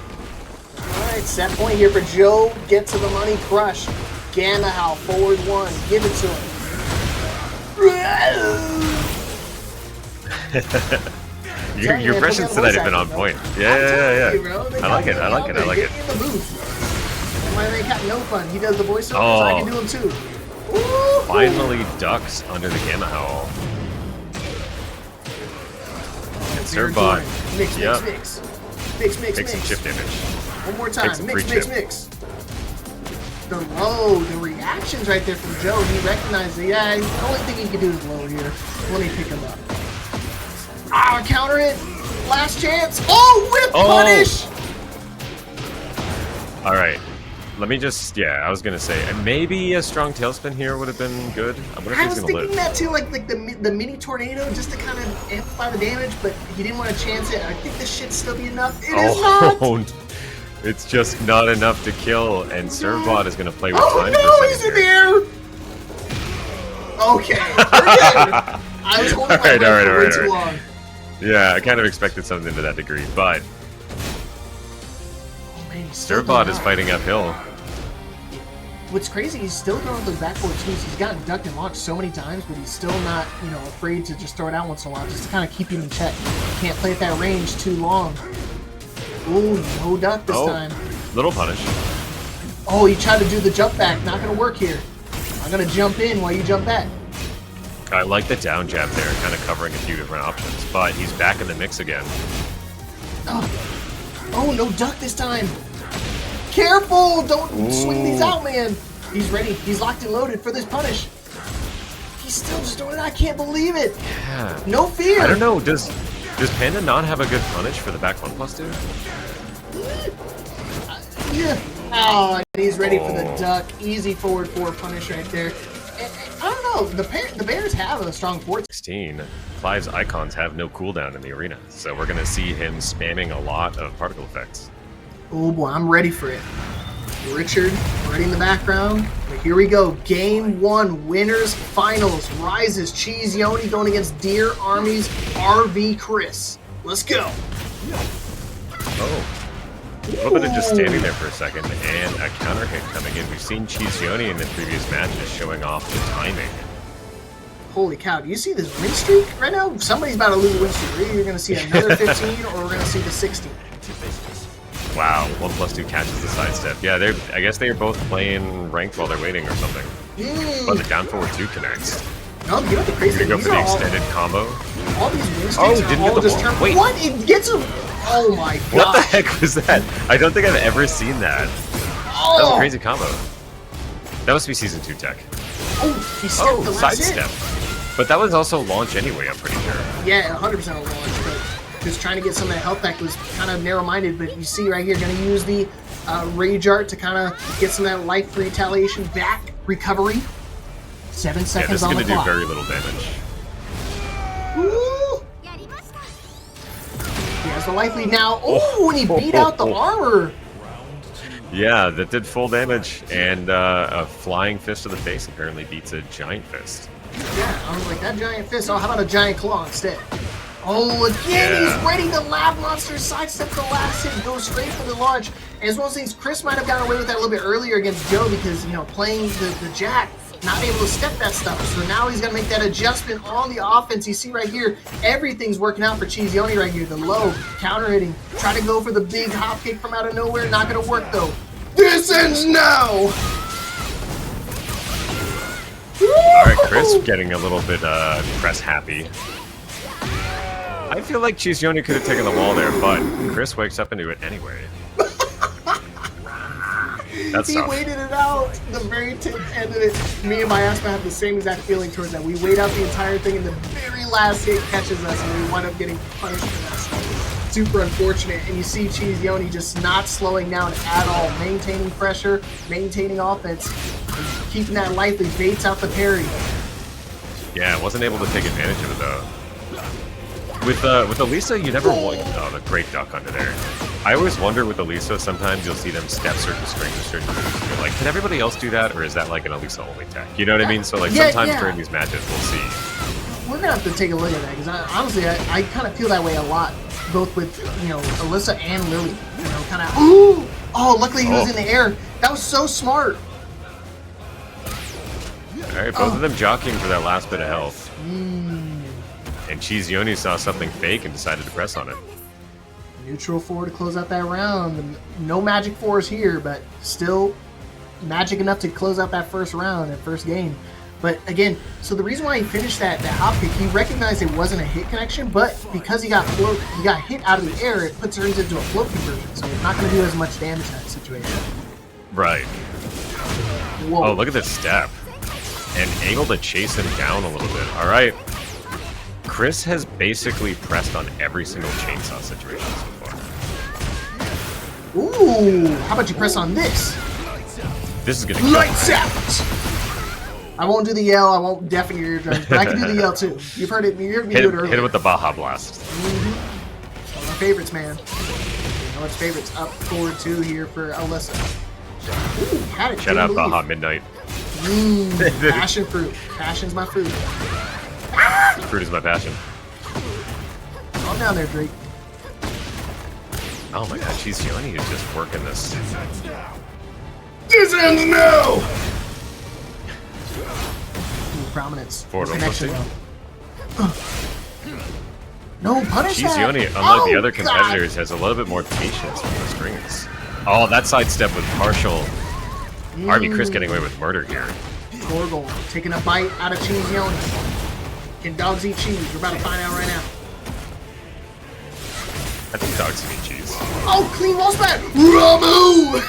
Alright, set point here for Joe. Get to the money, crush. Gamma Howl, forward 1. Give it to him. Your impressions tonight have been on point. Yeah. I like it. Get in the booth. And when they got no fun, he does the voiceovers, I can do them too. Woo-hoo! Finally ducks under the Gamma Howl. And ServeBot. Mix. Takes some chip damage. One more time. Mix. The reactions right there from Joe, he recognized that, yeah, the only thing he can do is low here. Let me pick him up. Counter it! Last chance! Oh, whip punish! Alright. Let me just, I was gonna say, maybe a strong tailspin here would have been good. I was thinking that too, like the mini tornado, just to kind of amplify the damage, but he didn't want to chance it. I think this should still be enough. It is not! It's just not enough to kill, and ServeBot is gonna play with time for a second here. Okay, we're good. I was holding my breath for way too long. Yeah, I kind of expected something to that degree, but ServeBot is fighting uphill. What's crazy, he's still throwing those back forward twos. He's gotten ducked and launched so many times, but he's still not, afraid to just throw it out once in a while, just to kind of keep him in check. Can't play at that range too long. Ooh, no duck this time. Little punish. Oh, he tried to do the jump back. Not going to work here. I'm going to jump in while you jump back. I like the down jab there, kind of covering a few different options, but he's back in the mix again. Oh, no duck this time. Careful! Don't swing these out, man. He's ready. He's locked and loaded for this punish. He's still just doing it. I can't believe it. Yeah. No fear. I don't know. Does Panda not have a good punish for the back 1+2? Yeah. Oh, and he's ready for the duck. Easy forward 4 punish right there. I don't know. The Bears have a strong forward. 16. Clive's icons have no cooldown in the arena, so we're going to see him spamming a lot of particle effects. Oh boy, I'm ready for it. Richard, ready in the background. But here we go. Game 1, winners finals. Rises CheeseYoni going against Deer Army's RV Cris. Let's go. Oh. A little bit of just standing there for a second, and a counter hit coming in. We've seen CheeseYoni in the previous matches showing off the timing. Holy cow, do you see this win streak right now? Somebody's about to lose a win streak. Either you're going to see another 15 or we're going to see the 16. Wow, 1+2 catches the sidestep. Yeah, I guess they're both playing ranked while they're waiting or something. But the down forward 2 connects. No, you know the crazy thing. Go for the extended combo. All these win streaks didn't all get the just ball. turn. Wait. What? It gets him. Oh my god. What the heck was that? I don't think I've ever seen that. That was a crazy combo. That must be Season 2 tech. Oh, he stepped the last sidestep. hit. But that was also launch anyway, I'm pretty sure. Yeah, 100% a launch, but just trying to get some of that health back was kind of narrow-minded, but you see right here, going to use the Rage Art to kind of get some of that life retaliation back, recovery. 7 seconds on the clock. This is going to do very little damage. Ooh. He has the life lead now. Oh, and he beat out the armor. Yeah, that did full damage, and a flying fist to the face apparently beats a giant fist. Yeah, I was like, that giant fist. Oh, how about a giant claw instead? Oh, again, he's ready to Lab Monster, sidestep the last hit, go straight for the launch. And as well as things, Cris might have gotten away with that a little bit earlier against Joe because, you know, playing the Jack, not able to step that stuff. So now he's going to make that adjustment on the offense. You see right here, everything's working out for CheeseYoni right here. The low, counter hitting, try to go for the big hop kick from out of nowhere. Not going to work, though. This ends now! Alright, Cris getting a little bit press happy. I feel like CheeseYoni could have taken the wall there, but Cris wakes up into it anyway. That's tough. Waited it out. The very end of it. Me and my Aspa have the same exact feeling towards that. We wait out the entire thing, and the very last hit catches us, and we wind up getting punished for that stuff. Super unfortunate. And you see CheeseYoni just not slowing down at all, maintaining pressure, maintaining offense, and keeping that lively. Baits out the parry. Yeah, wasn't able to take advantage of it though. With Alisa, you never want the great duck under there. I always wonder with Alisa, sometimes you'll see them step certain strings or certain moves. You're like, can everybody else do that, or is that like an Alisa only tech? You know what I mean? So like sometimes during these matches, we'll see. We're gonna have to take a look at that because honestly, I kind of feel that way a lot, both with Alisa and Lili. You know, kind of oh, luckily he was in the air. That was so smart. All right, both of them jockeying for that last bit of health. And CheeseYoni saw something fake and decided to press on it. Neutral 4 to close out that round. No magic 4s here, but still magic enough to close out that first round, that first game. But again, so the reason why he finished that hop kick, he recognized it wasn't a hit connection, but because he got hit out of the air, it puts turns into a float conversion, so it's not going to do as much damage in that situation. Right. Whoa. Oh, look at this step. And able to chase him down a little bit. All right. Cris has basically pressed on every single chainsaw situation so far. Ooh, how about you press on this? This is gonna kill. Lights out! I won't do the yell, I won't deafen your eardrums, but I can do the yell too. You've heard it, you heard me do it earlier. Hit it with the Baja Blast. One of my favorites, man. You know what's favorites? Up forward 2 here for Alisa. Ooh, had it. Shout out Baja Midnight. Passion fruit. Passion's my fruit. Fruit is my passion. Calm down there, Drake. Oh my god, CheeseYoni is just working this. This ends now! Ooh, prominence. Forward Connection. No, punish that! CheeseYoni, unlike the other competitors, has a little bit more patience with the strings. Oh, that sidestep with partial. RB Cris getting away with murder here. Torgal taking a bite out of CheeseYoni. Can dogs eat cheese? We're about to find out right now. I think dogs can eat cheese. Oh, clean wall spat! Ramu!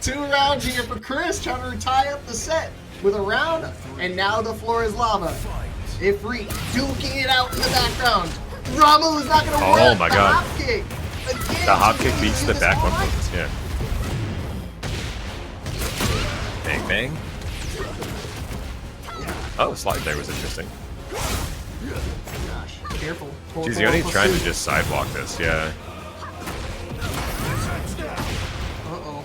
2 rounds here for Cris, trying to tie up the set with a round, and now the floor is lava. Ifrit duking it out in the background. Ramu is not going to work. Oh my god. Hop kick. Again, The hop kick beats the back one. Yeah. Bang, bang. Oh, slide there was interesting. Gosh, careful. CheeseYoni trying to just sidewalk this, yeah. Uh-oh.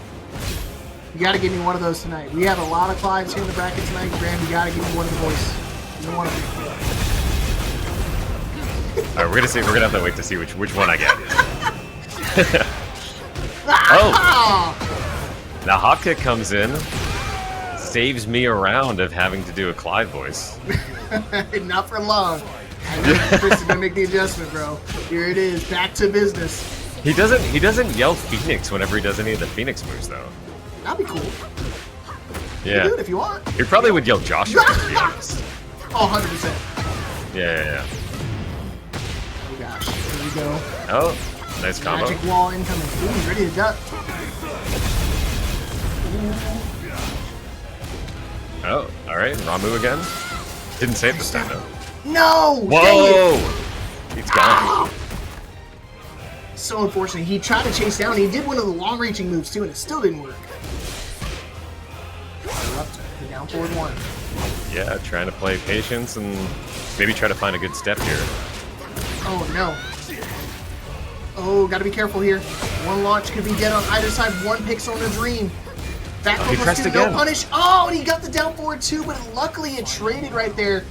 You gotta give me one of those tonight. We have a lot of Clives here in the bracket tonight. Graham, you gotta give me one of the boys. You want to Alright, we're gonna have to wait to see which one I get. Oh! The hop kick comes in. Saves me a round of having to do a Clive voice. Not for long. Cris is gonna make the adjustment, bro. Here it is, back to business. He doesn't yell Phoenix whenever he does any of the Phoenix moves though. That'd be cool. Yeah. You can do it if you want. He probably would yell Joshua to be honest. Oh, 100%. Yeah. Oh gosh, here we go. Oh, nice combo. Magic wall incoming. Ooh, he's ready to duck. Oh, alright, Ramu again. Didn't save this time though. No! Whoa! He's gone. So unfortunate. He tried to chase down. He did one of the long-reaching moves too, and it still didn't work. We're up to down forward 1. Yeah, trying to play patience and maybe try to find a good step here. Oh, no. Oh, gotta be careful here. One launch could be dead on either side. One pixel in a dream. Back he pressed again. No punish. Oh, and he got the down forward too, but luckily it traded right there.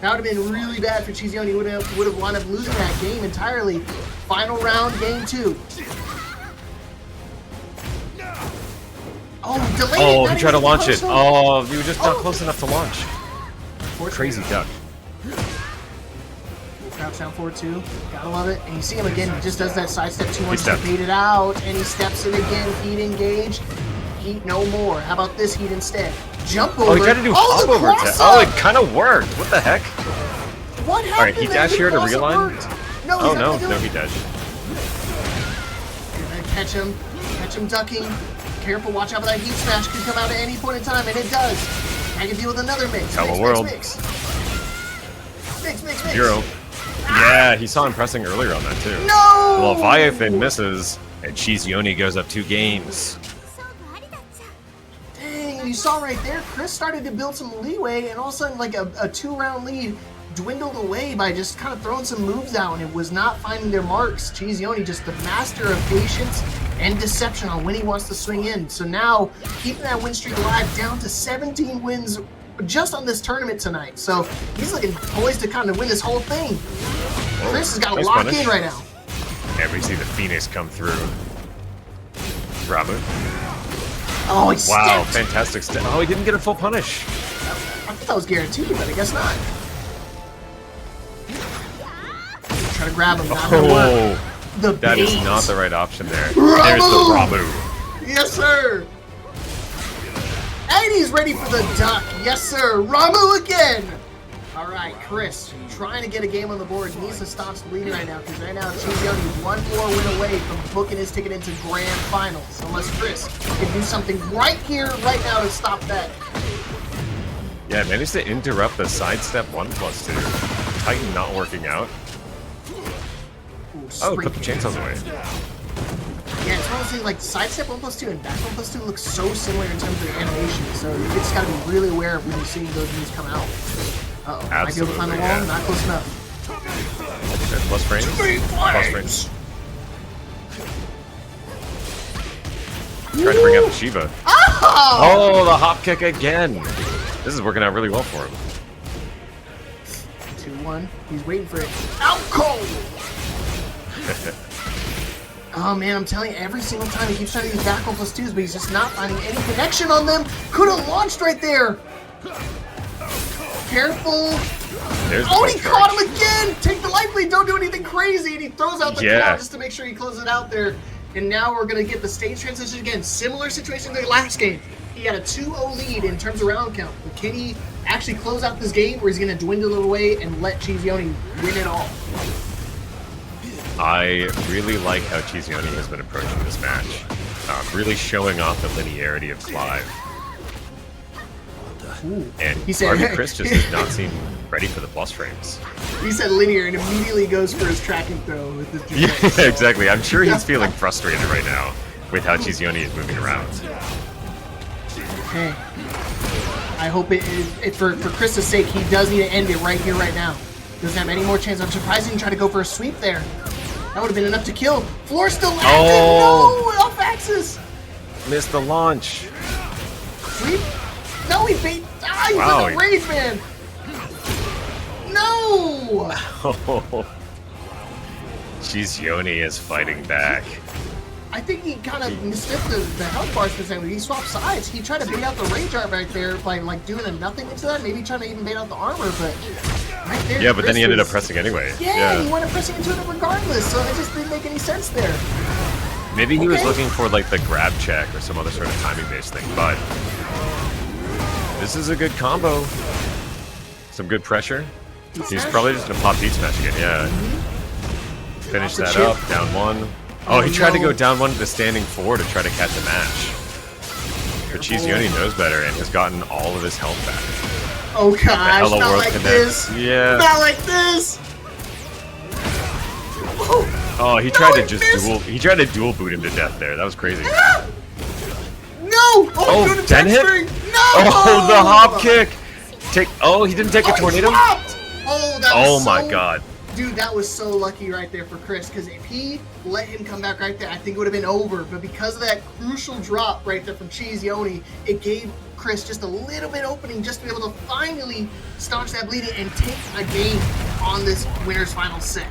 That would have been really bad for CheeseYoni. He would have wound up losing that game entirely. Final round, game 2. Oh, delayed. Oh, he tried to launch it. Oh, he was just not close enough to launch. Crazy duck. Crouch down forward 2. Gotta love it. And you see him again. He just does that sidestep 2-1 to bait it out. And he steps in again. Heat engaged. Heat no more. How about this heat instead? Jump over. Oh, he tried to do hop over. Oh, it kind of worked. What the heck? What happened? All right, he dashed here to reline. No, oh no, no, he dashed. Catch him ducking. Careful, watch out for that heat smash. Could come out at any point in time, and it does. I can deal with another mix. Hello world. Mix. 0. Yeah, he saw him pressing earlier on that too. No! Leviathan misses, and CheeseYoni goes up 2 games. Dang, you saw right there, Cris started to build some leeway, and all of a sudden, like a 2-round lead dwindled away by just kind of throwing some moves out, and it was not finding their marks. CheeseYoni, just the master of patience and deception on when he wants to swing in. So now, keeping that win streak alive, down to 17 wins just on this tournament tonight. So he's looking poised to kind of win this whole thing. Cris has got to lock in right now. And we see the Phoenix come through. Ramu. Oh, he wow, stepped. fantastic step. Oh, he didn't get a full punish. I thought that was guaranteed, but I guess not. Try to grab him. Not gonna work. That is not the right option there. Ramu! There's the Ramu. Yes, sir. And he's ready for the duck. Yes, sir. Ramu again. All right, Cris trying to get a game on the board. He needs to staunch the lead right now because right now CheeseYoni is 1 more win away from booking his ticket into grand finals. Unless Cris can do something right here, right now to stop that. Yeah, managed to interrupt the sidestep 1+2. Titan not working out. Ooh, oh, put the chainsaws away. Yeah, it's one of those things like sidestep 1+2 and back 1+2 look so similar in terms of animation, so you just gotta be really aware of when you're seeing those moves come out. Uh-oh, might be able to climb the wall, not close enough. Okay, plus frames. Plus frames. Try to bring out the Shiva. Oh, the hop kick again. This is working out really well for him. 2-1. He's waiting for it. Out cold! Oh man, I'm telling you, every single time he keeps trying to use back 1+2s, but he's just not finding any connection on them. Could have launched right there. Careful. There's oh, he caught him again. Take the life lead. Don't do anything crazy. And he throws out the claw just to make sure he closes it out there. And now we're going to get the stage transition again. Similar situation to the last game. He had a 2-0 lead in terms of round count. But can he actually close out this game, or he's going to dwindle it away and let CheeseYoni win it all? I really like how CheeseYoni has been approaching this match. Really showing off the linearity of Clive. Ooh. And Cris just does not seem ready for the plus frames. He said linear and immediately goes for his track and throw with his jukebox. Yeah, exactly. I'm sure he's feeling frustrated right now with how CheeseYoni is moving around. Hey, I hope for Cris's sake, he does need to end it right here, right now. Doesn't have any more chance. I'm surprised he didn't try to go for a sweep there. That would have been enough to kill. Floor still landed. Oh. No, off axis. Missed the launch. Sweep. No, he beat. Ah, he's wow, like a rage man. No. CheeseYoni is fighting back. I think he kind of mistook the health bars for a second. He swapped sides. He tried to bait out the rage art right there by like doing a nothing into that. Maybe trying to even bait out the armor, but right there. Yeah, but then he ended up pressing anyway. Yeah, he wound up pressing into it regardless. So it just didn't make any sense there. Maybe he was looking for like the grab check or some other sort of timing-based thing, but this is a good combo. Some good pressure. He's probably just gonna pop Heat Smash again. Yeah. Finish that up. Down 1. Oh, he tried to go down 1 to the standing 4 to try to catch a match. But CheeseYoni knows better and has gotten all of his health back. Oh gosh, Hello not World like Connect. this. Yeah. Not like this. Oh, he tried to just dual boot him to death there. That was crazy. No! Oh, good den hit? No! Oh, the hop kick. take? Oh, he didn't take a tornado. Oh, that was my god. Dude, that was so lucky right there for Cris, because if he let him come back right there, I think it would have been over. But because of that crucial drop right there from CheeseYoni, it gave Cris just a little bit opening just to be able to finally staunch that bleeding and take a game on this winner's final set.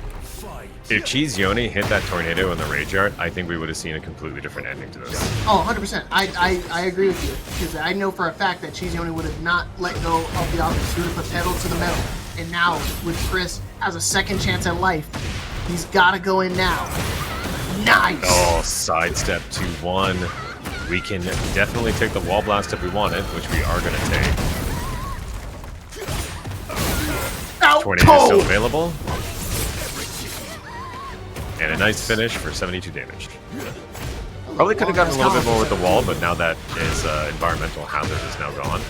If CheeseYoni hit that tornado in the Rage Art, I think we would have seen a completely different ending to this. Oh, 100%. I agree with you, because I know for a fact that CheeseYoni would have not let go of the offense. He would have put pedal to the metal. And now, with Cris has a second chance at life, he's got to go in now. Nice! Oh, sidestep 2-1. We can definitely take the wall blast if we want it, which we are going to take. Tornado is still available. And a nice finish for 72 damage. Probably could have gotten a little bit more with the wall, but now that his environmental hazard is now gone.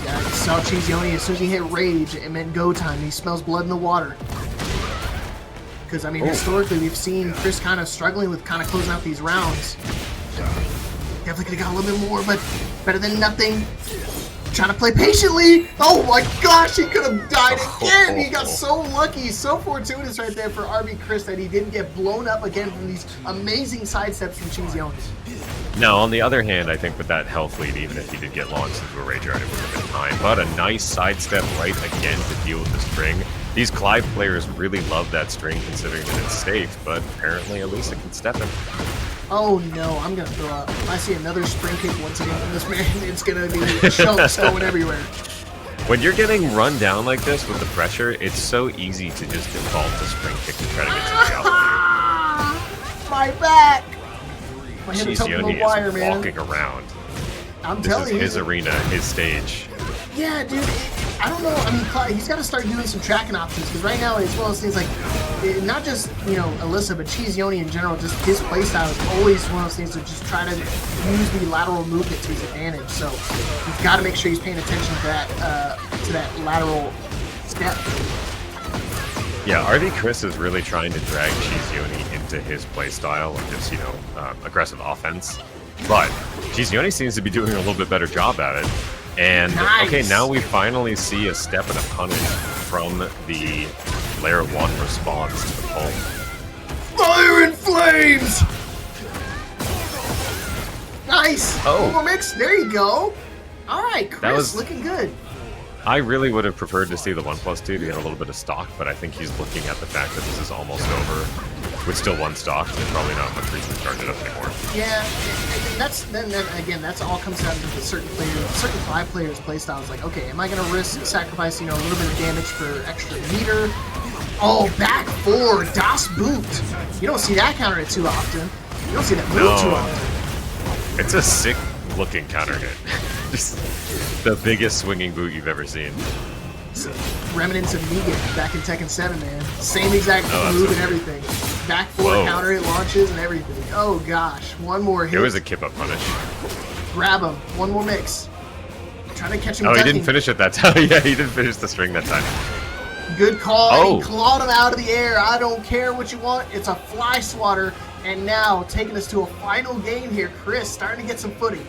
I saw CheeseYoni as soon as he hit Rage, it meant go time. He smells blood in the water. Because, I mean, historically, we've seen Cris kind of struggling with kind of closing out these rounds. Definitely could have got a little bit more, but better than nothing. Trying to play patiently. Oh my gosh, he could have died again. He got so lucky, so fortuitous right there for RB Cris that he didn't get blown up again from these amazing sidesteps from CheeseYoni. Now, on the other hand, I think with that health lead, even if he did get launched into a Rage Art, it would have been time. But a nice sidestep right again to deal with the string. These Clive players really love that string considering that it's safe, but apparently Alisa can step him. Oh no, I'm gonna throw up. If I see another spring kick once again from this man, it's gonna be chunks going everywhere. When you're getting run down like this with the pressure, it's so easy to just default to spring kick to try to get something out of My back! My CheeseYoni is walking around. I'm this telling is you. his arena, his stage. Yeah, dude. I don't know. I mean, Clive, he's got to start doing some tracking options because right now it's one of those things like, not just Alisa, but CheeseYoni in general. Just his playstyle is always one of those things to just try to use the lateral movement to his advantage. So he's got to make sure he's paying attention to that lateral step. Yeah, RB Cris is really trying to drag CheeseYoni into his playstyle of just aggressive offense, but CheeseYoni seems to be doing a little bit better job at it. And okay, now we finally see a step and a punish from the Layer 1 response to the pull. Fire and flames! Nice! Oh. Mix, there you go! Alright, Cris, looking good. I really would have preferred to see the 1+2 to get a little bit of stock, but I think he's looking at the fact that this is almost over with still one stock. There's probably not much reason to start it up anymore. Yeah, and that's again, that's all comes down to the certain Clive players' playstyles. Like, okay, am I going to risk sacrificing a little bit of damage for extra meter? Oh, back four, DSnowman. You don't see that counter hit too often. You don't see that move too often. It's a sick looking counter hit. Just the biggest swinging boot you've ever seen. Remnants of Negan back in Tekken 7, man. Same exact move and everything. Back four counter hit launches and everything. Oh gosh, one more hit. It was a kip up punish. Grab him. One more mix. Trying to catch him. Oh, he didn't finish it that time. Yeah, he didn't finish the string that time. Good call. And he clawed him out of the air. I don't care what you want. It's a fly swatter. And now taking us to a final game here. Cris starting to get some footing.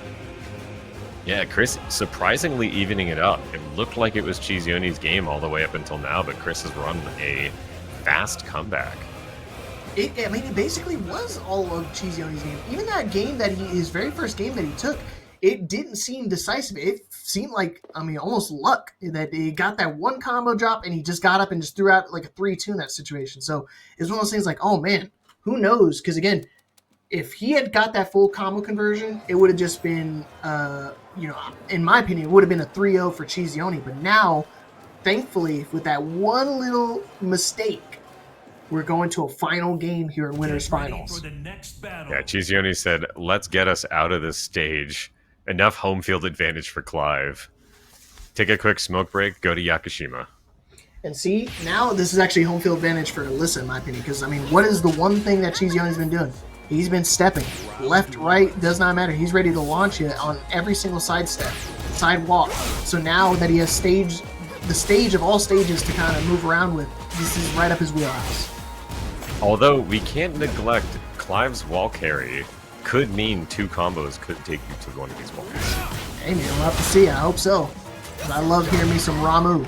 Yeah, Cris surprisingly evening it up. It looked like it was CheeseYoni's game all the way up until now, but Cris has run a fast comeback. I mean, it basically was all of CheeseYoni's game. Even that game his very first game that he took, it didn't seem decisive. It seemed like, I mean, almost luck that he got that one combo drop and he just got up and just threw out like a 3-2 in that situation. So it's one of those things like, oh man, who knows? Because again, if he had got that full combo conversion, it would have just been, in my opinion, it would have been a 3-0 for CheeseYoni. But now, thankfully, with that one little mistake, we're going to a final game here in Winners Finals. Yeah, CheeseYoni said, let's get us out of this stage. Enough home field advantage for Clive. Take a quick smoke break, go to Yakushima. And see, now this is actually home field advantage for Alisa, in my opinion. Because, I mean, what is the one thing that CheeseYoni's been doing? He's been stepping. Left, right, does not matter. He's ready to launch it on every single side step, side walk. So now that he has the stage of all stages to kind of move around with, this is right up his wheelhouse. Although we can't neglect Clive's wall carry could mean two combos could take you to one of these walls. Hey man, we'll have to see. I hope so. 'Cause I love hearing me some Ramu.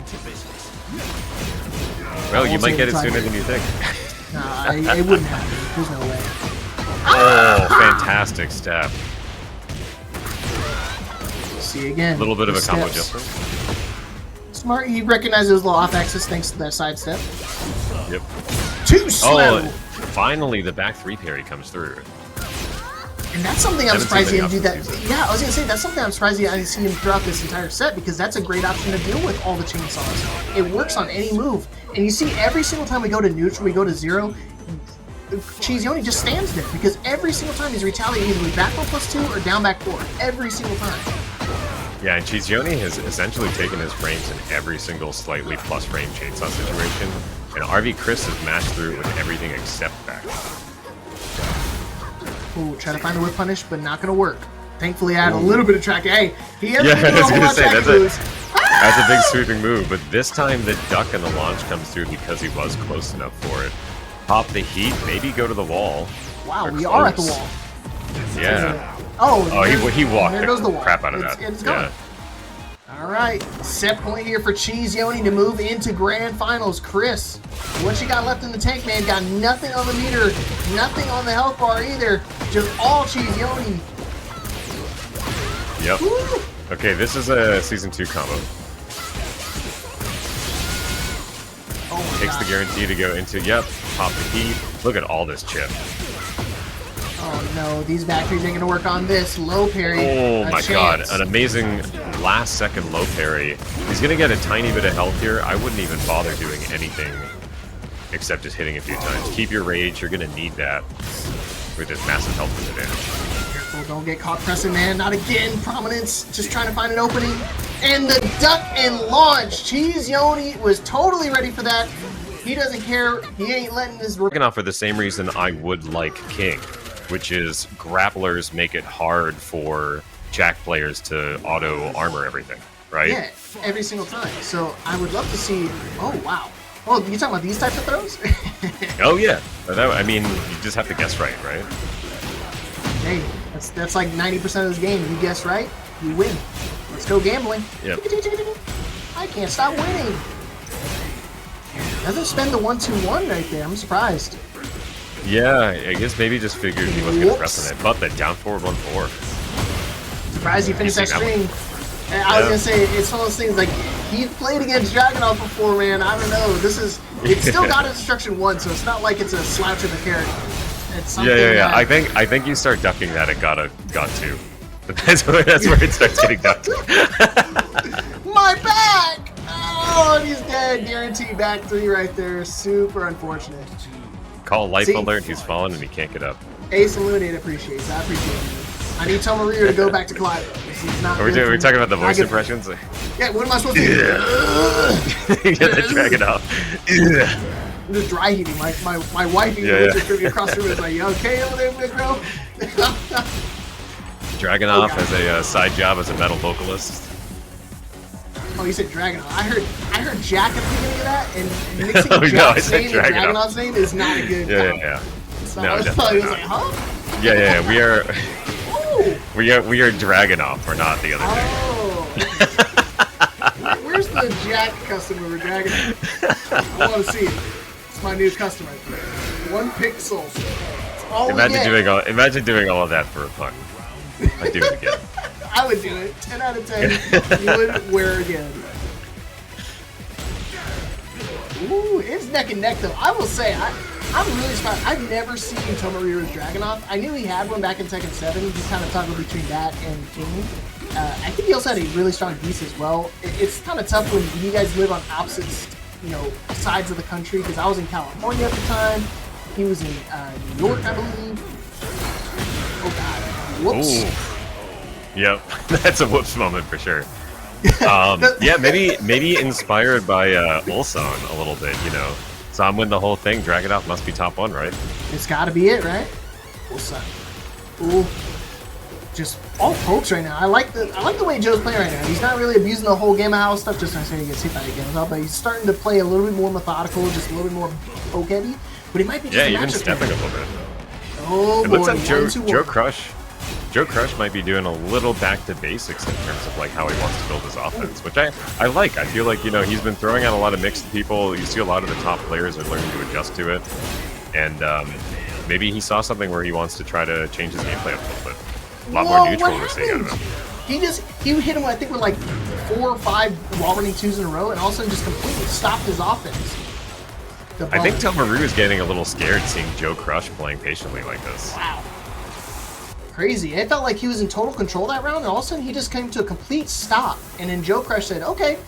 Well, you might get it sooner than you think. Nah, it wouldn't happen. There's no way. Oh, fantastic step. See again. A little bit of a combo steps. jumper. Smart. He recognizes his little off axis thanks to that side step. Yep. Too slow. Oh, finally the back 3 parry comes through. And that's something I'm Haven't surprised he seen didn't do many that. options Yeah, I was gonna say that's something I'm surprised I didn't see him throughout this entire set because that's a great option to deal with all the chainsaws. It works on any move, and you see every single time we go to neutral, we go to 0. CheeseYoni just stands there because every single time he's retaliating either with back 4 +2 or down back 4. Every single time. Yeah, and CheeseYoni has essentially taken his frames in every single slightly plus frame chainsaw situation, and RV Cris has mashed through it with everything except back. Ooh, try to find the whip punish, but not gonna work. Thankfully, I had a little bit of track. Hey, he hasn't Yeah, been doing I was a whole gonna lot of say, track that's a- moves. That's a big sweeping move, but this time the duck and the launch comes through because he was close enough for it. Pop the heat, maybe go to the wall. Wow, Or we are at the close. wall. Yeah. Oh, Oh, he walked there the goes the wall. crap out of that. It's Yeah. gone. All right, set point here for CheeseYoni to move into grand finals. Cris, what you got left in the tank, man? Got nothing on the meter, nothing on the health bar either. Just all CheeseYoni. Yep. Woo! Okay, this is a season 2 combo. Oh my Takes the gosh. guarantee to go into, yep, pop the heat. Look at all this chip. Oh no, these batteries ain't gonna work on this. Low parry. Oh a my god, chance. an amazing last second low parry. He's gonna get a tiny bit of health here. I wouldn't even bother doing anything except just hitting a few times. Keep your rage, you're gonna need that with this massive health disadvantage. Careful, don't get caught pressing, man. Not again. Prominence, just trying to find an opening. And the duck and launch. CheeseYoni was totally ready for that. He doesn't care. He ain't letting his... Working off for the same reason I would like King, which is grapplers make it hard for Jack players to auto armor everything, right? Yeah, every single time. So I would love to see... Oh, wow. Oh, you talking about these types of throws? Oh yeah, I mean, you just have to guess right? Hey, that's like 90% of this game. You guess right, you win. Let's go gambling. Yep. I can't stop winning. Doesn't spend the 1-2-1 right there. I'm surprised. Yeah, I guess maybe just figured he wasn't gonna Whoops. press on it, but the down forward 1-4. Surprised he finished that You see that string. And I was gonna say it's one of those things like he played against Dragunov before, man. I don't know. It's still got instruction 1, so it's not like it's a slouch of a character. It's something Yeah. that- I think you start ducking that at got 2. That's where it starts getting ducked. My back! Oh, and he's dead. Guaranteed back 3 right there. Super unfortunate. Call life See? alert, he's fallen and he can't get up. AceUnlimited appreciates. I appreciate it. I need Tomoriru to go back to Clive. He's not Are we good for talking me. about the Not voice good for me. impressions? Yeah, what am I supposed to do? Get the dragon off. I'm just dry heating. My wife even Yeah. looked at me across the room and was like, you okay over there, big bro? Dragunov God. has a side job as a metal vocalist. Oh, you said Dragunov. I heard Jack at the beginning of that, and mixing Oh, no, I Jack's said name and Dragunov. Dragunov's name is not a good combo. Yeah. So No, I was definitely like, not. huh? Yeah, we are Oh! we are Dragunov, we're not the other thing. Oh! Where's the Jack custom over Dragunov? I want to see it. It's my new custom right there. 1 pixel. It's all we get. Imagine doing all of that for a fun. I'd do it again. I would do it. 10 out of 10. You would wear again. Ooh, it's neck and neck though. I will say, I'm really surprised. I've never seen Tomoriru's Dragunov. I knew he had one back in Tekken 7. He's kind of toggled between that and King. I think he also had a really strong beast as well. It's kind of tough when you guys live on opposite, sides of the country. Because I was in California at the time. He was in New York, I believe. Oh God! Whoops. Ooh. Yep, that's a whoops moment for sure. Yeah, maybe inspired by Ulsan a little bit, So I'm with the whole thing. Dragunov must be top 1, right? It's got to be it, right? What's up? Ooh, just all pokes right now. I like the way Joe's playing right now. He's not really abusing the whole game of house stuff. Just not saying he gets hit by the game, but he's starting to play a little bit more methodical, just a little bit more poke heavy. But he might be just Yeah, a even matchup stepping a game. little bit. Oh It boy, looks like 1-2-1. JoeCrush might be doing a little back to basics in terms of like how he wants to build his offense, which I like. I feel like, you know, he's been throwing out a lot of mixed people. You see a lot of the top players are learning to adjust to it. And maybe he saw something where he wants to try to change his gameplay a little bit. A lot more neutral we're seeing out of him. He hit him, I think, with like 4 or 5 wall running 2s in a row, and all of a sudden just completely stopped his offense. I think Tomoriru is getting a little scared seeing JoeCrush playing patiently like this. Wow. Crazy. It felt like he was in total control that round, and all of a sudden he just came to a complete stop. And then JoeCrush said, okay,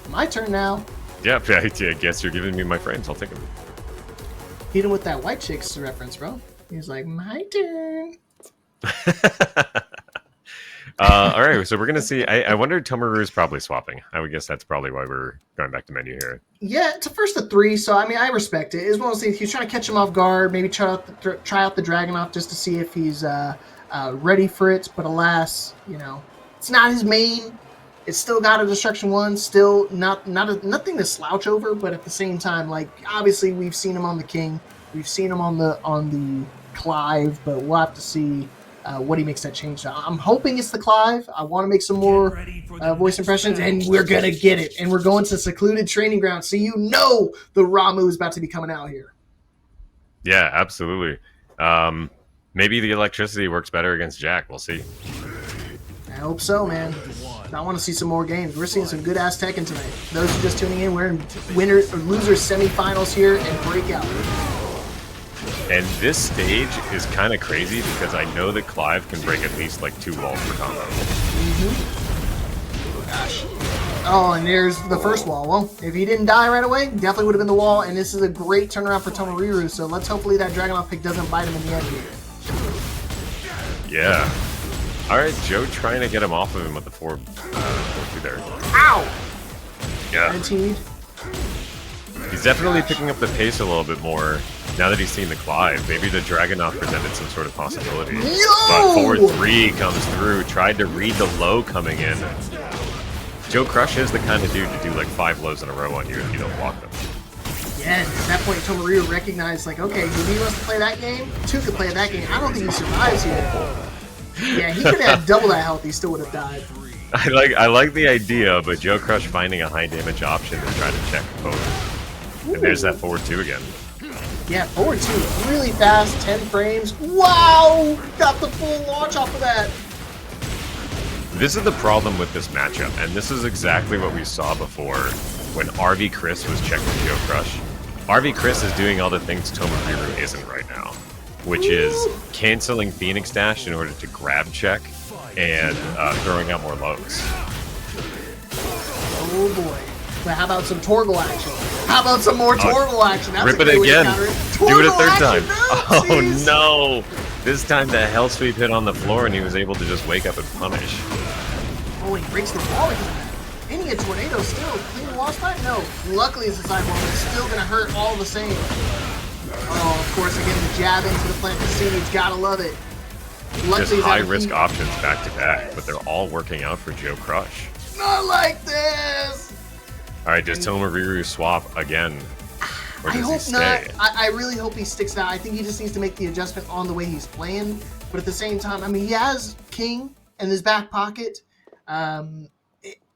my turn now. Yeah, I guess you're giving me my frames. I'll take them. Hit him with that White Chicks reference, bro. He was like, my turn. All right, so we're going to see. I wonder Tomoriru is probably swapping. I would guess that's probably why we're going back to menu here. Yeah, it's a first to 3, so I mean, I respect it. It's one of those things, he's trying to catch him off guard, maybe try out the Dragunov just to see if he's ready for it, but alas, you know, it's not his main. It's still got a Destruction 1, still nothing to slouch over, but at the same time, like, obviously we've seen him on the King, we've seen him on the Clive, but we'll have to see what he makes that change. I'm hoping it's the Clive. I want to make some more voice impressions, and we're going to get it. And we're going to secluded training ground, so you know the Ramu is about to be coming out here. Yeah, absolutely. Maybe the electricity works better against Jack. We'll see. I hope so, man. I want to see some more games. We're seeing some good-ass Tekken tonight. Those who are just tuning in, we're in winners or losers semifinals here and Breakout. And this stage is kind of crazy because I know that Clive can break at least like 2 walls per combo. Mm-hmm. Gosh. Oh, and there's the first wall. Well, if he didn't die right away, definitely would have been the wall. And this is a great turnaround for Tomoriru. So let's hopefully that Dragunov pick doesn't bite him in the end here. Yeah. All right, Joe trying to get him off of him with the 4-2 there. Ow! Yeah. Guaranteed. He's definitely picking up the pace a little bit more now that he's seen the Clive. Maybe the Dragunov presented some sort of possibility. But 4-3 comes through, tried to read the low coming in. JoeCrush is the kind of dude to do like 5 lows in a row on you if you don't block them. Yeah, at that point, Tomoriru recognized, like, okay, he wants to play that game, 2 could play that game. I don't think he survives here. Yeah, he could have had double that health, he still would have died. I like the idea, but JoeCrush finding a high damage option to try to check both. Ooh. And there's that 4-2 again. Yeah, 4-2, really fast, 10 frames. Wow! Got the full launch off of that. This is the problem with this matchup, and this is exactly what we saw before when RV Cris was checking JoeCrush. RV Cris is doing all the things Tomoriru isn't right now, which is canceling Phoenix Dash in order to grab check and throwing out more lows. Oh boy. But how about some Torgal action? How about some more Torgal action? That's rip it again. Do it a 3rd time. Oh no! This time the Hell Sweep hit on the floor and he was able to just wake up and punish. Oh, he breaks the wall because of that. And he had Tornado still. Clean wall spot? No. Luckily it's a side wall, but it's still going to hurt all the same. Oh, of course, again, the jab into the plant siege. Gotta love it. Luckily, just high-risk options back-to-back, but they're all working out for JoeCrush. Not like this! All right, does Tomoriru swap again? Or does he stay? Not. I really hope he sticks out. I think he just needs to make the adjustment on the way he's playing. But at the same time, I mean, he has King in his back pocket.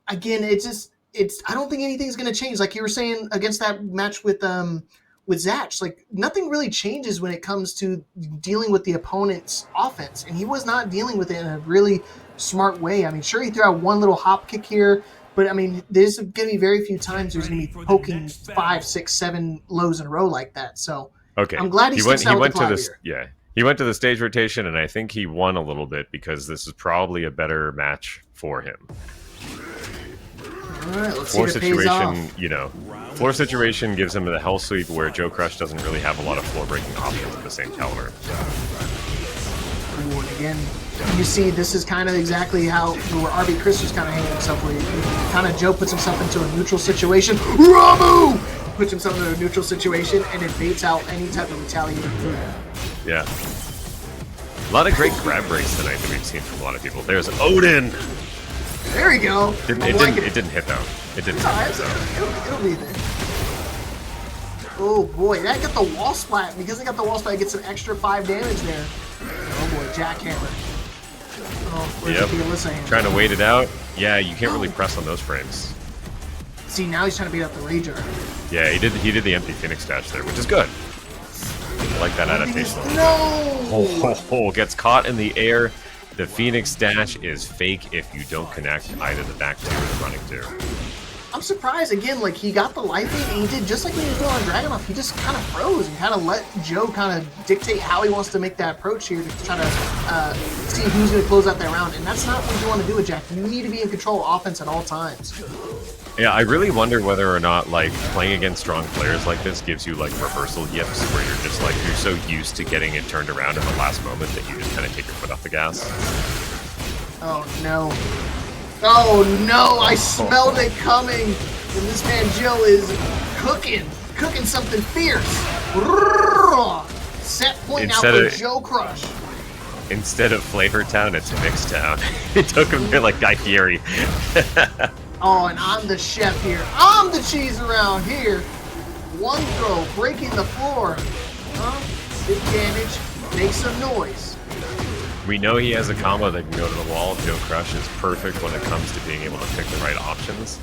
Again, I don't think anything's going to change. Like you were saying against that match with Zatch, like nothing really changes when it comes to dealing with the opponent's offense. And he was not dealing with it in a really smart way. I mean, sure, he threw out one little hop kick here, but I mean, there's going to be very few times there's going to be poking 5, 6, 7 lows in a row like that. So okay, I'm glad he went to this. Yeah, he went to the stage rotation, and I think he won a little bit because this is probably a better match for him. All right, let's floor see if it pays off. Floor situation gives him the Hell Sweep where JoeCrush doesn't really have a lot of floor breaking options at the same caliber. Ooh, and again, you see, this is kind of exactly how where RB Cris was kind of hanging himself, where kind of Joe puts himself into a neutral situation. Ramu puts himself into a neutral situation and it baits out any type of retaliating move. Yeah. A lot of great grab breaks tonight that we've seen from a lot of people. There's Odin. There we go. It didn't hit though. It didn't hit though. It'll be there. Oh boy, that got the wall splat. Because they got the wall splat, it gets an extra 5 damage there. Oh boy, jackhammer. Oh, where's the Alisa hand? Trying to wait it out. Yeah, you can't really press on those frames. See, now he's trying to beat up the Rager. Yeah, he did the empty Phoenix dash there, which is good. I like that adaptation. No! Gets caught in the air. The Phoenix dash is fake if you don't connect either the back two or the running two. I'm surprised, again, like, he got the life lead, and he did just like when he was doing on Dragunov. He just kind of froze and kind of let Joe kind of dictate how he wants to make that approach here to try to see who's going to close out that round. And that's not what you want to do with Jack. You need to be in control of offense at all times. Yeah, I really wonder whether or not, like, playing against strong players like this gives you, like, reversal yips, where you're just, like, you're so used to getting it turned around in the last moment that you just kind of take your foot off the gas. Oh, no. Oh, no! I smelled it coming! And this man, Joe, is cooking something fierce. Set point now for JoeCrush. Instead of Flavor Town, it's Mix Town. It took him there like Guy Fieri. Oh, and I'm the chef here. I'm the cheese around here. One throw, breaking the floor. Big damage, make some noise. We know he has a combo that can go to the wall. JoeCrush is perfect when it comes to being able to pick the right options.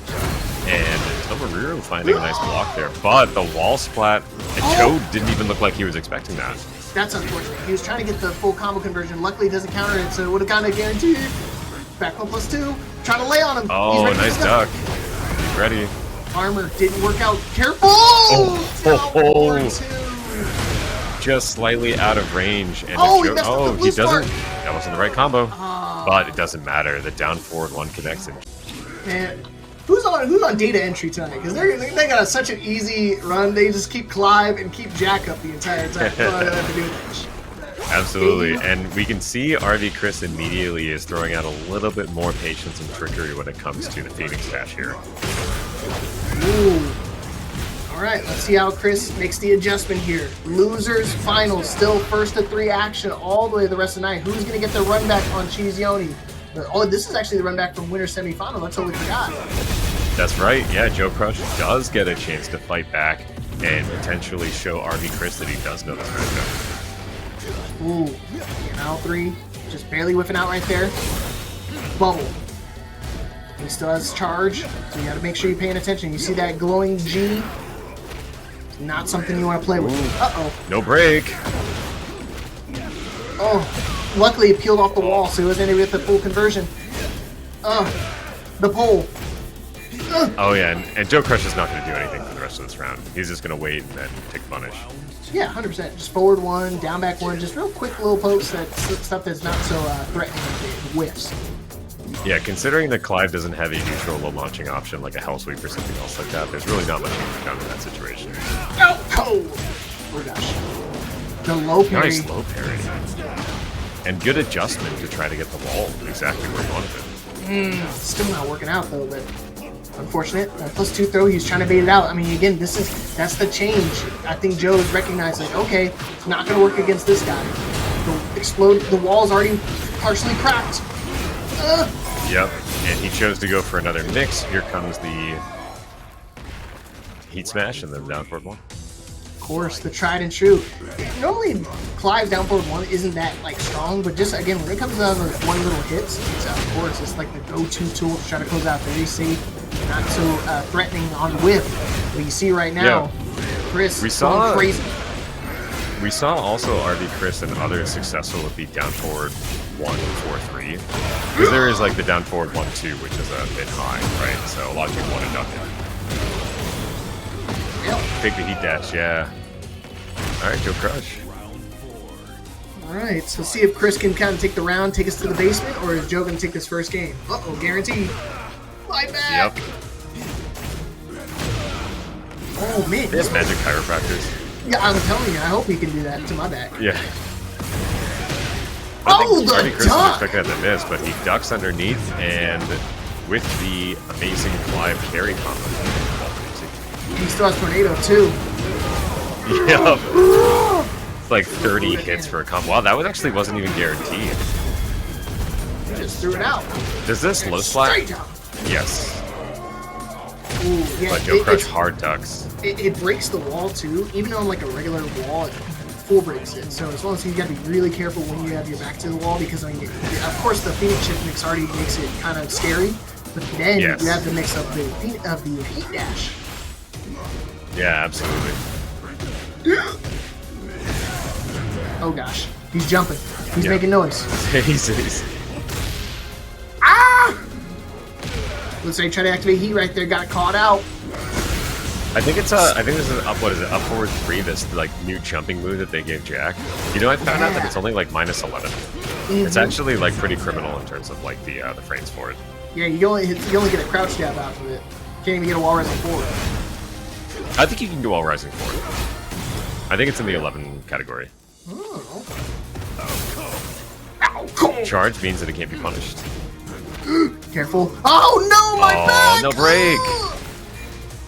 And Tomoriru finding a nice block there. But the wall splat, and Joe didn't even look like he was expecting that. That's unfortunate. He was trying to get the full combo conversion. Luckily, it doesn't counter it, so it would have kind of guaranteed. Back 1+2. Trying to lay on him. Oh, nice duck. He's ready. Armor didn't work out. Careful! Just slightly out of range. And he doesn't. That wasn't the right combo. But it doesn't matter. The down forward one connects him. Man, who's on data entry tonight? Because they got such an easy run. They just keep Clive and keep Jack up the entire time. Absolutely, and we can see RV Cris immediately is throwing out a little bit more patience and trickery when it comes to the Phoenix dash here. Ooh. Alright, let's see how Cris makes the adjustment here. Losers final, still first to 3 action all the way to the rest of the night. Who's going to get the run back on CheeseYoni? Oh, this is actually the run back from winner semifinal. That's what we forgot. That's right, yeah, JoeCrush does get a chance to fight back and potentially show RV Cris that he does know this matchup. Ooh, now 3, just barely whiffing out right there. Bubble. He still has charge, so you gotta make sure you're paying attention. You see that glowing G? Not something you want to play with. Uh-oh. No break. Oh, luckily it peeled off the wall, so he wasn't able to get the full conversion. The pole. Oh yeah, and JoeCrush is not going to do anything for the rest of this round. He's just going to wait and then take punish. Yeah, 100%. Just forward 1, down back 1, just real quick little pokes, that stuff that's not so threatening whiffs. Yeah, considering that Clive doesn't have a neutral low launching option like a Hell Sweep or something else like that, there's really not much you can counter in that situation. Oh gosh. The low parry. Nice low parry. And good adjustment to try to get the wall exactly where you wanted it. Still not working out though, but unfortunate. +2 throw, he's trying to bait it out. I mean, again, that's the change. I think Joe has recognized, like, okay, it's not going to work against this guy. The wall's already partially cracked. Yep, and he chose to go for another mix. Here comes the Heat Smash and then down forward 1. Of course, the tried and true. Normally, Clive's down forward 1 isn't that, like, strong, but just, again, when it comes down to one little hits, it's, of course, it's like the go-to tool to try to close out very safe, not so threatening on whiff. But you see right now, Cris going crazy. We saw also RV Cris and others successful with the down forward 1-4-3. Because there is like the down forward 1-2, which is a bit high, right? So a lot of people want to duck it. Take the heat dash, yeah. Alright, JoeCrush. Alright, so see if Cris can kind of take the round, take us to the basement, or is Joe going to take this first game? Uh-oh, guaranteed. Fly back! Yep. Oh, man. They have magic chiropractors. Yeah, I'm telling you, I hope he can do that to my back. Yeah. Oh, the Cris was duck! expecting that to miss, but he ducks underneath, and with the amazing Clive carry combo. He still has Tornado, too. Yep. It's like 30 hits for a combo. Wow, that wasn't even guaranteed. He just threw it out. Does this low splat? Straight down. Yes. Ooh, yeah, But JoeCrush hard ducks. It breaks the wall, too. Even on, like, a regular wall, full breaks it. So as long as you got to be really careful when you have your back to the wall, because I mean, of course the Phoenix shift mix already makes it kind of scary, but then you have the mix of the heat dash. Yeah, absolutely. Oh gosh, he's jumping. He's making noise. he's Ah! Let's say try to activate heat right there. Got caught out. I think it's I think this is up. What is it? Up forward 3. This like new jumping move that they gave Jack. You know, I found out that it's only like -11. It's actually like pretty criminal in terms of like the frames for it. Yeah, you only get a crouch jab out of it. Can't even get a wall rising forward. I think you can do wall rising forward. I think it's in the 11 category. Oh. Charge means that it can't be punished. Careful. Oh no, my back! No break!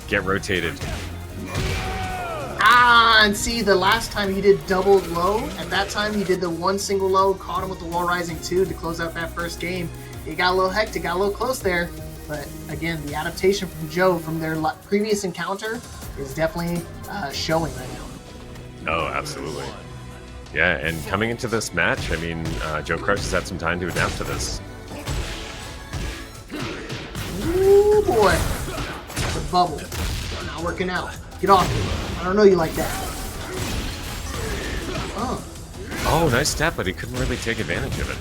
Get rotated. And see, the last time he did double low, at that time he did the one single low, caught him with the wall rising 2 to close out that first game. It got a little hectic, got a little close there. But again, the adaptation from Joe from their previous encounter is definitely showing right now. Oh, absolutely. Yeah, and coming into this match, I mean, JoeCrush has had some time to adapt to this. Ooh, boy. The bubble. Not working out. Get off me. I don't know you like that. Oh, nice step, but he couldn't really take advantage of it.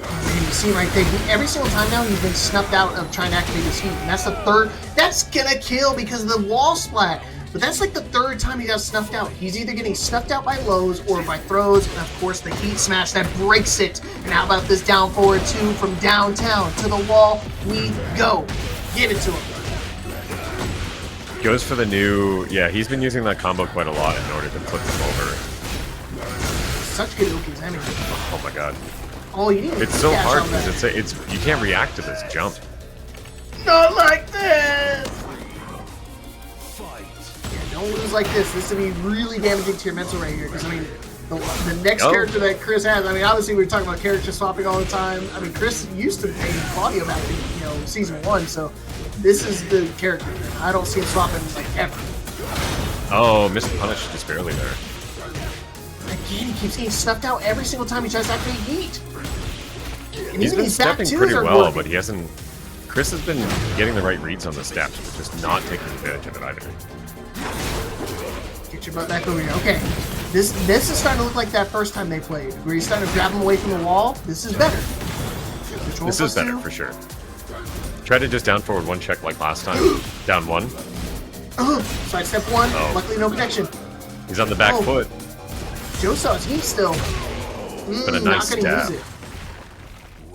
And you see right there, every single time now he's been snuffed out of trying to activate his heat. And that's the third. That's gonna kill because of the wall splat. But that's like the third time he got snuffed out. He's either getting snuffed out by lows or by throws, and of course the heat smash that breaks it. And how about this down forward 2 from downtown to the wall we go. Give it to him. Goes for the new... Yeah, he's been using that combo quite a lot in order to flip them over. Such good Okies, I mean. Oh my god. Oh, you need to It's so hard because it's you can't react to this jump. Not like this! Don't lose like this. This will be really damaging to your mental right here. Because, I mean, the next character that Cris has, I mean, obviously we were talking about character swapping all the time. I mean, Cris used to pay Claudio back in, Season 1, so this is the character. I don't see him swapping, like, ever. Oh, missed punish just barely there. Again, he keeps getting snuffed out every single time he tries to activate heat. And He's even been these back stepping twos pretty are well, working. but he hasn't... Cris has been getting the right reads on the steps, but just not taking advantage of it either. Get your butt back over here. Okay. This is starting to look like that first time they played, where he's starting to grab him away from the wall. This is better. This is better, for sure. Try to just down forward 1 check like last time. Down 1. Side step 1. Luckily, no connection. He's on the back foot. Joe saw his heat still. But a nice not gonna stab. use it.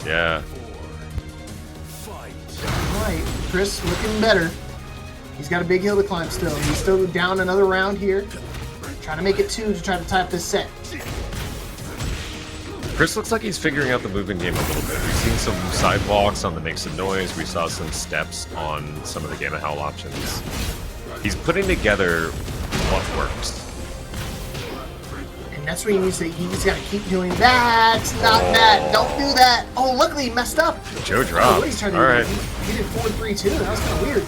Yeah. Alright, Cris looking better. He's got a big hill to climb still. He's still down another round here. Trying to make it 2 to try to tie up this set. Cris looks like he's figuring out the movement game a little bit. We've seen some sidewalks on the Make Some Noise. We saw some steps on some of the Gamma Howl options. He's putting together what works. And that's where he needs to. He's got to keep doing that. Not that. Don't do that. Oh, luckily he messed up. Joe dropped. All right. He did 4-3-2. That was kind of weird.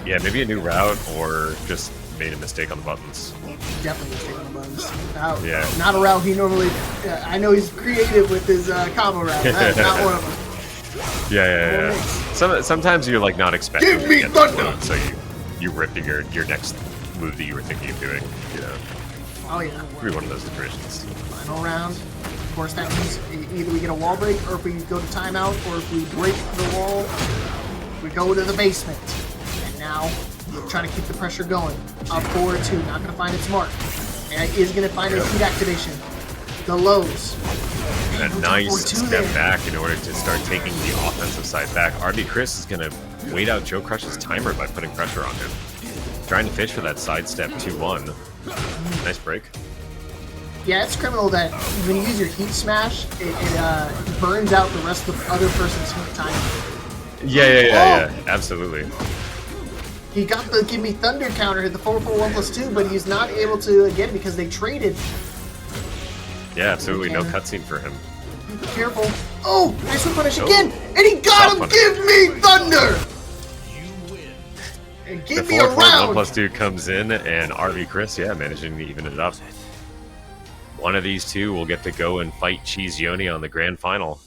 Yeah, maybe a new route or just made a mistake on the buttons. Definitely mistake on the buttons. Yeah. Not a route he normally. I know he's creative with his combo route. That's not one of them. Yeah. Sometimes you're like not expecting Give me to get thunder! the so you rip your next move that you were thinking of doing. Oh yeah. Could be one of those situations. Final round. Of course, that means either we get a wall break, or if we go to timeout, or if we break the wall, we go to the basement. And now we're trying to keep the pressure going. Up forward 2, not going to find its mark. And it is going to find a heat activation. The lows. And a nice step back in order to start taking the offensive side back. RB Cris is going to wait out JoeCrush's timer by putting pressure on him. Trying to fish for that sidestep 2-1. Nice break. Yeah, it's criminal that when you use your heat smash, it burns out the rest of the other person's heat time. Yeah, absolutely. He got the Give Me Thunder counter, hit the 4-4-1+2, but he's not able to get it because they traded. Yeah, absolutely. No cutscene for him. Be careful. Oh, nice whip punish again! And he got him! Give me Thunder! And The give me a 4-1 round. plus 2 comes in, and RV Cris, yeah, managing to even it up. One of these two will get to go and fight CheeseYoni on the grand final.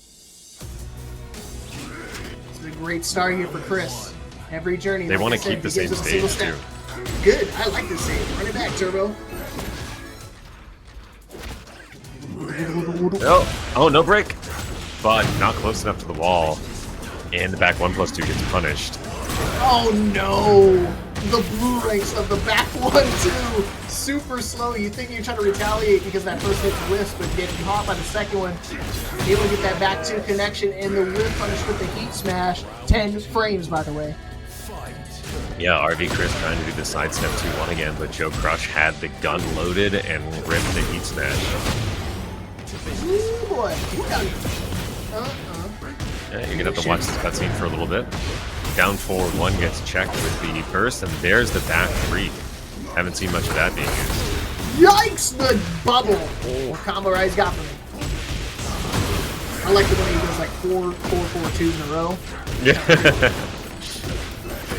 It's a great start here for Cris. Every journey. They like want I to said, keep the begins same with a single stage, too. step. Good. I like this save. Run it back, Turbo. Oh, no break. But not close enough to the wall. And the back 1 plus 2 gets punished. Oh no! The blue ranks of the back 1-2. Super slow. You think you're trying to retaliate because that first hit whiffs, but getting caught by the second one. Able to get that back 2 connection and the whiff punished with the heat smash. 10 frames, by the way. Yeah, RV Cris trying to do the sidestep 2-1 again, but JoeCrush had the gun loaded and ripped the heat smash. Ooh, boy. Yeah, you're gonna have to watch this cutscene for a little bit. Down forward 1 gets checked with the burst, and there's the back 3. Haven't seen much of that being used. Yikes! The bubble. What combo Rai's got for me? I like the one he does like 4-4-4-2 in a row. Yeah.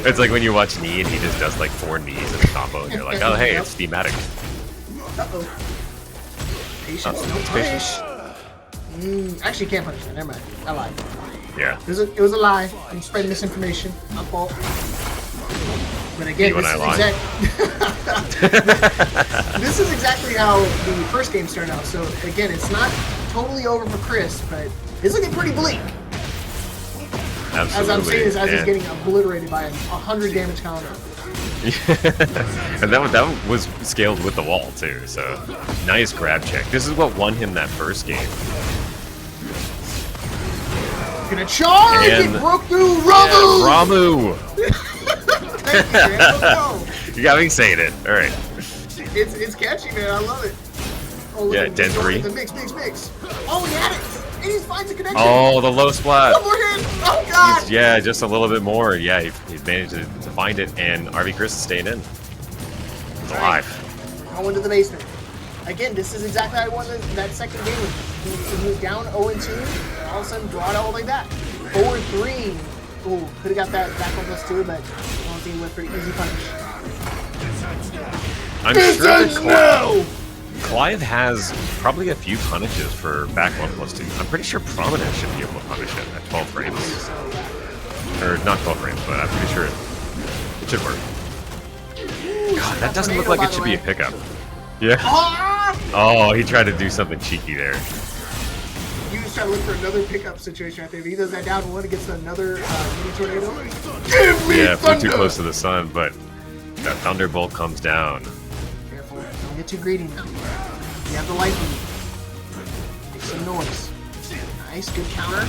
It's like when you watch Knee and he just does like 4 knees in a combo, and you're like, oh hey, it's thematic. Uh-oh. Patience, no it's punish. Actually, you can't punish that. Never mind. I lied. Yeah. It was a lie. I'm spreading misinformation. My fault. But again, this is exactly how the first game started out. So again, it's not totally over for Cris, but it's looking pretty bleak. Absolutely. As I'm saying this, as he's getting obliterated by a 100 damage counter. And that was scaled with the wall too, so nice grab check. This is what won him that first game. Gonna charge! And It broke through Ramu! Yeah, Ramu! Thank you, man. Let's go. You got me saying it. Alright. It's catchy, man. I love it. Oh, look Yeah, at Den 3. the mix. Oh, he had it! And he finds a connection! Oh, the low splat! One more hit! Oh, God! Yeah, just a little bit more. Yeah, he managed to find it, and RV Cris is staying in. It's alive. I went to the basement. Again, this is exactly how I won that second game. He was down 0-2, and all of a sudden brought it all the way back. 4-3. Ooh, could have got that back on plus 2, but I don't think he went for the easy punish. I'm sure Clive has probably a few punishes for back 1 plus 2. I'm pretty sure Prominent should be able to punish it at 12 frames. Or not 12 frames, but I'm pretty sure it should work. God, that doesn't look like it should be a pickup. Yeah. Oh, he tried to do something cheeky there. You was trying to look for another pickup situation right there. If he does that down one against another mini tornado. Give me Yeah, thunder! flew too close to the sun, but that thunderbolt comes down. Careful, don't get too greedy now. You have the lightning. Make some noise. Nice, good counter.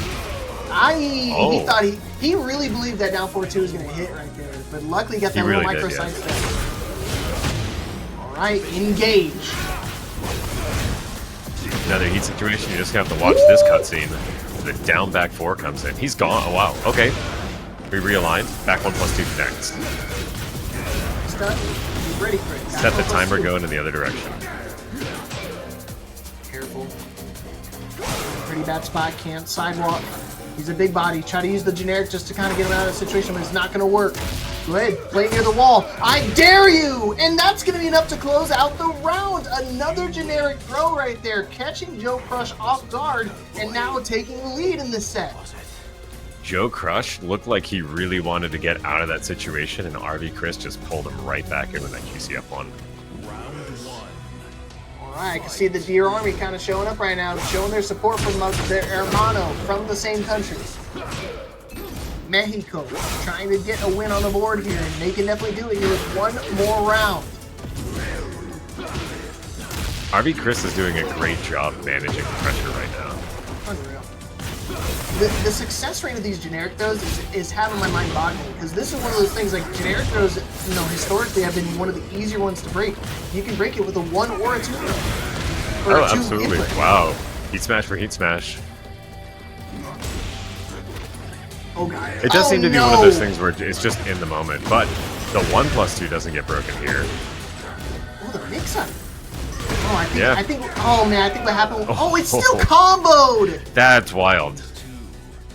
He thought he really believed that down 4-2 was gonna hit right there, but luckily he got that little micro side step. Alright, engage. Another heat situation, you just have to watch this cutscene. The down back 4 comes in. He's gone. Oh wow, okay. We realigned. Back 1 plus 2 connects. He's ready for it. Set the timer going in the other direction. Careful. Pretty bad spot, can't sidewalk. He's a big body. Try to use the generic just to kind of get him out of the situation, but it's not going to work. Go ahead, play near the wall. I dare you! And that's going to be enough to close out the round. Another generic throw right there, catching JoeCrush off guard and now taking the lead in this set. JoeCrush looked like he really wanted to get out of that situation, and RV Cris just pulled him right back in with that QCF one. Alright, I can see the Deer Army kind of showing up right now, showing their support from their hermano from the same country. Mexico, trying to get a win on the board here, and they can definitely do it here with one more round. RV Cris is doing a great job managing pressure right now. Unreal. The success rate of these generic throws is having my mind boggling, because this is one of those things, like generic throws, you know, historically have been one of the easier ones to break. You can break it with a 1 or a 2 throw. Oh, absolutely. Wow. Heat smash for heat smash. Oh, God. It does seem to be one of those things where it's just in the moment, but the 1 plus 2 doesn't get broken here. Oh, the mix-up. Oh, I think, oh man, I think what happened, it's still comboed! That's wild.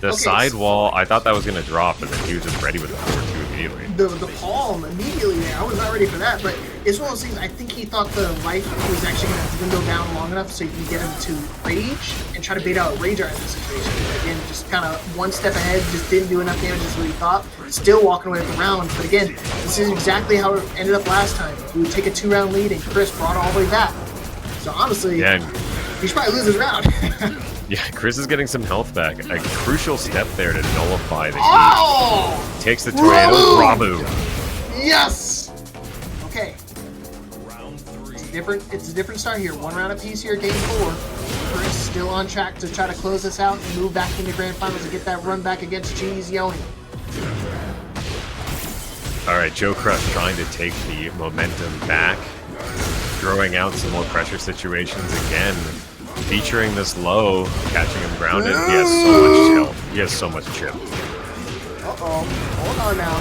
The Okay, side wall, I thought that was going to drop, and then he was just ready with the 4-2 immediately. the palm immediately there. I was not ready for that, but it's one of those things. I think he thought the life was actually going to dwindle down long enough so you can get him to rage and try to bait out a rage art in this situation. Again, just kind of one step ahead, just didn't do enough damage as what he thought. Still walking away with the round, but again, this is exactly how it ended up last time. We would take a 2-round lead and Cris brought it all the way back. So honestly, he should probably lose his round. Yeah, Cris is getting some health back. A crucial step there to nullify the heat. Takes the tornado. Bravo. Yes. Okay. It's a different start here. 1 round apiece here, game 4. Cris still on track to try to close this out and move back into grand finals and get that run back against CheeseYoni. All right, JoeCrush trying to take the momentum back, throwing out some more pressure situations again. Featuring this low, catching him grounded. He has so much health. He has so much chip. Uh-oh. Hold on now.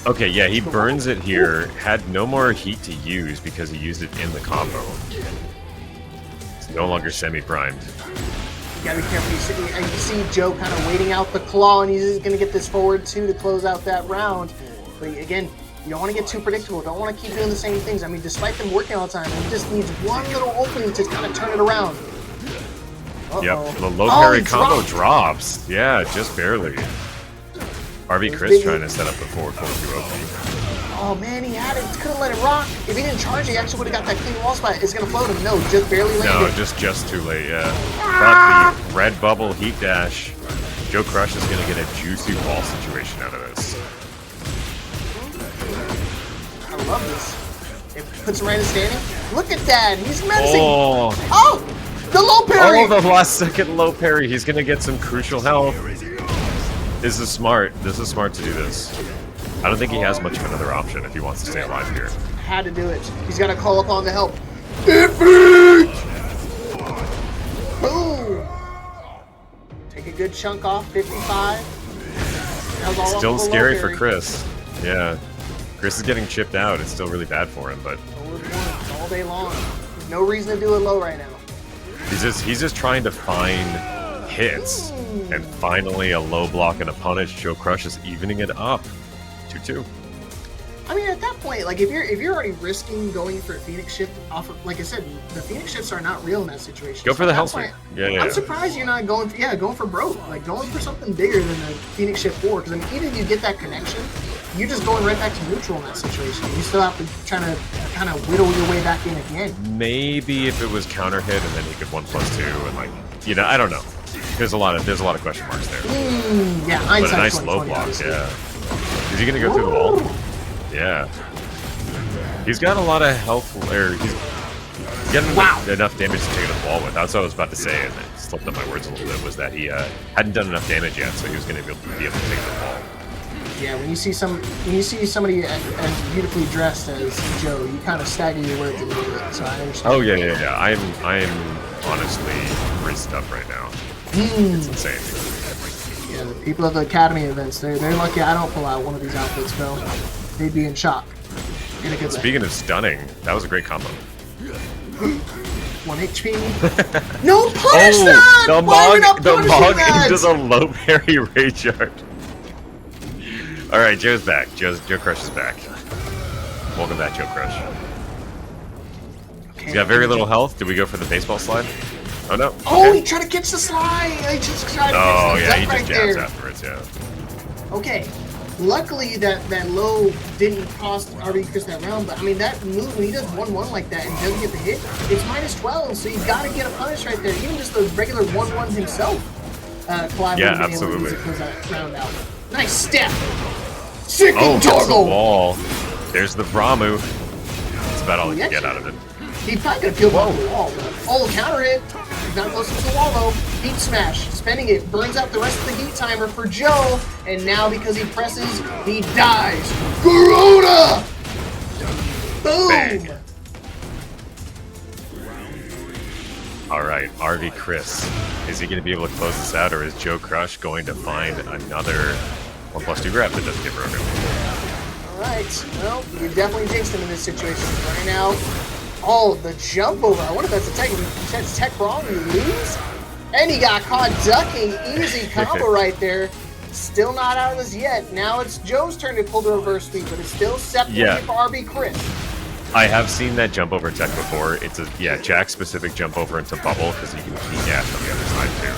Okay, yeah, he burns it here. Had no more heat to use because he used it in the combo. It's no longer semi-primed. You gotta be careful. You see Joe kind of waiting out the claw, and he's gonna get this forward two to close out that round. But again, you don't want to get too predictable. Don't want to keep doing the same things. I mean, despite them working all the time, he just needs one little opening to kind of turn it around. Yep, the low parry combo drops. Yeah, just barely. Cris trying to set up the forward 4-2 opening. Oh man, he had it. Couldn't let it rock. If he didn't charge, he actually would have got that clean wall spot. It's gonna float him. No, just barely landed. No, just too late. Yeah. But the red bubble heat dash. JoeCrush is gonna get a juicy wall situation out of this. I love this. It puts Reina standing. Look at that. He's menacing. Oh, the low parry. Oh, the last second low parry. He's gonna get some crucial health. This is smart. This is smart to do this. I don't think he has much of another option if he wants to stay alive here. Had to do it. He's got to call upon the help. Defeat! Boom! Take a good chunk off, 55. Still scary for Cris. Yeah. Cris is getting chipped out. It's still really bad for him, but... all day long. There's no reason to do it low right now. He's just trying to find hits. And finally a low block and a punish. JoeCrush is evening it up. 2-2. I mean, at that point, like if you're already risking going for a Phoenix shift off of, like I said, the Phoenix shifts are not real in that situation. Go for the health swing. Yeah. I'm surprised you're not going for broke, like going for something bigger than the Phoenix shift 4. Because I mean, even if you get that connection, you're just going right back to neutral in that situation. You still have to try to kind of whittle your way back in again. Maybe if it was counter hit and then he could 1+2 and like, I don't know. There's a lot of question marks there. Yeah, but a nice low block. Yeah. Is he gonna go through the wall? Yeah. He's got a lot of health, or he's getting enough damage to take the wall with. That's what I was about to say, and I slipped up my words a little bit, was that he hadn't done enough damage yet, so he was gonna be able to take the wall. Yeah, when you see somebody as beautifully dressed as Joe, you kind of stagger your words a little bit, so I understand. Oh yeah. I'm honestly rizzed up right now. It's insane. Yeah, the people at the Academy events, they're lucky I don't pull out one of these outfits, bro. They'd be in shock. In a good way. Speaking of stunning, that was a great combo. 1 HP. No, punish that! The Mog into the low parry rage art. Alright, Joe's back. JoeCrush is back. Welcome back, JoeCrush. He's got very little health. Did we go for the baseball slide? Oh no. Oh, he tried to catch the slide! He just tried to catch the he just jabs there. Afterwards, yeah. Okay. Luckily that low didn't cost Cris that round, but I mean that move when he does 1-1 like that and doesn't get the hit, it's -12, so you gotta get a punish right there. Even just the regular 1-1 himself. Clive absolutely. To close that round out. Nice step! Sick toggle! Wall. There's the bra move. That's about all he can get out of it. He's probably gonna peel off the wall. Oh, counter hit. He's not close to the wall though. Heat smash. Spending it. Burns out the rest of the heat timer for Joe. And now because he presses, he dies. Corona! Boom! Bang. Alright, RV Cris. Is he going to be able to close this out, or is JoeCrush going to find another 1+2 grab that doesn't get broken? Alright, well, you definitely jinxed him in this situation. Right now, the jump over. I wonder if that's a tech. If he sets tech wrong, you lose? And he got caught ducking. Easy combo right there. Still not out of this yet. Now it's Joe's turn to pull the reverse sweep, but it's still set for RB Cris. I have seen that jump over tech before. It's a Jack specific jump over into bubble because you can key dash on the other side too.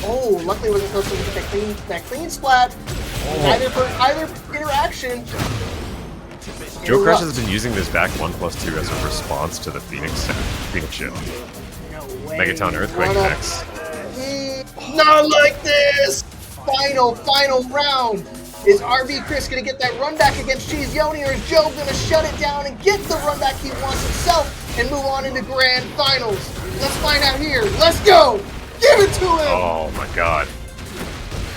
Oh, luckily it wasn't close to get that clean splat. Either interaction. JoeCrush has been using this back 1+2 as a response to the Phoenix shift. No way. Megaton Earthquake next. Not like this! Final round. Is RB Cris going to get that run back against CheeseYoni, or is Joe going to shut it down and get the run back he wants himself and move on into grand finals? Let's find out here. Let's go! Give it to him! Oh my god.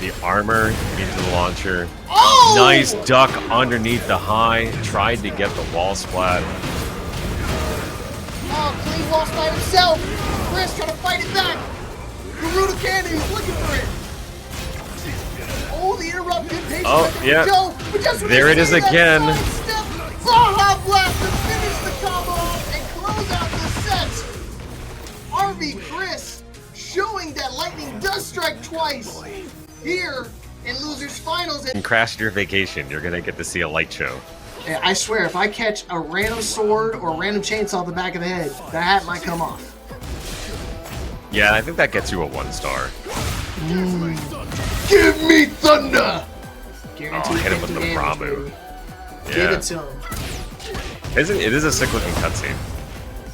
The armor into the launcher. Oh! Nice duck underneath the high. Tried to get the wall splat. Oh, clean wall splat himself. Cris trying to fight it back. Garuda Candy, he's looking for it. Oh, the interrupt did pay. Oh, yeah. Joe, there it is again. Baja Blast to finish the combo off and close out the set. RB Cris showing that lightning does strike twice here in Losers Finals. And crashed your vacation. You're gonna get to see a light show. Yeah, I swear, if I catch a random sword or a random chainsaw at the back of the head, the hat might come off. Yeah, I think that gets you a 1-star. Give me thunder! Oh, hit him with the Ramu. Give it to him. It is a sick-looking cutscene.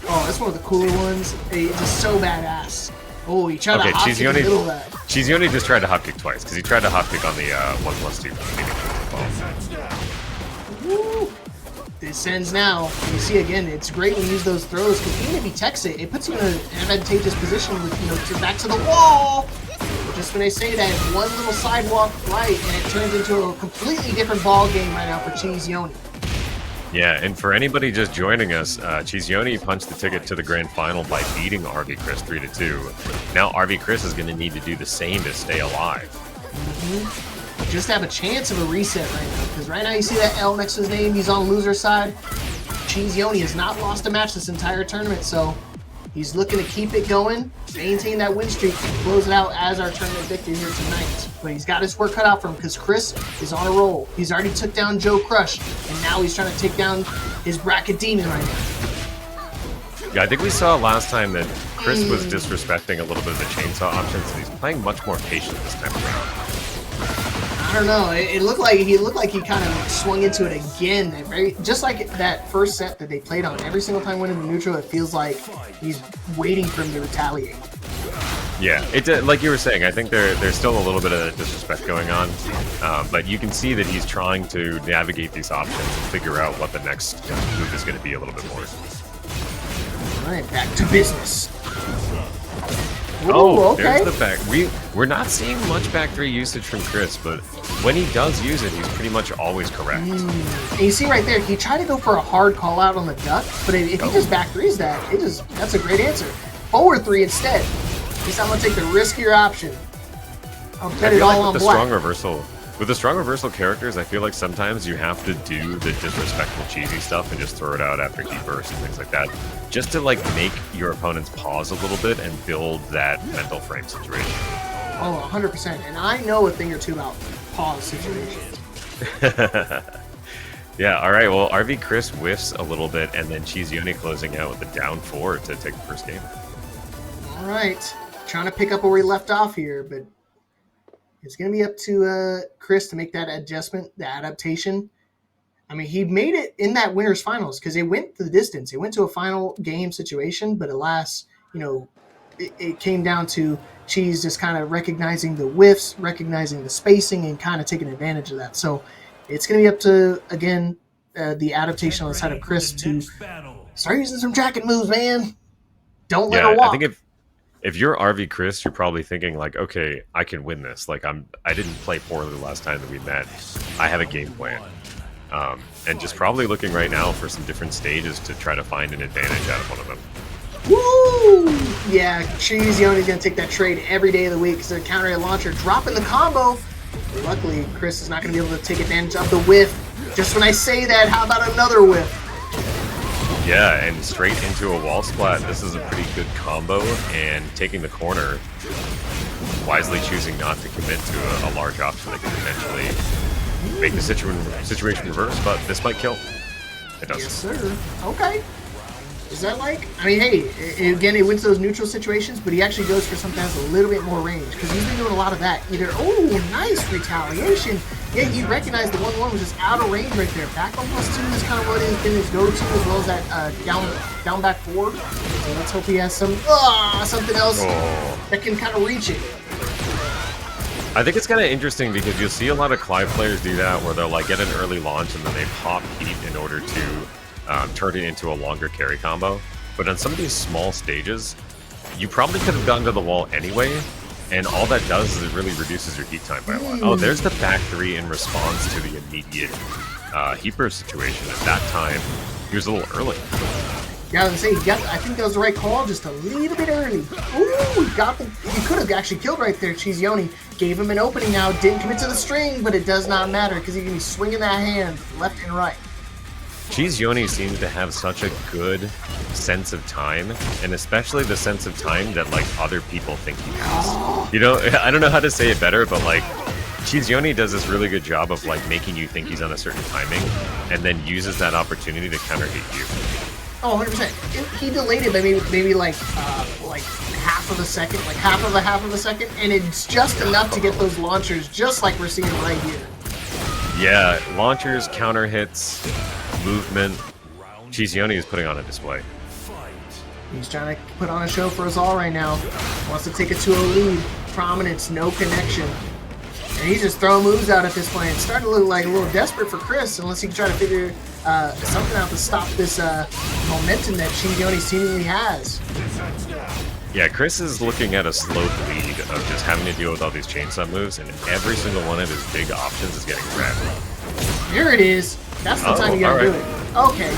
Oh, that's one of the cooler ones. It's just so badass. Oh, he tried to hop kick in the middle of that. CheeseYoni just tried to hop kick twice, because he tried to hop kick on the 1+2. Woo! It sends now. You see again, it's great when you use those throws, because even if he techs it, it puts you in an advantageous position with, to back to the wall. Just when they say that, one little sidewalk right, and it turns into a completely different ball game right now for CheeseYoni. Yeah, and for anybody just joining us, CheeseYoni punched the ticket to the grand final by beating RB Cris 3-2. Now RB Cris is going to need to do the same to stay alive. Just have a chance of a reset right now, because right now you see that L next to his name, he's on loser side. CheeseYoni has not lost a match this entire tournament, so he's looking to keep it going, maintain that win streak, and close it out as our tournament victor here tonight. But he's got his work cut out for him, because Cris is on a roll. He's already took down JoeCrush, and now he's trying to take down his bracket demon right now. Yeah, I think we saw last time that Cris was disrespecting a little bit of the chainsaw options, and he's playing much more patient this time around. I don't know. It looked like he kind of swung into it again. Just like that first set that they played on. Every single time winning the neutral, it feels like he's waiting for him to retaliate. Yeah, like you were saying, I think there's still a little bit of disrespect going on, but you can see that he's trying to navigate these options and figure out what the next move is going to be a little bit more. All right, back to business. Oh, okay. There's the back. We're not seeing much back 3 usage from Cris, but when he does use it, he's pretty much always correct. And you see right there, he tried to go for a hard call out on the duck, but if he just back 3s that's a great answer. Forward 3 instead. He's not going to take the riskier option. I'll bet it all on black. With the strong reversal characters, I feel like sometimes you have to do the disrespectful cheesy stuff and just throw it out after he bursts and things like that, just to like make your opponents pause a little bit and build that mental frame situation. Oh, 100%. And I know a thing or two about pause situations. Yeah, all right. Well, RB Cris whiffs a little bit, and then CheeseYoni closing out with a down 4 to take the first game. All right, trying to pick up where we left off here, but it's going to be up to Cris to make that adjustment, the adaptation. I mean, he made it in that winner's finals because they went the distance. It went to a final game situation, but alas, it came down to Cheese just kind of recognizing the whiffs, recognizing the spacing, and kind of taking advantage of that. So it's going to be up to, again, the adaptation on the side of Cris to start using some tracking moves, man. Don't let her walk. I think if you're RV Cris, you're probably thinking like, okay, I can win this. Like I didn't play poorly the last time that we met. I have a game plan. And just probably looking right now for some different stages to try to find an advantage out of one of them. Woo! Yeah, CheeseYoni's going to take that trade every day of the week. So counter a launcher, dropping the combo. Luckily, Cris is not going to be able to take advantage of the whiff. Just when I say that, how about another whiff? Yeah, and straight into a wall splat. This is a pretty good combo, and taking the corner, wisely choosing not to commit to a large option that could eventually make the situation reverse, but this might kill. It doesn't. Yes, sir. Okay. Is that like... I mean, hey, again, it wins those neutral situations, but he actually goes for something that has a little bit more range, because he's been doing a lot of that. Either, oh, nice retaliation. Yeah, he recognized the 1-1 was just out of range right there. Back on +2 is kind of what has been his go-to, as well as that down back forward. So let's hope he has some something else that can kind of reach it. I think it's kind of interesting because you'll see a lot of Clive players do that, where they'll like get an early launch and then they pop heat in order to turn it into a longer carry combo. But on some of these small stages, you probably could have gotten to the wall anyway, and all that does is it really reduces your heat time by a lot. Oh, there's the back 3 in response to the immediate heat burst situation. At that time, he was a little early. Yeah, I was gonna say, I think that was the right call, just a little bit early. Ooh, he could have actually killed right there. CheeseYoni gave him an opening now, didn't commit to the string, but it does not matter because he can be swinging that hand left and right. CheeseYoni seems to have such a good sense of time, and especially the sense of time that like other people think he has. You know, I don't know how to say it better, but like CheeseYoni does this really good job of like making you think he's on a certain timing, and then uses that opportunity to counter hit you. Oh, 100%. He delayed it by maybe like half of a second, like half of a second, and it's just enough to get those launchers, just like we're seeing right here. Yeah, launchers, counter hits, movement. CheeseYoni is putting on a display. He's trying to put on a show for us all right now. Wants to take it to a lead. Prominence, no connection. And he's just throwing moves out at this point. It's starting to look like a little desperate for Cris, unless he can try to figure something out to stop this momentum that CheeseYoni seemingly has. Yeah, Cris is looking at a slow lead of just having to deal with all these chainsaw moves, and every single one of his big options is getting grabbed. Here it is. That's the time you gotta do it. Okay.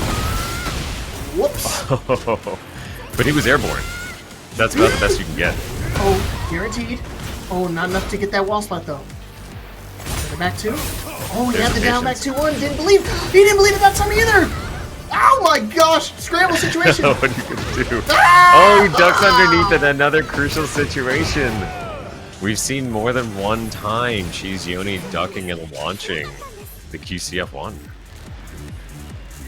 Whoops. But he was airborne. That's about the best you can get. Oh, guaranteed. Oh, not enough to get that wall spot though. The back 2. Oh, he had the down back 2-1. He didn't believe it that time either. Oh my gosh! Scramble situation. What are you gonna do? Oh, he ducks underneath in another crucial situation. We've seen more than one time CheeseYoni ducking and launching the QCF1.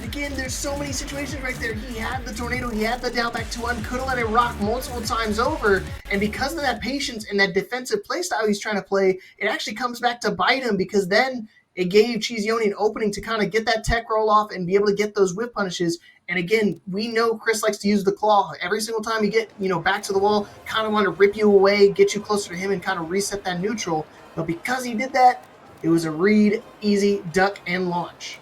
Again, there's so many situations right there. He had the tornado, he had the down back 2-1, could have let it rock multiple times over, and because of that patience and that defensive playstyle he's trying to play, it actually comes back to bite him, because then it gave CheeseYoni an opening to kind of get that tech roll off and be able to get those whip punishes. And again, we know Cris likes to use the claw. Every single time you get, back to the wall, kind of want to rip you away, get you closer to him, and kind of reset that neutral. But because he did that, it was a read, easy, duck, and launch.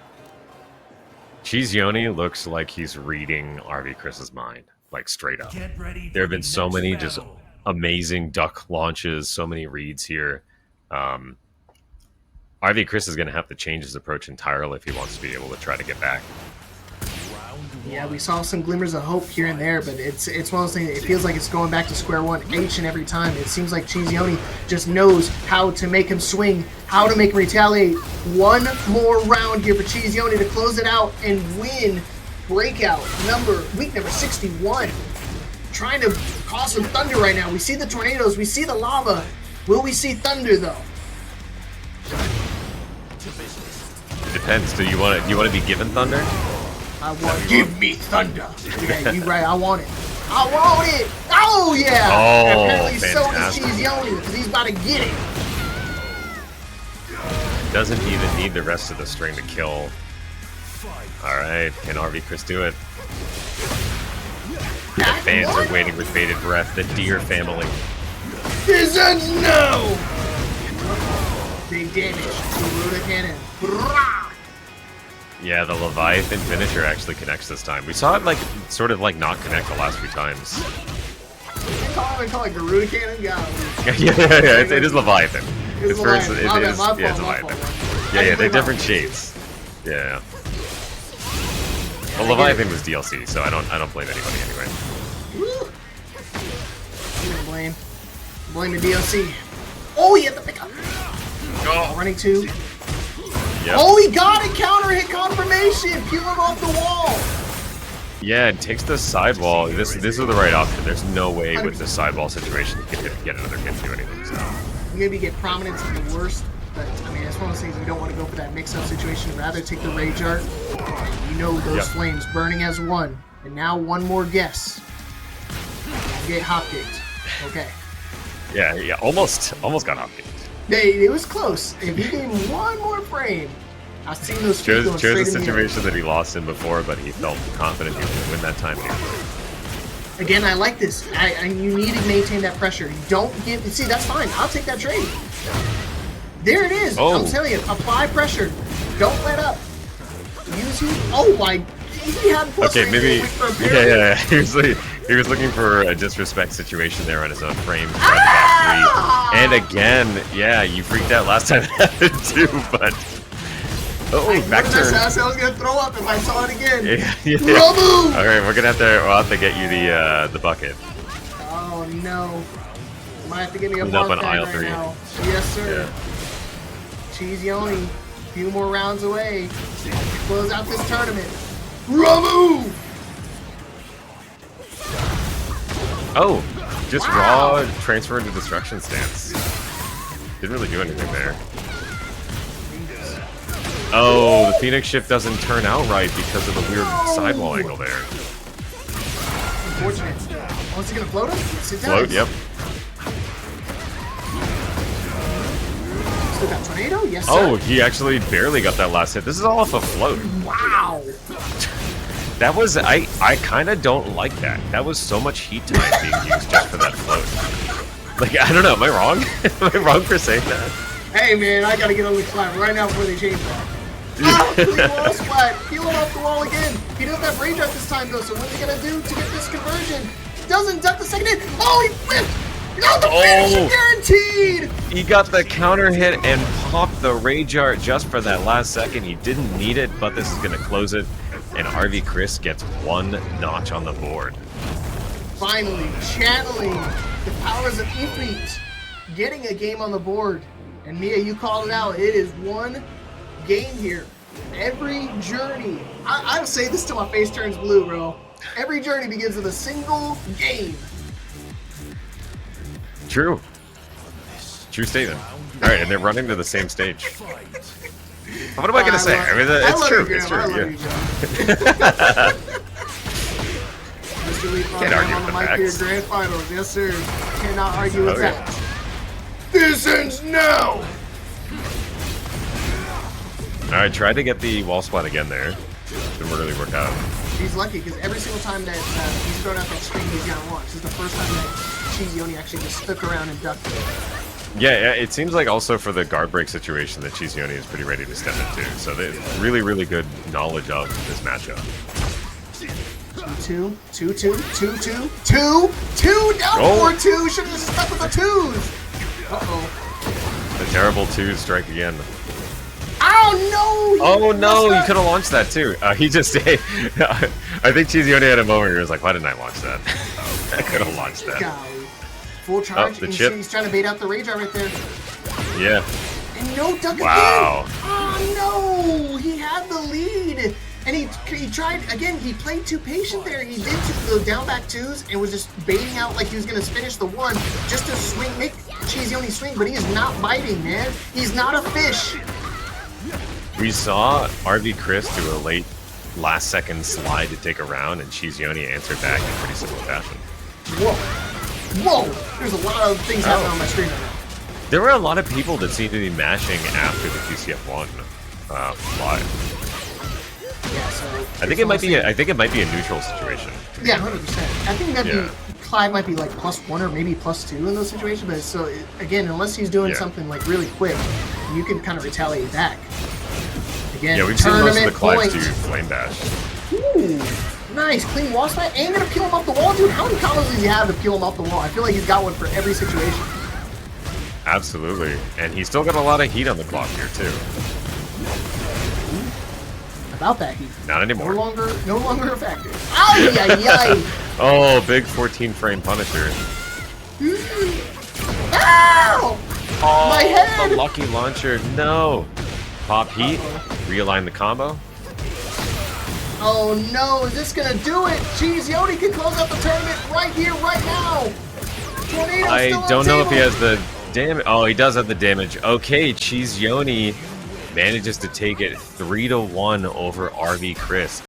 CheeseYoni looks like he's reading RV Chris's mind, like straight up. There have been so many just amazing duck launches, so many reads here. RV Cris is going to have to change his approach entirely if he wants to be able to try to get back. Yeah, we saw some glimmers of hope here and there, but it's one of those things, it feels like it's going back to square one each and every time. It seems like CheeseYoni just knows how to make him swing, how to make him retaliate. One more round here for CheeseYoni to close it out and win Breakout week number 61. Trying to cause some thunder right now. We see the tornadoes, we see the lava. Will we see thunder though? It depends. Do you want to be given thunder? Give me thunder. Yeah, you're right. I want it. I want it. Oh yeah. Oh, and apparently fantastic. so does CheeseYoni, because he's about to get it. Doesn't even need the rest of the string to kill. All right, can RV Cris do it? The fans are waiting with bated breath. The Deer family. Is a no. Big damage. Garuda cannon. Yeah, the Leviathan finisher actually connects this time. We saw it sort of not connect the last few times. I call it Garuda cannon. Yeah. It is Leviathan. It's Leviathan. It's Leviathan. Yeah, they're different shades. Yeah. Well, Leviathan was DLC, so I don't blame anybody anyway. Woo. Blame the DLC. Oh, he had the pickup. Running 2. Yep. Oh, he got it! Counter hit confirmation! Peel him off the wall! Yeah, it takes the sidewall. This is the right option. There's no way with the sidewall situation you can get another hit to do anything. So. Maybe get prominence in the worst, but I mean, it's one of those things you don't want to go for that mix-up situation. Rather take the Rage Art. You know those flames burning as one. And now one more guess. Get hop-kicked. Okay. Yeah, almost got hop-kicked. It was close. If he gave one more frame, I've seen those feet going straight in the air. Chose a situation that he lost in before, but he felt confident he was going to win that time. Again, I like this. You need to maintain that pressure. Don't give... See, that's fine. I'll take that trade. There it is. Oh. I'm telling you, apply pressure. Don't let up. Use you. Oh my... He had plus okay, maybe... Yeah. He was looking for a disrespect situation there on his own frame. Tried to back three. And again, yeah, you freaked out last time it happened too, but... Oh, back turn. I was going to throw up if I saw it again. Yeah. Move! Alright, we'll have to get you the bucket. Oh no. Might have to give me a Clean up bark on bag aisle right 3. now. Yes, sir. Yeah. CheeseYoni, a few more rounds away to close out this tournament. Ramu! Oh, just raw transfer into destruction stance. Didn't really do anything there. Oh, the Phoenix shift doesn't turn out right because of the weird sidewall angle there. Unfortunate. Oh, is he gonna float him? Yes, it does. Float, yep. Still got tornado? Yes, sir. Oh, he actually barely got that last hit. This is all off a float. Wow. That was, I kind of don't like that. That was so much heat time being used just for that float. Like, I don't know, am I wrong? Am I wrong for saying that? Hey, man, I gotta get on the Clive right now before they change that. Oh, clean wall splat. Peel him off the wall again. He doesn't have Rage Art this time, though, so what's he gonna do to get this conversion? Doesn't duck the second hit. Oh, he whipped. No, the finish is guaranteed. He got the counter hit and popped the Rage Art just for that last second. He didn't need it, but this is gonna close it. And Cris gets one notch on the board. Finally, channeling the powers of Ifrit, getting a game on the board. And Mia, you called it out. It is one game here. Every journey, I'll say this till my face turns blue, bro. Every journey begins with a single game. True. True statement. All right, and they're running to the same stage. What am I gonna say? I mean, it's true. It's true. Yeah. Mr. Lee, Can't argue on with the the mic here, facts. grand finals. Yes, sir. Cannot argue with Okay. that. This ends now. All right, tried to get the wall splat again there. Didn't really work out. He's lucky because every single time that he's thrown out that string, he's got launched. This is the first time that CheeseYoni actually just stuck around and ducked it. Yeah, it seems like also for the guard break situation that CheeseYoni is pretty ready to step into. So they really, really good knowledge of this matchup. 2, 2, 2, 2, 2, 2, 2, down Oh. 4-2. Should have just stuck with the 2s. Uh-oh. The terrible 2 strike again. Oh, no! Oh no, you could have launched that too. He just, I think CheeseYoni had a moment where he was like, why didn't I launch that? I could have launched that. Golly. Full charge. the and chip. he's trying to bait out the Rage Art right there. Yeah. And no duck Wow. again. Oh no! He had the lead. And he tried, again, he played too patient there. He did the down back 2s and was just baiting out like he was going to finish the 1 just to swing, make CheeseYoni swing, but he is not biting, man. He's not a fish. We saw Cris do a late last second slide to take a round, and CheeseYoni answered back in pretty simple fashion. Whoa. Whoa! There's a lot of things happening on my screen right now. There were a lot of people that seemed to be mashing after the QCF1 live. Yeah, so I think it might be a neutral situation. Yeah, 100%. I think that'd Yeah. be Clive might be like +1 or maybe +2 in those situations, but so again, unless he's doing Yeah. something like really quick, you can kind of retaliate back. Again, Yeah, we've seen most of the tournament Clives point. do flame bash. Ooh, nice, clean wall spot, and gonna peel him off the wall, dude. How many combos does he have to peel him off the wall? I feel like he's got one for every situation. Absolutely, and he's still got a lot of heat on the clock here too. About that heat. Not anymore. No longer a factor. Ay, ay, ay. Oh, big 14 frame Punisher. Ow! Oh, My head! the lucky launcher. No. Pop heat. Realign the combo. Oh no, is this gonna do it? CheeseYoni can close out the tournament right here, right now. Tornado's I still on don't the know if he table. has the damage. Oh, he does have the damage. Okay, CheeseYoni manages to take it 3-1 over RV Cris.